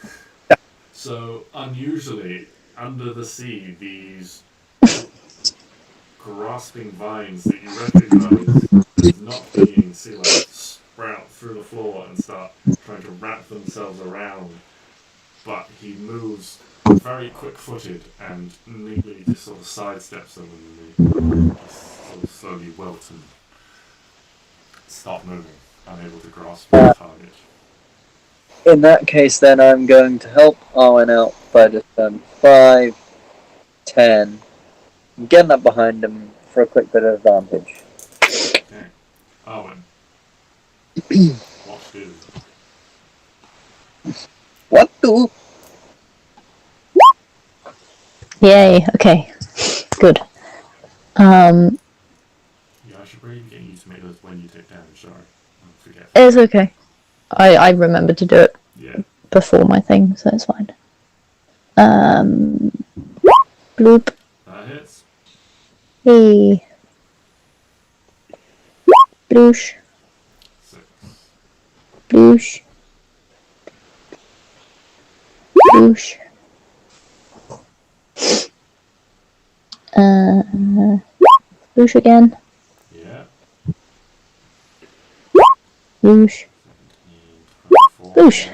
So, unusually, under the sea, these grasping vines that you recognise as not being sea lions sprout through the floor and start trying to wrap themselves around. But he moves very quick-footed and neatly just sort of sidesteps them and they just sort of slowly wilt and stop moving, unable to grasp the target. In that case, then I'm going to help Arwen out by just 5, 10, getting up behind him for a quick bit of advantage. Okay. Arwen. What do? What do? Yay, okay. Good. Yeah, I should probably get used to make those when you take damage, sorry. I forget. It's okay. I remember to do it Yeah. before my thing, so it's fine. Bloop. That hits. Hey. Bloosh. 6. Bloosh. Bloosh. Bloosh again. Yeah. Bloosh. 24. Bloosh.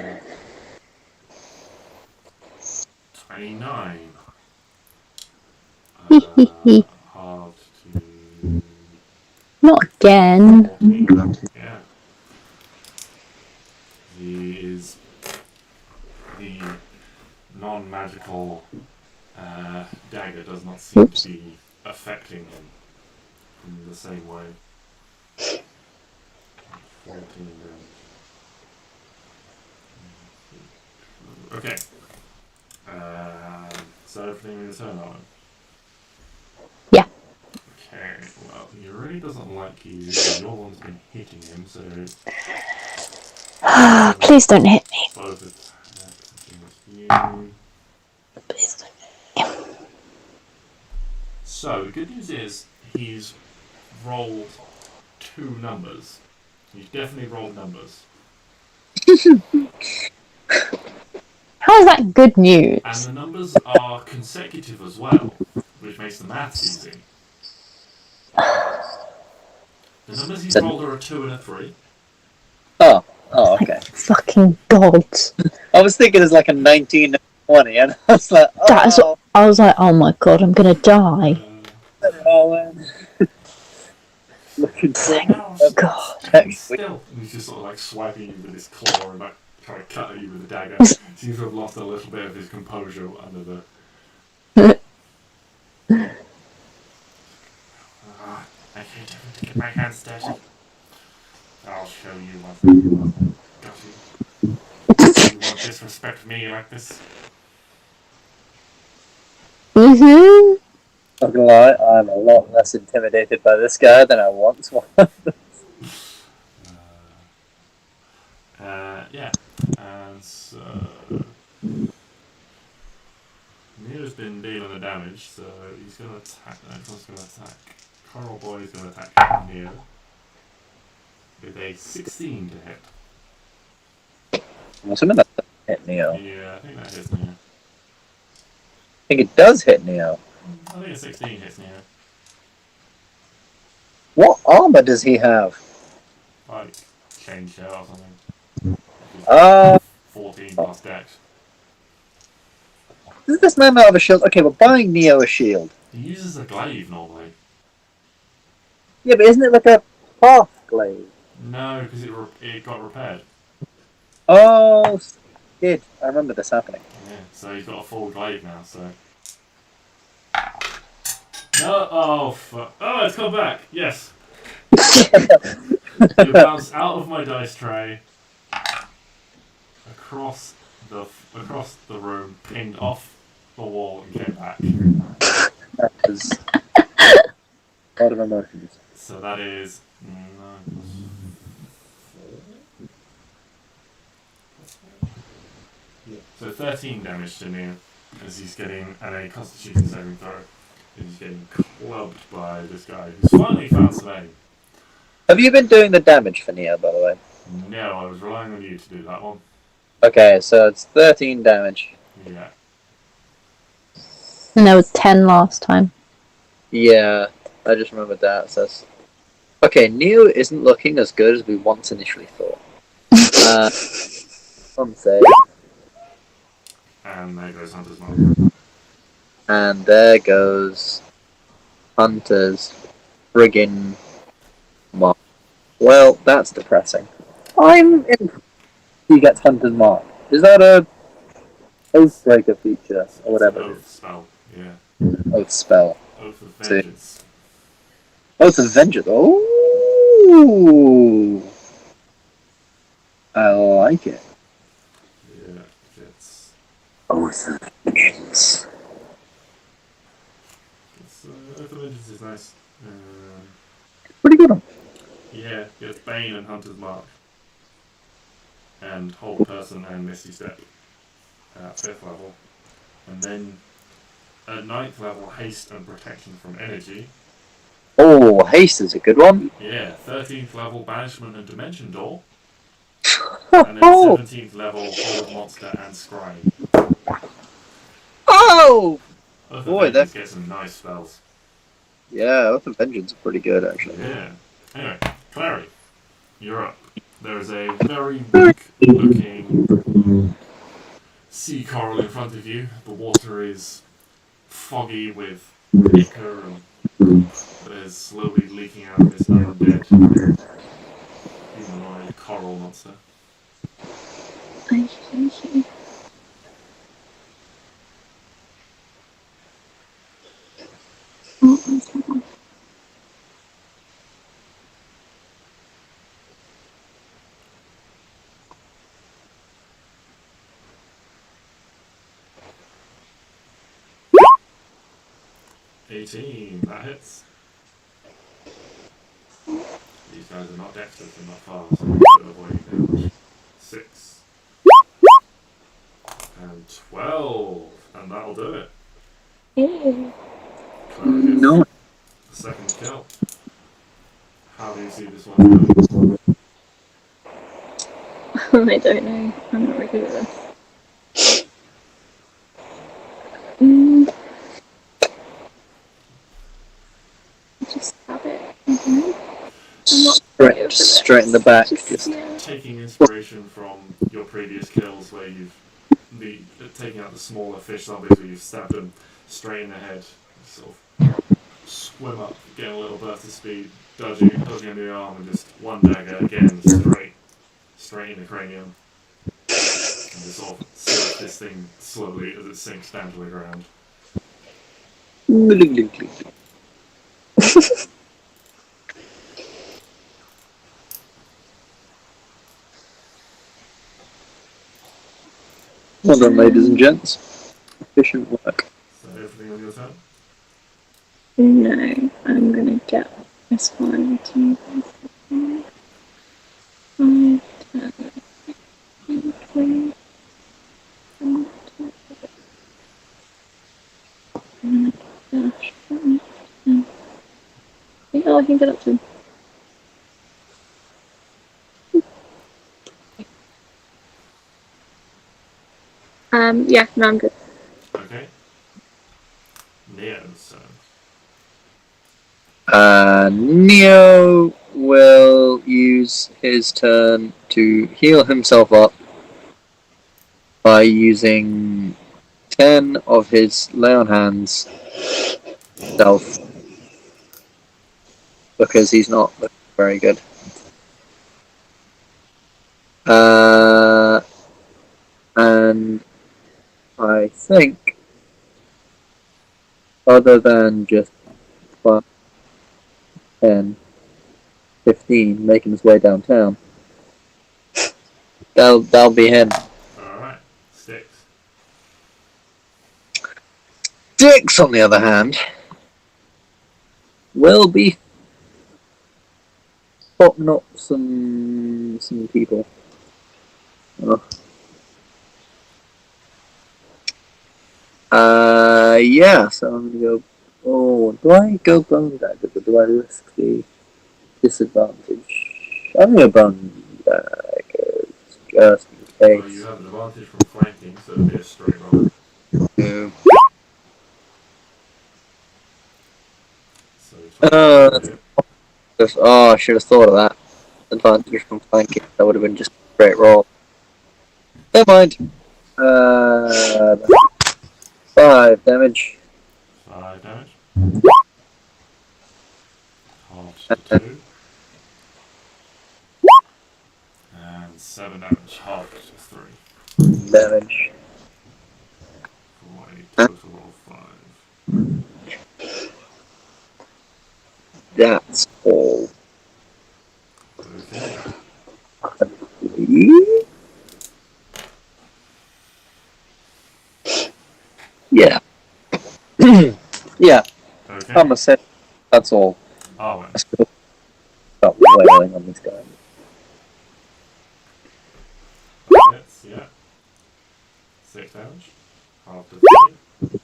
29. Halved to Not again. 14. Yeah. The non-magical dagger does not seem to be affecting him in the same way. 14 damage. Okay. So everything in the turn, Arwen? Yeah. Okay, well, he really doesn't like you. Your one's been hitting him, so... Please don't hit me. Both of you. Please don't hit me. So, the good news is, he's rolled 2 numbers. He's definitely rolled numbers. How is that good news? And the numbers are consecutive as well, which makes the maths easy. The numbers he's rolled are a 2 and a 3. Oh, okay. Fucking God. I was thinking it's like a 19 and 20, and I was like, oh, I was like, oh my God, I'm gonna die. Looking Thank God. Still, and he's just sort of like swiping you with his claw and like trying to cut at you with a dagger. Seems to have lost a little bit of his composure under the. I hate having to get my hands dirty. I'll show you what got you. You won't disrespect me like this. Mm-hmm. Not gonna lie, I'm a lot less intimidated by this guy than I once was. Yeah, and so Neo's been dealing the damage, so he's going to attack. Next one's going to attack. Coral Boy is going to attack Neo with a 16 to hit. I'm assuming that hit Neo. Yeah, I think that hits Neo. I think it does hit Neo. I think a 16 hits Neo. What armor does he have? Like, chain shell or something. 14 plus dex. Does this man not have a shield? Okay, we're buying Neo a shield. He uses a glaive normally. Yeah, but isn't it like a half glaive? No, because it got repaired. Oh, did. I remember this happening. Yeah, so he's got a full glaive now, so... No, oh, fuck. Oh, it's come back! Yes! It bounced out of my dice tray, across the room, pinned off the wall, and came back. That was a lot of emotions. So that is... 9 plus 4. So 13 damage to Neo, as he's getting, and a Constitution saving throw. He's getting clubbed by this guy who's finally found some aim. Have you been doing the damage for Neo, by the way? No, I was relying on you to do that one. Okay, so it's 13 damage. Yeah. And there was 10 last time. Yeah, I just remembered that. So okay, Neo isn't looking as good as we once initially thought. Some say. And there goes Hunter's Mark. And there goes Hunter's friggin' mark. Well, that's depressing. I'm in. He gets Hunter's mark. Is that a Oathbreaker feature or whatever? Oath spell, yeah. Oath spell. Oath of Vengeance. Oath of Vengeance. Oh, I like it. Yeah, it's Oath of Vengeance. Oath of Vengeance is nice. Pretty good one. Yeah, it's Bane and Hunter's Mark. And Hold Person and Misty Step at 5th level. And then at 9th level, Haste and Protection from Energy. Oh, Haste is a good one. Yeah, 13th level, Banishment and Dimension Door. And then 17th level, Horde Monster and Scrying. Oh! Both Boy, of these get some nice spells. Yeah, Oath of Vengeance are pretty good, actually. Yeah. Anyway, Clary, you're up. There is a very weak-looking sea coral in front of you. The water is foggy with ichor and that is slowly leaking out of this undead humanoid coral monster. Okay. Oh, what's that one? That hits. These guys are not dexterous and not fast, so you're good at avoiding damage. 6. And 12. And that'll do it. Ew. Clara gets No. the second kill. How do you see this one going? I don't know. I'm not really good at this. Just stab it. I'm not Straight in the back. Just Taking inspiration from your previous kills where you've taking out the smaller fish zombies where you've stabbed them straight in the head, sort of swim up, get a little burst of speed, dodging under the arm, and just one dagger again straight in the cranium, and just sort of surf this thing slowly as it sinks down to the ground. Well done, ladies and gents. Efficient work. So everything on your turn? No, I'm gonna get this one. 2, 3, 4, 5, 10, 20. Dash. Oh, I can get up to him. Yeah, no, I'm good. Okay. Neo's turn. Neo will use his turn to heal himself up by using 10 of his lay on hands self because he's not looking very good. And I think other than just 5, 10, 15 making his way downtown, that'll be him. Alright. Sticks. Dix, on the other hand, will be spotting up some people. Yeah, so I'm gonna go. Oh, do I go bone dagger or do I risk the disadvantage? I'm gonna bone dagger just in Well, case. you have an advantage from flanking, so it'll be a straight roll. Yeah. So I should have thought of that. Advantage from flanking. That would have been just a great roll. Never mind. 5 damage. 5 damage. Half to 2. And 7 damage. Half to 3. Damage. For a total of 5. That's all. Okay. Yeah. Yeah. Okay. I'm a set. That's all. Arwen. I still stop wailing on this guy. Hits, yeah. 6 damage. Half to 3.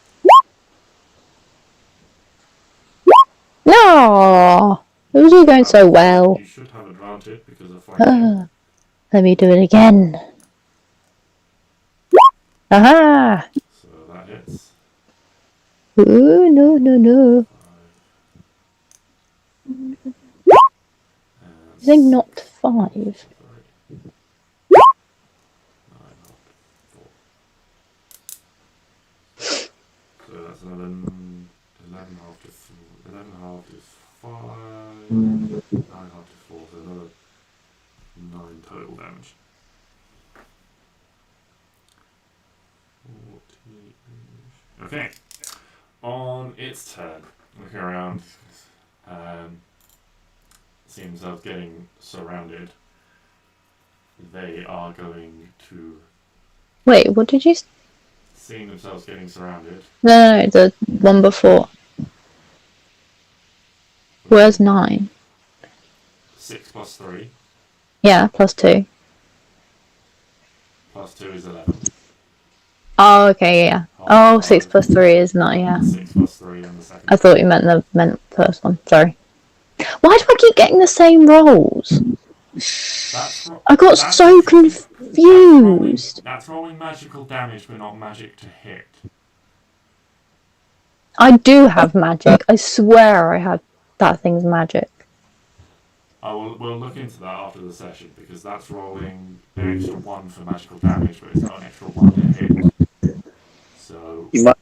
No, it was all going so well. You should have advantage because of flanking. Let me do it again. Aha! So that hits. Ooh, no. I think not 5. So that's another 11 half to 4. 11 half is 5. 9 half to 4, so another 9 total damage. Okay. On its turn, looking around, seeing themselves getting surrounded, they are going to. Wait, what did you? Seeing themselves getting surrounded. No, the one before. Where's 9? 6 plus 3. Yeah, +2. Plus 2 is 11. Oh, okay, yeah. Oh, 6 plus 3 is not, yeah. 6 plus 3 on the second. I thought you meant the first one. Sorry. Why do I keep getting the same rolls? I got so confused. That's rolling magical damage, but not magic to hit. I do have magic. I swear I have that thing's magic. We'll look into that after the session, because that's rolling an extra 1 for magical damage, but it's not an extra 1 to hit. So You might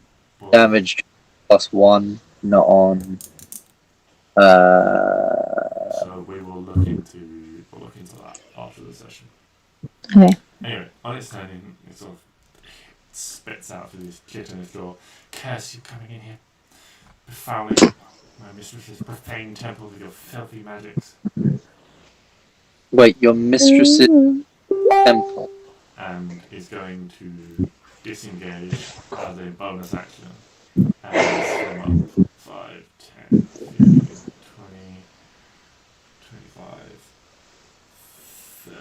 damage +1, not on. So we will look into that after the session. Okay. Anyway, on its turn, it sort of spits out through this clit in its jaw. Curse you coming in here, befouling my mistress's profane temple with your filthy magics. Wait, your mistress's temple? And is going to disengage as a bonus action. And swim up 5, 10, 15, 20, 25, 30,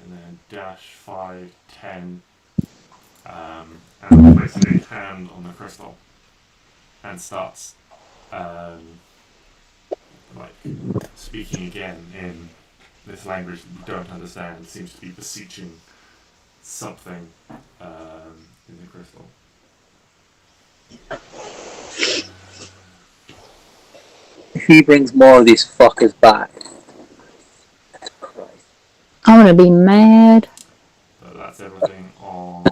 and then dash 5, 10, and places a hand on the crystal and starts speaking again in this language that you don't understand. It seems to be beseeching something in the crystal. He brings more of these fuckers back. I'm gonna be mad. So that's everything on.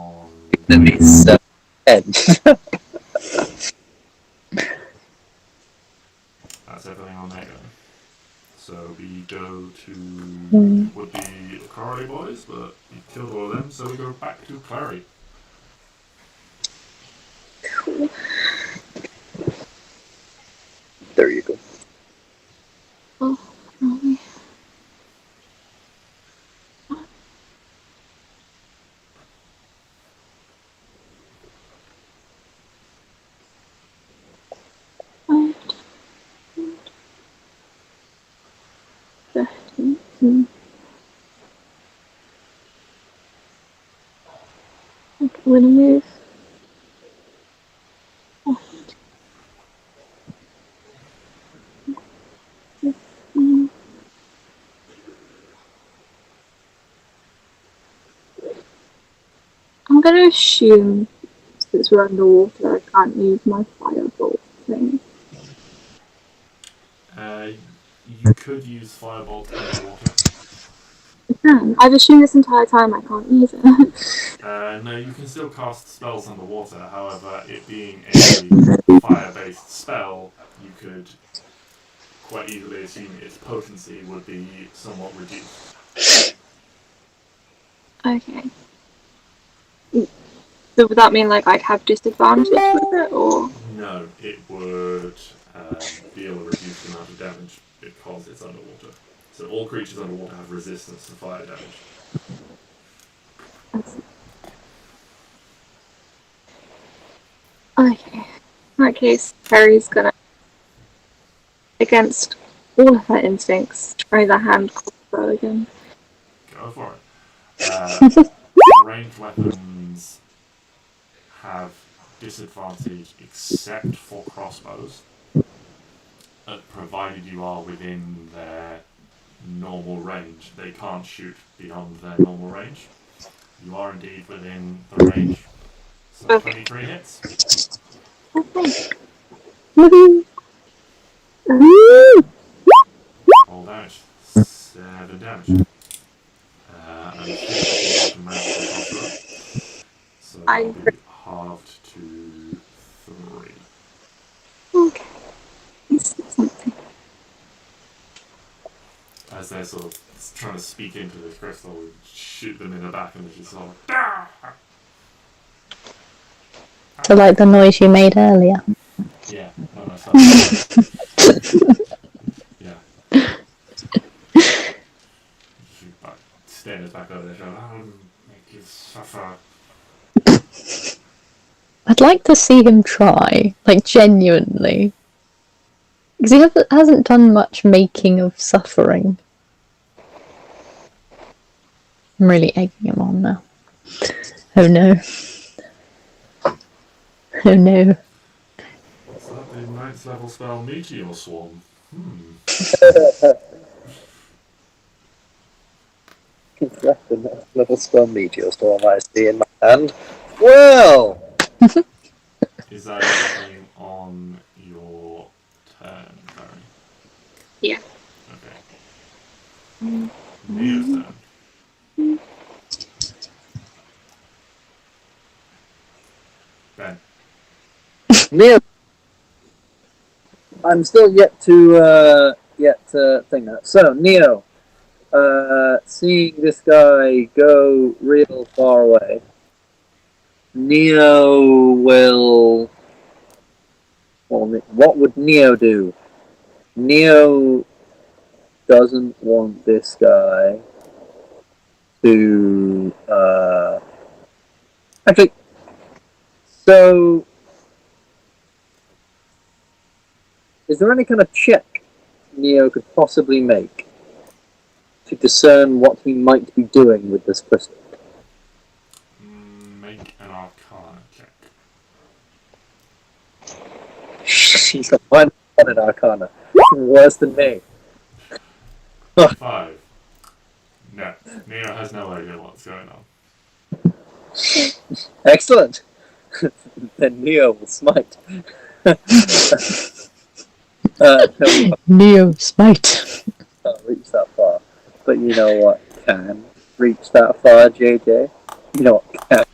Enemies head. That's everything on that guy. So we go to would be the Corley boys, but you killed all of them, so we go back to Clary. Cool. There you go. Oh, really? I'm gonna move. I'm gonna assume since we're underwater, I can't use my firebolt thing. You could use Firebolt underwater. I can. I've assumed this entire time I can't use it. No, you can still cast spells underwater. However, it being a fire-based spell, you could quite easily assume its potency would be somewhat reduced. Okay. So would that mean like I'd have disadvantage with it, or? No, it would deal a reduced amount of damage because it's underwater. So all creatures underwater have resistance to fire damage. Okay. In that case, Harry's gonna, against all of her instincts, try the hand crossbow again. Go for it. Ranged weapons have disadvantage except for crossbows, provided you are within their normal range. They can't shoot beyond their normal range. You are indeed within the range. So Okay. 23 hits. Okay. Woohoo! All damage. 7 damage. And 4 magical crossbow. So that'll be halved to 3. Okay. Something. As they're sort of trying to speak into this crystal, we shoot them in the back and they're just sort of So like the noise you made earlier. Yeah, no, no, sorry. Yeah. She like, stares back over the shoulder. I'll make you suffer. I'd like to see him try, like genuinely. Because he hasn't done much making of suffering. I'm really egging him on now. Oh no. Oh no. Is that the 9th level spell Meteor Swarm? That's a nice little spell meteor storm I see in my hand. Well, Is that something on your turn, Barry? Yeah. Okay. Neo's turn. Ben. Neo, I'm still yet to think that. So Neo, seeing this guy go real far away, Neo will. Well, what would Neo do? Neo doesn't want this guy to. Actually, so is there any kind of check Neo could possibly make to discern what he might be doing with this crystal? Make an Arcana check. She's got one in Arcana. Worse than me. 5. No. Neo has no idea what's going on. Excellent. Then Neo will smite. Neo smite. Can't reach that far. But you know what can reach that far, JJ? You know what can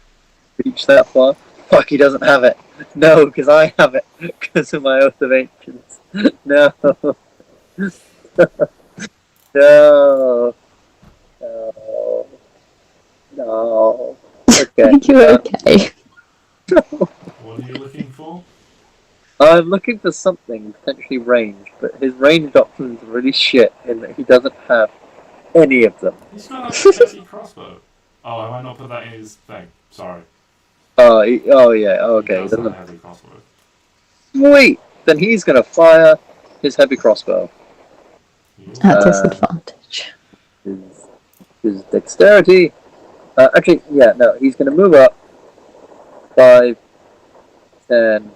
reach that far? Fuck, he doesn't have it. No, because I have it. Because of my Oath of Ancients. No. No. No. No. Okay. Are you okay? What are you looking for? I'm looking for something potentially ranged, but his ranged options are really shit in that he doesn't have any of them. He's got a heavy crossbow. Oh, I might not put that in his thing. Sorry. Oh, yeah, okay. He does have a heavy crossbow. Sweet! Then he's gonna fire his heavy crossbow. At disadvantage. His dexterity. Actually, yeah, no, he's gonna move up 5, 10,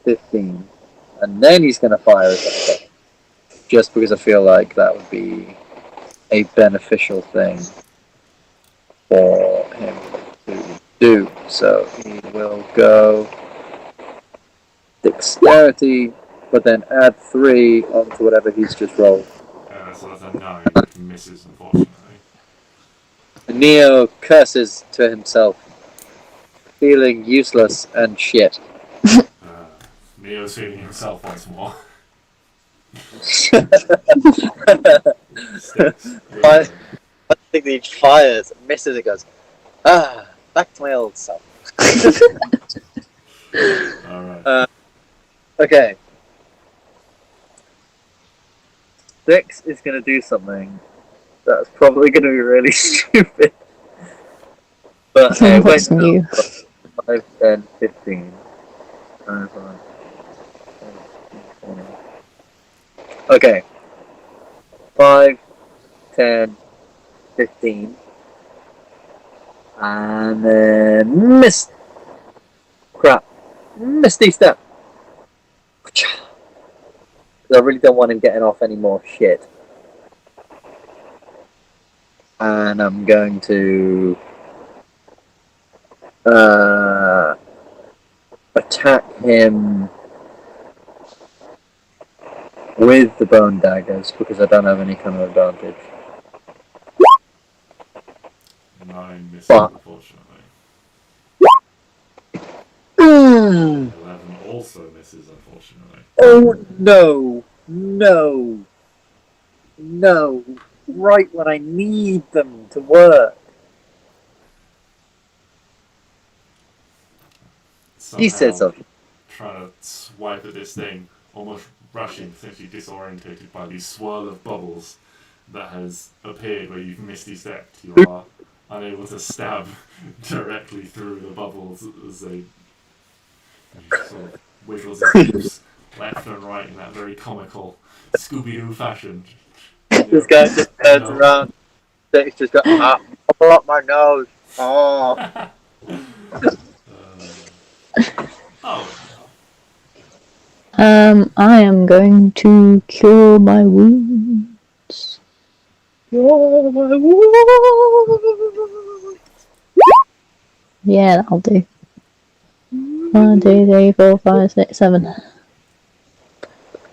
15, and then he's gonna fire his other gun. Just because I feel like that would be a beneficial thing for him to do. So he will go dexterity, but then add 3 onto whatever he's just rolled. So that's a 9, which misses, unfortunately. Neo curses to himself, feeling useless and shit. Neo's feeling himself once more. I think he fires, misses it, goes, back to my old self. Alright. Okay. Six is going to do something that's probably going to be really stupid. But hey, What's new? 5, 10, 15. Okay. 5, 10, 15. And then miss. Crap. Misty step. I really don't want him getting off any more shit. And I'm going to attack him with the bone daggers because I don't have any kind of advantage. 9 misses, Fuck. unfortunately. Mm. 11 also misses, unfortunately. Oh no, no, no! Right when I need them to work. He said somehow so. trying to swipe at this thing, almost rushing, essentially disorientated by the swirl of bubbles that has appeared where you've misty stepped. You are unable to stab directly through the bubbles as they sort of wiggles his hips left and right in that very comical Scooby-Doo fashion. This guy just turns around. He's just got bubble up my nose. Oh. Oh, I am going to cure my wounds. Cure my wounds. Yeah, that'll do. 1, 2, 3, 4, 5, 6, 7.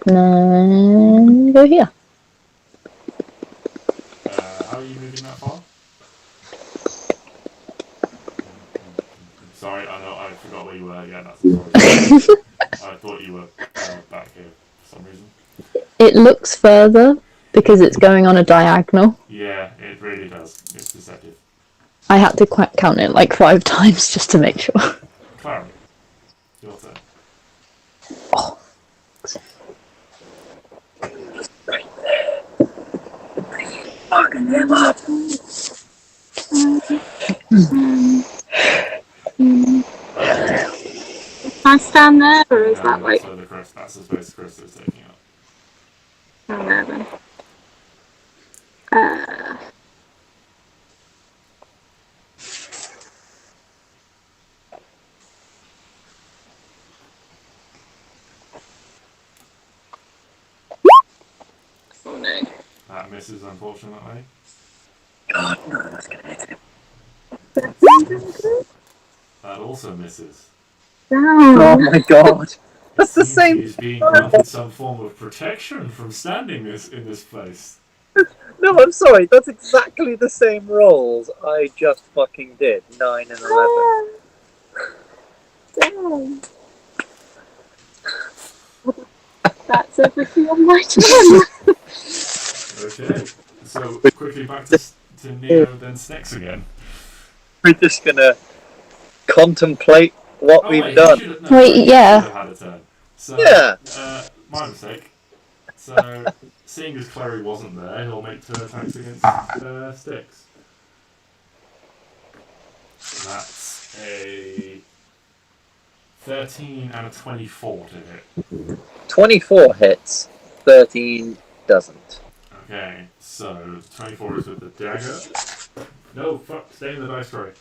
And go here. how are you moving that far? Sorry, I know, I forgot where you were. Yeah, that's sorry. I thought you were back here for some reason. It looks further because it's going on a diagonal. Yeah, it really does. It's deceptive. I had to count it like 5 times just to make sure. Clara, your turn. Oh. Fucking him up. Can I stand there, or is that like? So the crest, that's the space the crest is taking up. Oh no, then. Oh no. That misses, unfortunately. God, no, that's gonna hit him. That also misses. Oh my god. That's the same. He's being granted some form of protection from standing in this place. No, I'm sorry. That's exactly the same rolls I just fucking did. 9 and 11. Damn. That's everything on my turn. Okay, so quickly back to Neo, then Snex again. We're just gonna contemplate what we've done. Wait, yeah. Had a turn. So, Yeah. My mistake. So, seeing as Clary wasn't there, he'll make 2 attacks against Sticks. That's a 13 and a 24 to hit. 24 hits, 13 doesn't. Okay, so 24 is with the dagger. No, fuck, stay in the dice tray.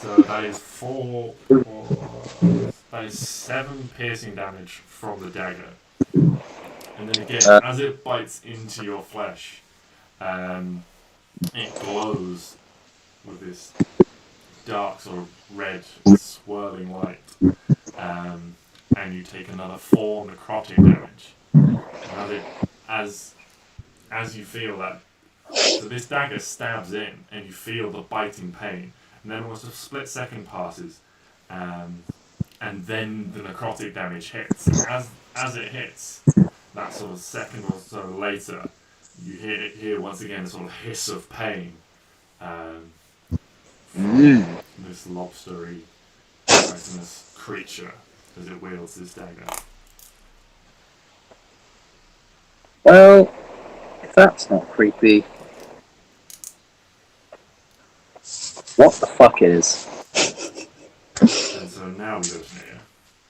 So that is that is 7 piercing damage from the dagger. And then again, as it bites into your flesh, it glows with this dark sort of red swirling light. And you take another 4 necrotic damage. And as you feel that, so this dagger stabs in, and you feel the biting pain. And then almost a split second passes, and then the necrotic damage hits. And as it hits, that sort of second or so later, you hear once again a sort of hiss of pain from this lobstery, poisonous creature as it wields this dagger. Well, if that's not creepy, what the fuck is? And so now we go to Nia,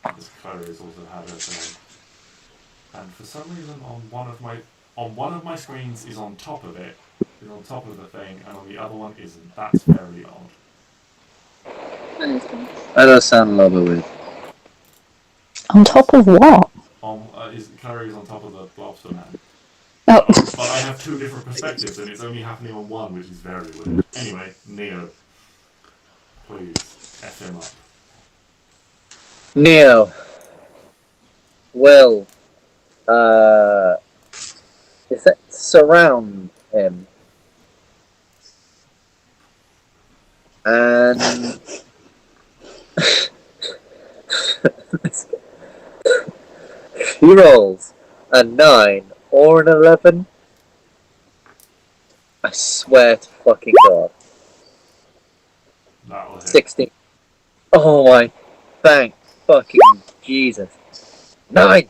because Clary has also had her turn. And for some reason on one of my screens is on top of it, is on top of the thing, and on the other one isn't. That's very odd. That does sound a little bit weird. On top of what? Clary is on top of the lobster man. Oh. But I have 2 different perspectives, and it's only happening on one, which is very weird. Anyway, Neo, please, F him up. Neo will surround him and he rolls a 9 or an 11. I swear to fucking God. That'll hit. 16. Oh my Thank fucking Jesus. 9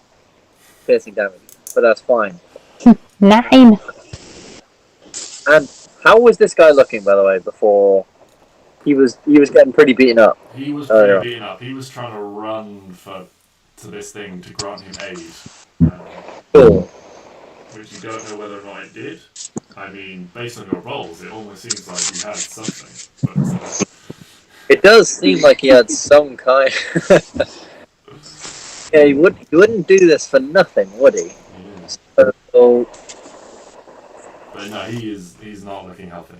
piercing damage, but that's fine. 9. And how was this guy looking, by the way, before he was getting pretty beaten up? He was pretty beaten up. He was trying to run to this thing to grant him aid. Cool. Which you don't know whether or not it did. I mean, based on your rolls, it almost seems like you had something. But it does seem like he had some kind. Yeah, he wouldn't do this for nothing, would he? Yeah. So, but no, he's not looking healthy.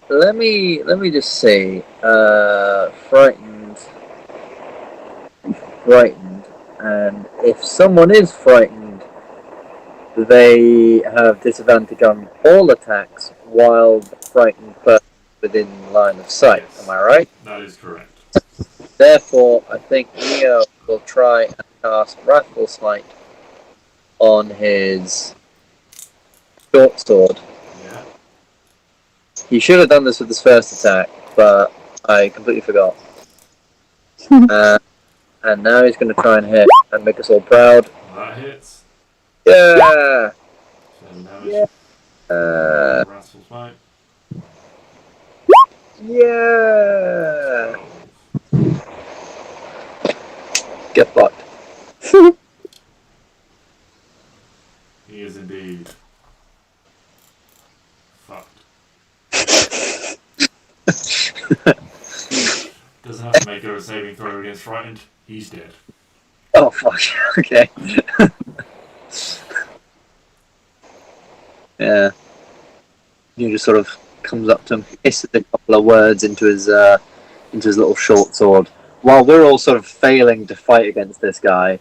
let me just say, frightened, and if someone is frightened, they have disadvantage on all attacks while the frightened person is within line of sight. Yes. Am I right? That is correct. Therefore, I think Neo will try and cast Wrathful Smite on his short sword. Yeah. He should have done this with his first attack, but I completely forgot. And now he's going to try and hit and make us all proud. That hits. Yeah! 7 damage. Yeah! Wrathful Smite. Yeah! Get fucked. He is indeed fucked. Doesn't have to make a saving throw against frightened. He's dead. Oh fuck, okay. Yeah. He just sort of comes up to him, hisses a couple of words into his little short sword, while we're all sort of failing to fight against this guy.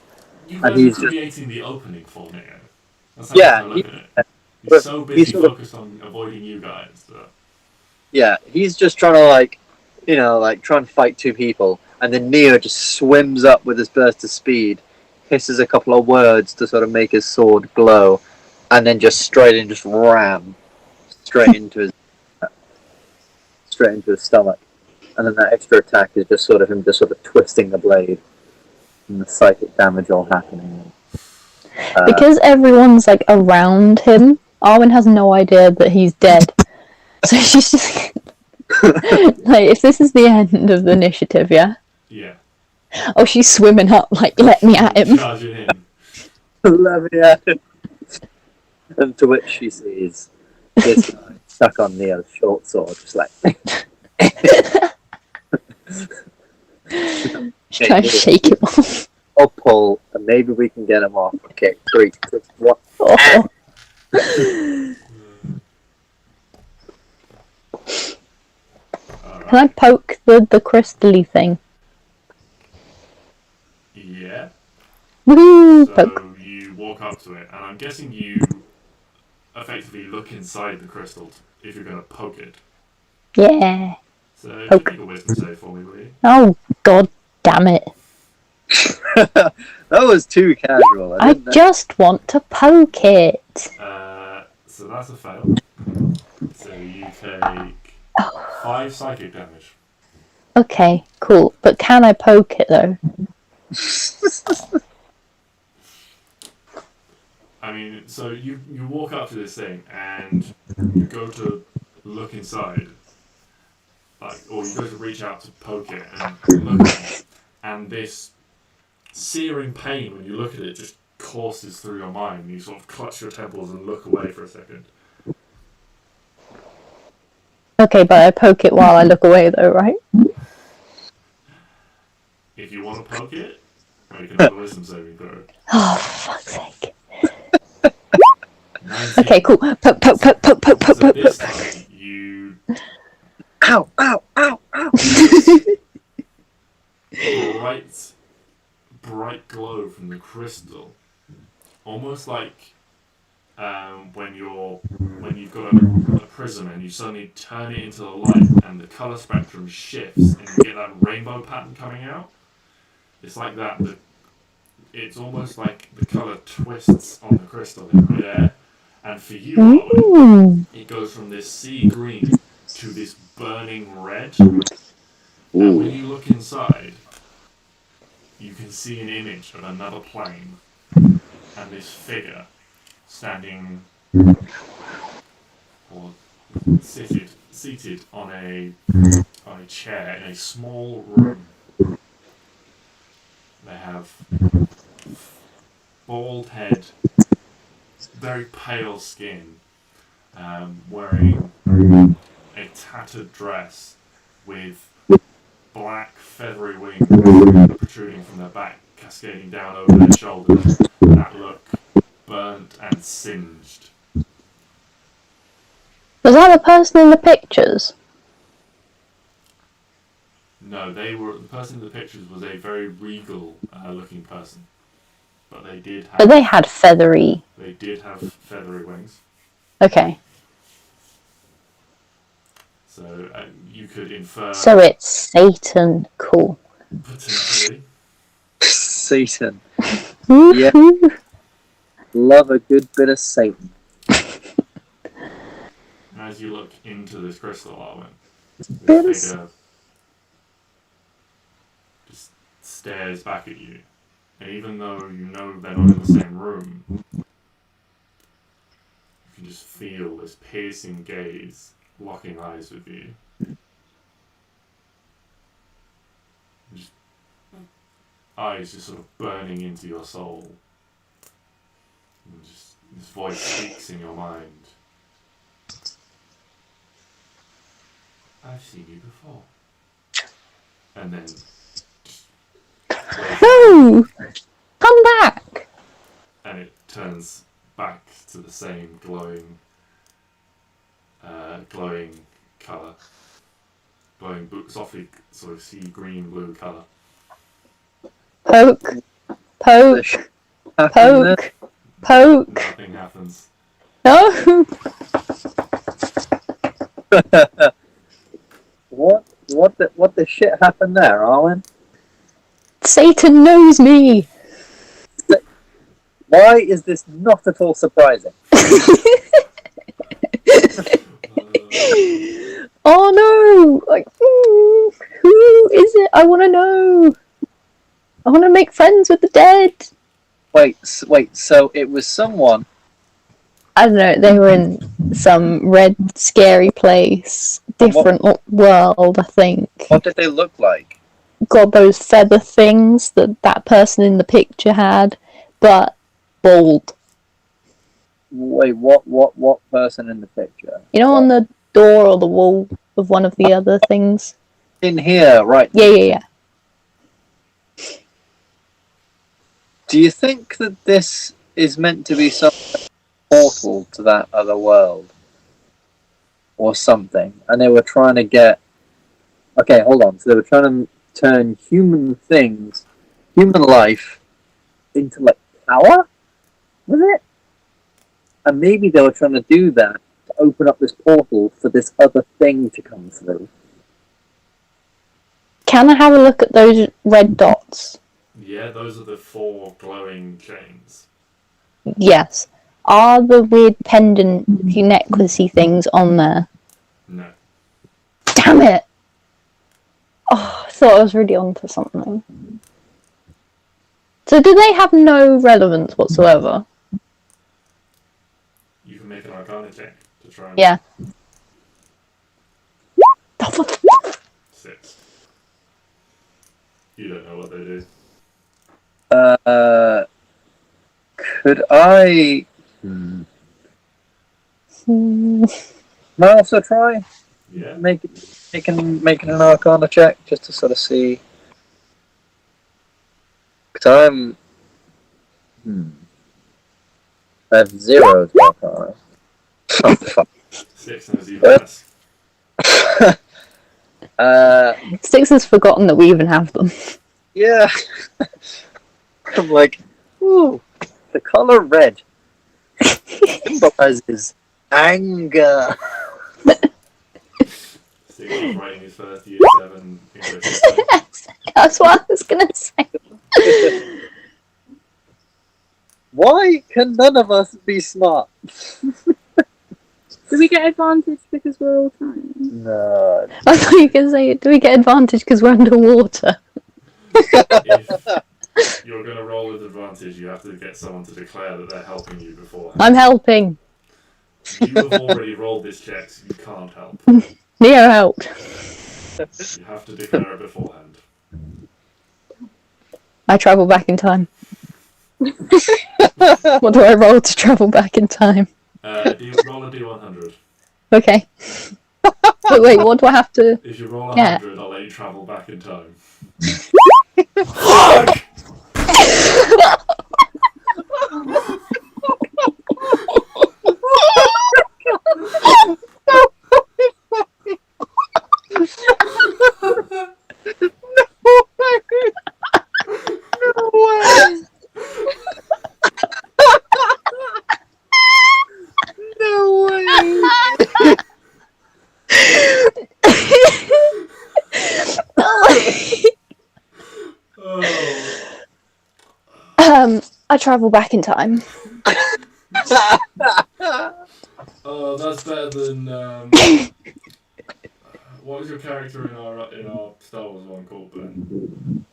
You And guys he's are creating the opening for Neo. That's how Yeah, I look at it. He's but so he's busy sort of- focused on avoiding you guys. That... Yeah, he's just trying to try and fight two people, and then Neo just swims up with his burst of speed, hisses a couple of words to sort of make his sword glow, and then just ram straight into his stomach. And then that extra attack is just sort of him just sort of twisting the blade, and the psychic damage all happening. Because everyone's like around him, Arwen has no idea that he's dead. So she's just like, if this is the end of the initiative, yeah? Yeah. Oh, she's swimming up, like, let me at him. Charging in. Let me at him. And to which she sees this guy stuck on Neo's short sword, just like. She's trying to shake him off. I'll pull, and maybe we can get him off. Okay, 3, 2, 1. Oh. Can I poke the crystally thing? Yeah. Woohoo! So Poke. you walk up to it, and I'm guessing you effectively look inside the crystal if you're going to poke it. Yeah. So Poke. make a wisdom save for me, will you? Oh, god damn it. That was too casual. I just want to poke it. So that's a fail. So you take 5 psychic damage. Okay, cool. But can I poke it, though? I mean, so you walk up to this thing and you go to look inside, or you go to reach out to poke it and look at it, and this searing pain when you look at it just courses through your mind. You sort of clutch your temples and look away for a second. Okay, but I poke it while I look away, though, right? If you want to poke it, you can have a wisdom saving throw. Oh, for fuck's sake. 19. Okay, cool. Poke, poke, poke, poke, poke, poke, So poke, this poke. time you Ow, ow, ow, ow. bright glow from the crystal, almost like when you've got a prism and you suddenly turn it into the light and the color spectrum shifts and you get that rainbow pattern coming out. It's like that. It's almost like the color twists on the crystal in midair, and for you, Arwen, Ooh. it goes from this sea green to this burning red. And when you look inside, you can see an image of another plane and this figure standing or seated on a chair in a small room. They have bald head, very pale skin, wearing a tattered dress with black feathery wings protruding from their back, cascading down over their shoulders, that look burnt and singed. Was that the person in the pictures? No, the person in the pictures was a very regal looking person. But they did have... But they had feathery... They did have feathery wings. Okay. So you could infer... So it's Satan. Cool. Potentially. Satan. Yeah. Love a good bit of Satan. As you look into this crystal, Arwen, this figure just stares back at you. And even though you know they're not in the same room, you can just feel this piercing gaze locking eyes with you. Just, eyes just sort of burning into your soul. And just this voice speaks in your mind. I've seen you before. And then... No! Come back! And it turns back to the same glowing colour. Glowing softly sort of sea green blue colour. Poke. Poke. Poke. Poke. Nothing happens. No! What the shit happened there, Arwen? Satan knows me! Why is this not at all surprising? Oh no! Like, who is it? I want to know! I want to make friends with the dead! Wait, so it was someone... I don't know, they were in some red, scary place. Different world, I think. What did they look like? Got those feather things that person in the picture had, but bald. Wait, what person in the picture? You know, on the door or the wall of one of the other things? In here, right. Yeah. Do you think that this is meant to be some portal to that other world? Or something? And they were trying to get... Okay, hold on. So they were trying to turn human life, into, like, power? Was it? And maybe they were trying to do that to open up this portal for this other thing to come through. Can I have a look at those red dots? Yeah, those are the 4 glowing chains. Yes. Are the weird pendant necklacey things on there? No. Damn it! Oh, I thought I was really onto something. So do they have no relevance whatsoever? You can make an Arcana check to try and... Yeah. 6. You don't know what they do. Could I... Can I also try? Yeah. Making an Arcana check just to sort of see. Because I'm. I have 0 to Arcana. Oh, fuck. 6 knows even less. 6 has forgotten that we even have them. Yeah. I'm like, ooh, the color red symbolizes anger. 6 is writing his first year 7 English. Yes, that's what I was going to say. Why can none of us be smart? Do we get advantage because we're all trying? No. I thought you were going to say, do we get advantage because we're underwater? If you're going to roll with advantage, you have to get someone to declare that they're helping you beforehand. I'm helping. You have already rolled this check, so you can't help. Neo helped. You have to declare it beforehand. I travel back in time. What do I roll to travel back in time? Roll a D100. Okay. Wait, what do I have to... If you roll 100, Yeah. I'll let you travel back in time. Fuck! No way! I travel back in time. Oh, that's better than. What was your character in our Star Wars one called, Ben?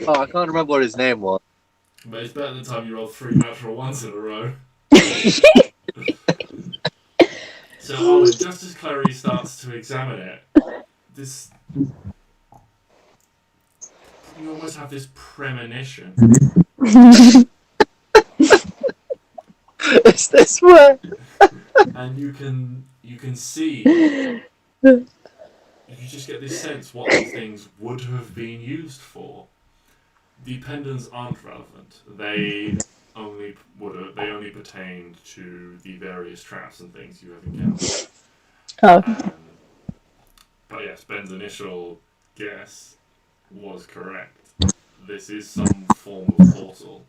Oh, I can't remember what his name was. But it's better than the time you rolled 3 natural ones in a row. So, Arwen, just as Clary starts to examine it, you almost have this premonition. Is this where? And you can see, you just get this sense what these things would have been used for. The pendants aren't relevant. They only pertained to the various traps and things you have encountered. Oh. But yes, Ben's initial guess was correct. This is some form of portal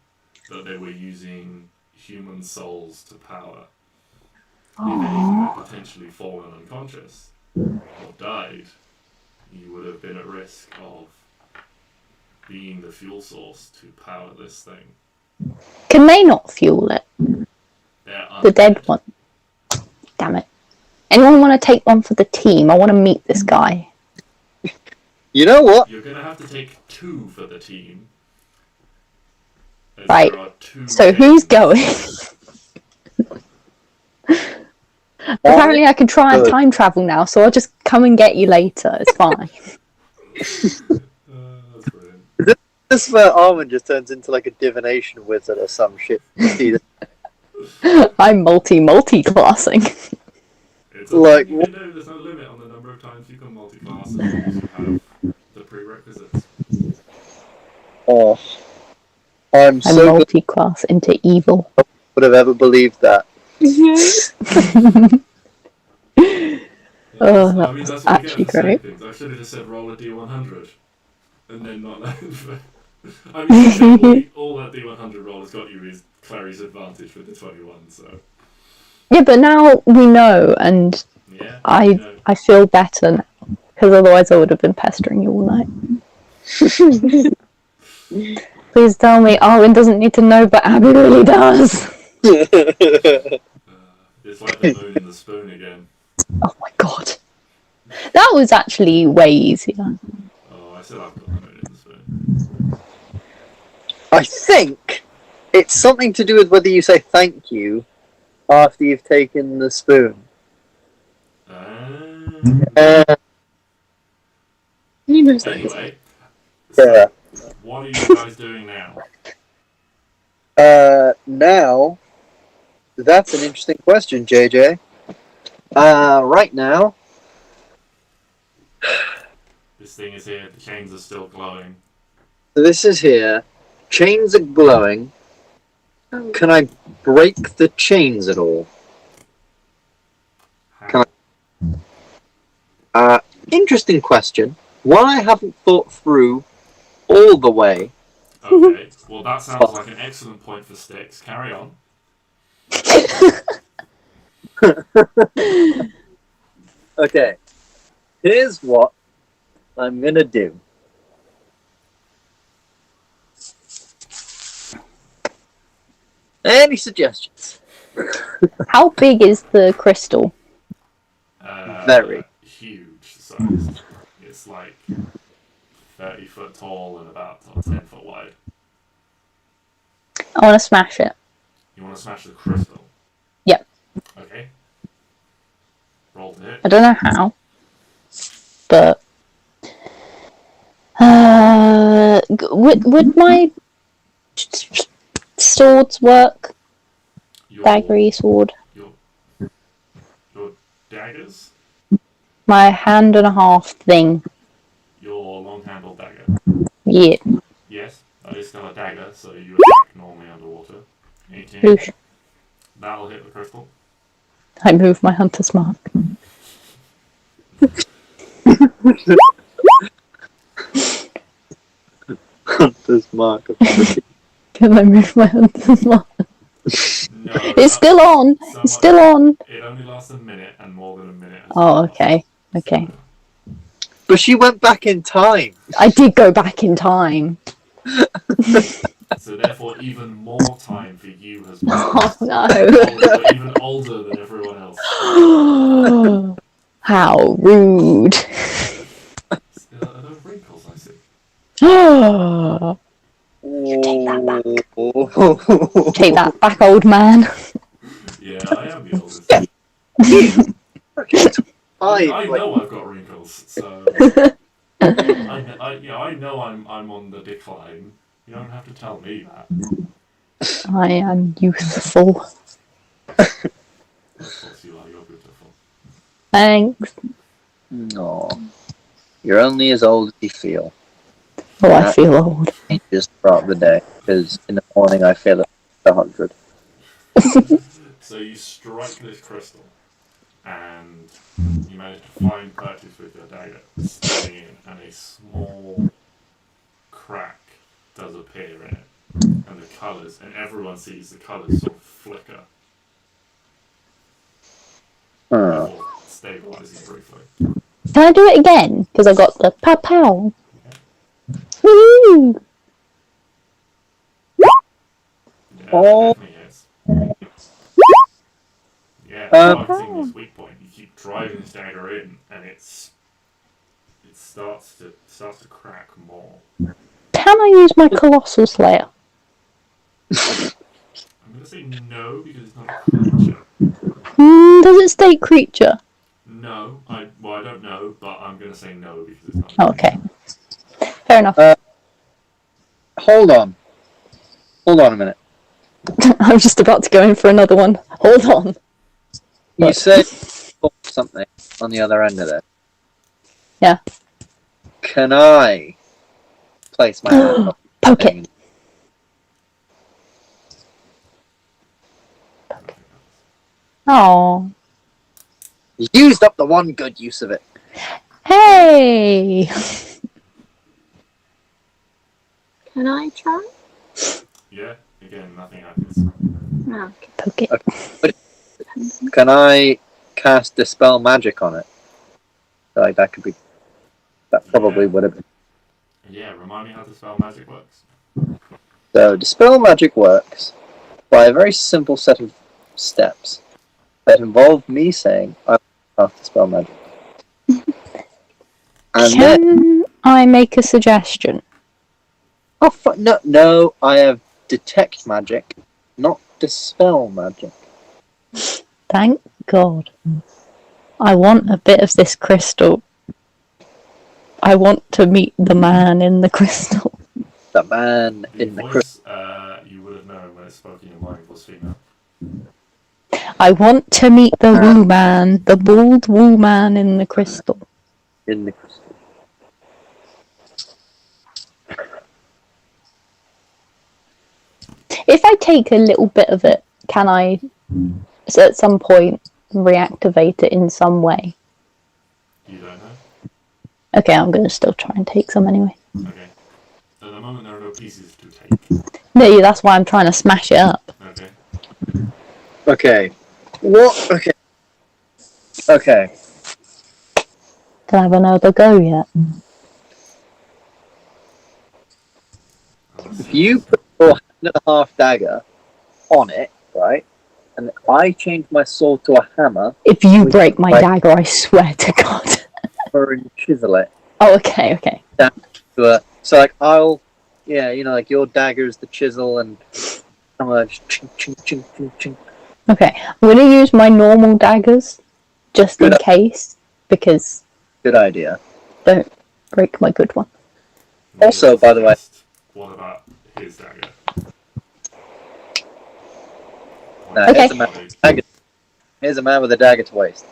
that they were using human souls to power. If anything had potentially fallen unconscious or died, you would have been at risk of being the fuel source to power this thing. Can they not fuel it? The dead one. Damn it. Anyone want to take one for the team? I want to meet this guy. You know what? You're going to have to take 2 for the team. As Right. there are 2 So who's games. going? Apparently I can try and time travel now, so I'll just come and get you later. It's fine. That's brilliant. This is where Arwen just turns into like a divination wizard or some shit. See, I'm multi-classing. It's Like, you can do, there's no limit on the number of times you can multi-class as long as you have the prerequisites. oh, I'm I'm so glad multi-class into evil. I would have ever believed that. Oh, I that mean, was that's what actually you get for saying great. things. I should have just said roll a D100 and then not let I mean, all that D100 roll has got you is Clary's advantage with the 21, so. Yeah, but now we know, and Yeah, I feel better now, because otherwise I would have been pestering you all night. Please tell me Arwen doesn't need to know, but Abby really does. It's like the moon in the spoon again. Oh my god. That was actually way easier. Oh, I said I've got the moon in the spoon. I think it's something to do with whether you say thank you after you've taken the spoon. You know something. Anyway, so what are you guys doing now? Now, that's an interesting question, JJ. Right now, This thing is here, the chains are still glowing. this is here. Chains are glowing. Oh. Can I break the chains at all? How? Interesting question. One I haven't thought through all the way. Okay, well that sounds like an excellent point for Styx. Carry on. Okay. Here's what I'm gonna do. Any suggestions? How big is the crystal? Very. Huge size. It's like 30 foot tall and about 10 foot wide. I want to smash it. You want to smash the crystal? Yep. Okay. Roll to hit. I don't know how, but would my swords work? Daggery sword. Your daggers? My hand and a half thing. Your long-handled dagger? Yeah. Yes, that is still a dagger, so you attack normally underwater. 18. Loosh. That'll hit the crystal. I move my hunter's mark. Hunter's mark. Can I move my hunter's mark? No, It's still on. It's still on. It only lasts a minute and more than a minute. Oh, okay. Okay. But she went back in time. I did go back in time. So therefore, even more time for you has Oh passed. no. Even older than everyone else. How rude. Are those wrinkles I see? Take that back. Oh. Take that back, old man. Yeah, I am the oldest. I know I've got wrinkles, so I know I'm on the decline. You don't have to tell me that. I am youthful. Of course you are. You're beautiful. Thanks. No. You're only as old as you feel. Oh, I feel old. Changes throughout the day. Because in the morning I feel 100. So you strike this crystal, and you manage to find purchase with your dagger, stabbing in, and a small crack does appear in it. And the colours, and everyone sees the colours sort of flicker, before stabilising briefly. Can I do it again? Because I got the pow pow. Woo! Yeah, Oh. definitely is. Yeah, targeting this weak point. You keep driving this dagger in, and it starts to crack more. Can I use my Colossal Slayer? I'm gonna say no because it's not a creature. Does it state creature? No, I don't know, but I'm gonna say no because it's not. Oh, okay. Fair enough. Hold on a minute. I'm just about to go in for another one. Hold on. You said something on the other end of it. Yeah. Can I place my hand on Poke the thing? it. Oh. You used up the one good use of it. Hey! Can I try? Yeah, again, nothing happens. No. Poke it. Can I cast Dispel Magic on it? Like that could be. That probably would have been. Yeah, remind me how the spell magic works. So Dispel Magic works by a very simple set of steps that involve me saying I cast Dispel Magic. And then, Can I make a suggestion? no, I have Detect Magic, not Dispel Magic. Thank God. I want a bit of this crystal. I want to meet the man in the crystal. The man The in the voice crystal. you would have known when it spoke in your mind was female. I want to meet the woo man, the bald woo man in the crystal. In the crystal. If I take a little bit of it, can I, at some point, reactivate it in some way? You don't know? Okay, I'm going to still try and take some anyway. Okay. At the moment, there are no pieces to take. No, that's why I'm trying to smash it up. Okay. Okay. What? Okay. Okay. Can I have another go yet? If you put your hand and a half dagger on it, right, and I change my sword to a hammer, If you Which, break my like- dagger, I swear to God. and chisel it. Oh, okay, okay. So like like your dagger is the chisel, and I'm gonna just ching ching ching ching ching. Okay, I'm gonna use my normal daggers, just in Good. case, because Good idea. don't break my good one. Also, by the way- What about his dagger? Nah, Okay. here's a man with a dagger to waste.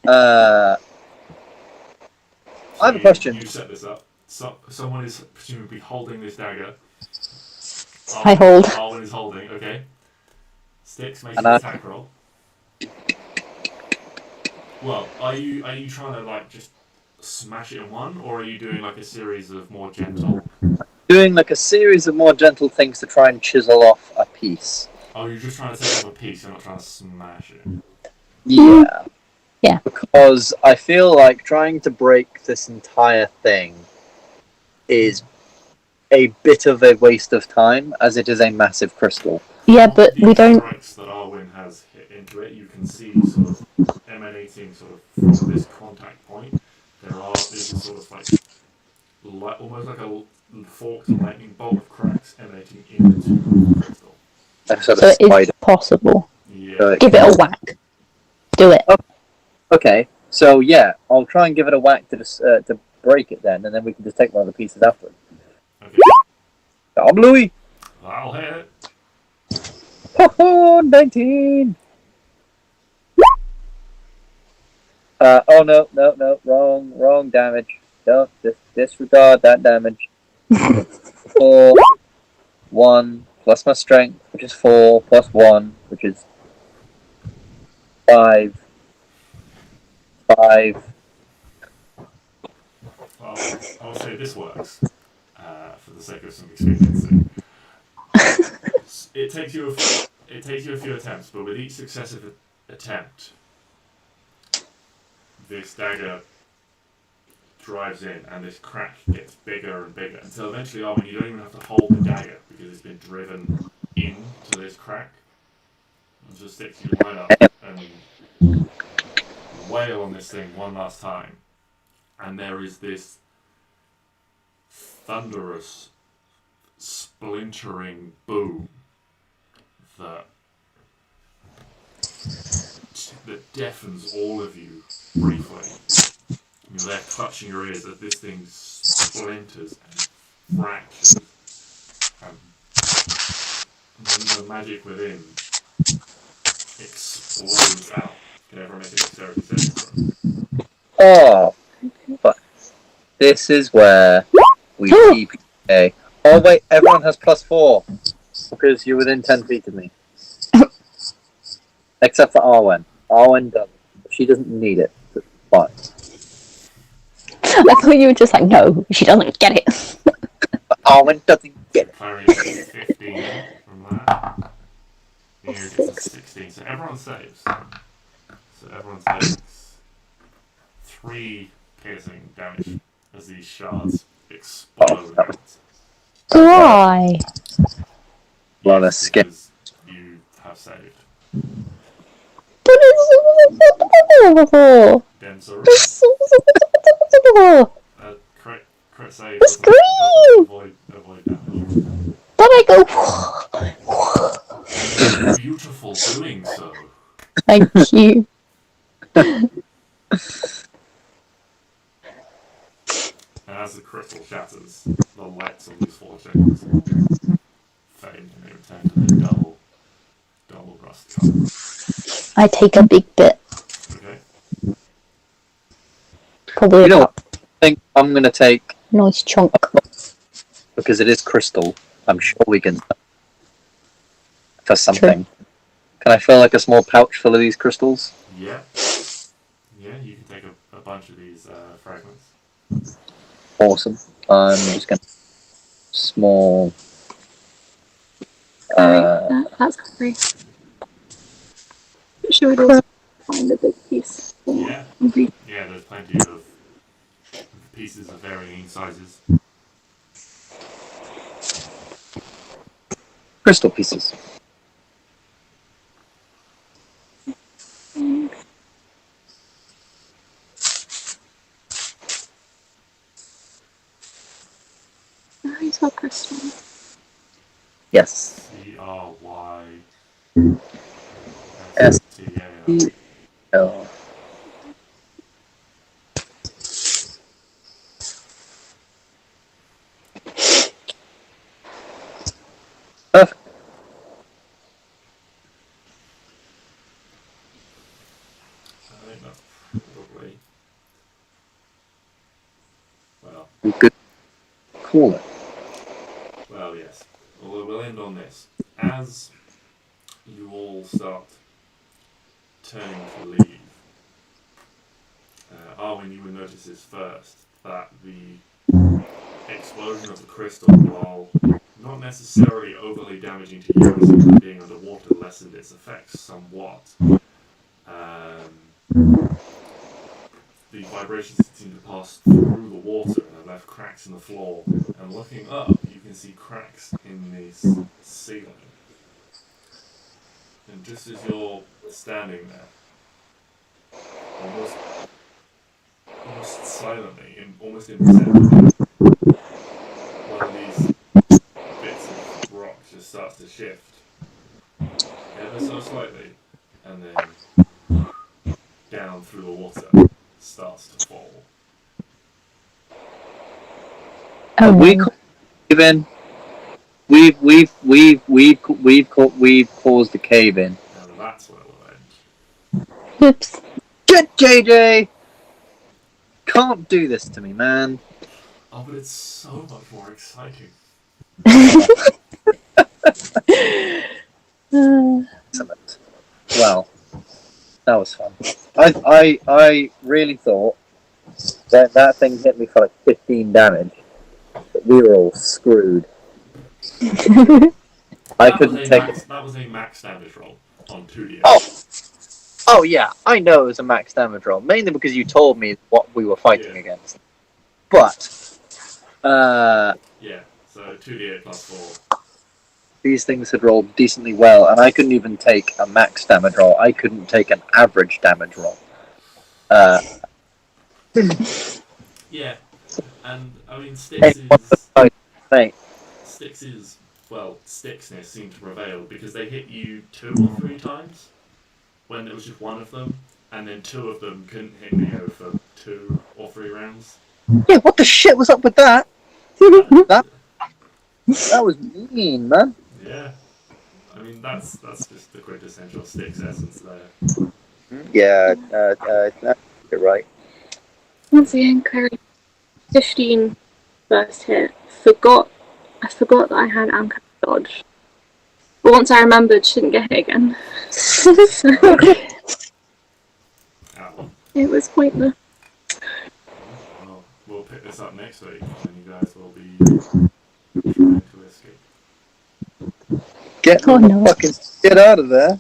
I have a question. You set this up. So, someone is presumably holding this dagger. I hold. Arwen is holding, okay. Sticks, make an And attack roll. Well, are you trying to like just smash it in one, or are you doing like a series of more gentle? Doing like a series of more gentle things to try and chisel off a piece. Oh, you're just trying to take off a piece, you're not trying to smash it. Yeah. Yeah. Because I feel like trying to break this entire thing is a bit of a waste of time, as it is a massive crystal. Yeah, but we don't. Strikes that Arwen has hit into it, you can see sort of emanating sort of from this contact point. There's a sort of like almost like a forked lightning bolt of cracks emanating into the crystal. So it is possible. Yeah. Give it a whack. Do it. Okay, so yeah, I'll try and give it a whack to break it then, and then we can just take one of the pieces after it. Okay. I'm Louis! That'll hit it. Oh, 19! Oh no, wrong damage. Don't disregard that damage. 4, 1, plus my strength, which is 4, plus 1, which is 5. Well, I'll say this works for the sake of some expediency. It takes you a few attempts, but with each successive attempt, this dagger drives in, and this crack gets bigger and bigger until eventually, Arwen, you don't even have to hold the dagger because it's been driven into this crack. It just sticks you right up and wail on this thing one last time, and there is this thunderous, splintering boom that deafens all of you briefly. You're there clutching your ears as this thing splinters and fractures, and the magic within explodes out. Can everyone make a dexterity saving throw? Oh, but this is where we keep. Okay. Oh wait, everyone has +4 because you're within 10 feet of me, except for Arwen. Arwen doesn't. She doesn't need it. But I thought you were just like, no, she doesn't get it. Arwen doesn't get it. Clary gets 15 from that. Neo gets a 16. So everyone saves. So everyone takes 3 piercing damage as these shards explode out. Why? Lot of skin. Because you have saved. But it's Densaurus. Crit save. The scream! Avoid damage. But I go. Beautiful doing so. Thank you. And as the crystal shatters, the lights of these 4 things fade and they return to the dull rust color. I take a big bit. Okay. Probably You know about what? I think I'm gonna take, a nice chunk. because it is crystal. I'm sure we can for something. Can I fill like a small pouch full of these crystals? Yeah. Yeah, you can take a bunch of these fragments. Awesome. I'm just gonna small. That's great. Should we just find a big piece? Yeah. Maybe. Yeah, there's plenty of pieces of varying sizes. Crystal pieces. spell crystal? Yes. CRYSTAL. Oh. Perfect. I think that's probably. Well, We could call it. well, yes. Although we'll end on this. As you all start turning to leave, Arwen, you will notice this first, that the explosion of the crystal, while not necessarily overly damaging to you as you being underwater, lessened its effects somewhat. The vibrations seem to pass through the water and have left cracks in the floor. And looking up, you can see cracks in the ceiling. And just as you're standing there, almost silently, almost imperceptibly, one of these bits of rock just starts to shift ever so slightly, and then down through the water starts to fall. We even we've caused the cave in. And that's where we'll end. Oops. Good JJ! Can't do this to me, man. Oh, but it's so much more exciting. Excellent. Well, that was fun. I really thought that thing hit me for like 15 damage. But we were all screwed. I couldn't take it. That was a max damage roll on 2D. Oh yeah, I know it was a max damage roll, mainly because you told me what we were fighting against. But yeah, so 2D8 plus 4. These things had rolled decently well, and I couldn't even take a max damage roll. I couldn't take an average damage roll. Yeah, and I mean Styx's Styxness seemed to prevail because they hit you 2 or 3 times when it was just one of them, and then 2 of them couldn't hit Neo for 2 or 3 rounds. Yeah, what the shit was up with that? That was mean, man. Yeah, I mean that's just the quintessential Styx essence there. Yeah, you're right. Once again, Clary, 15 first hit. I forgot that I had uncanny dodge. But once I remembered, she didn't get hit again. It was pointless. Well, we'll pick this up next week, and you guys will be trying to escape. Get fucking shit out of there.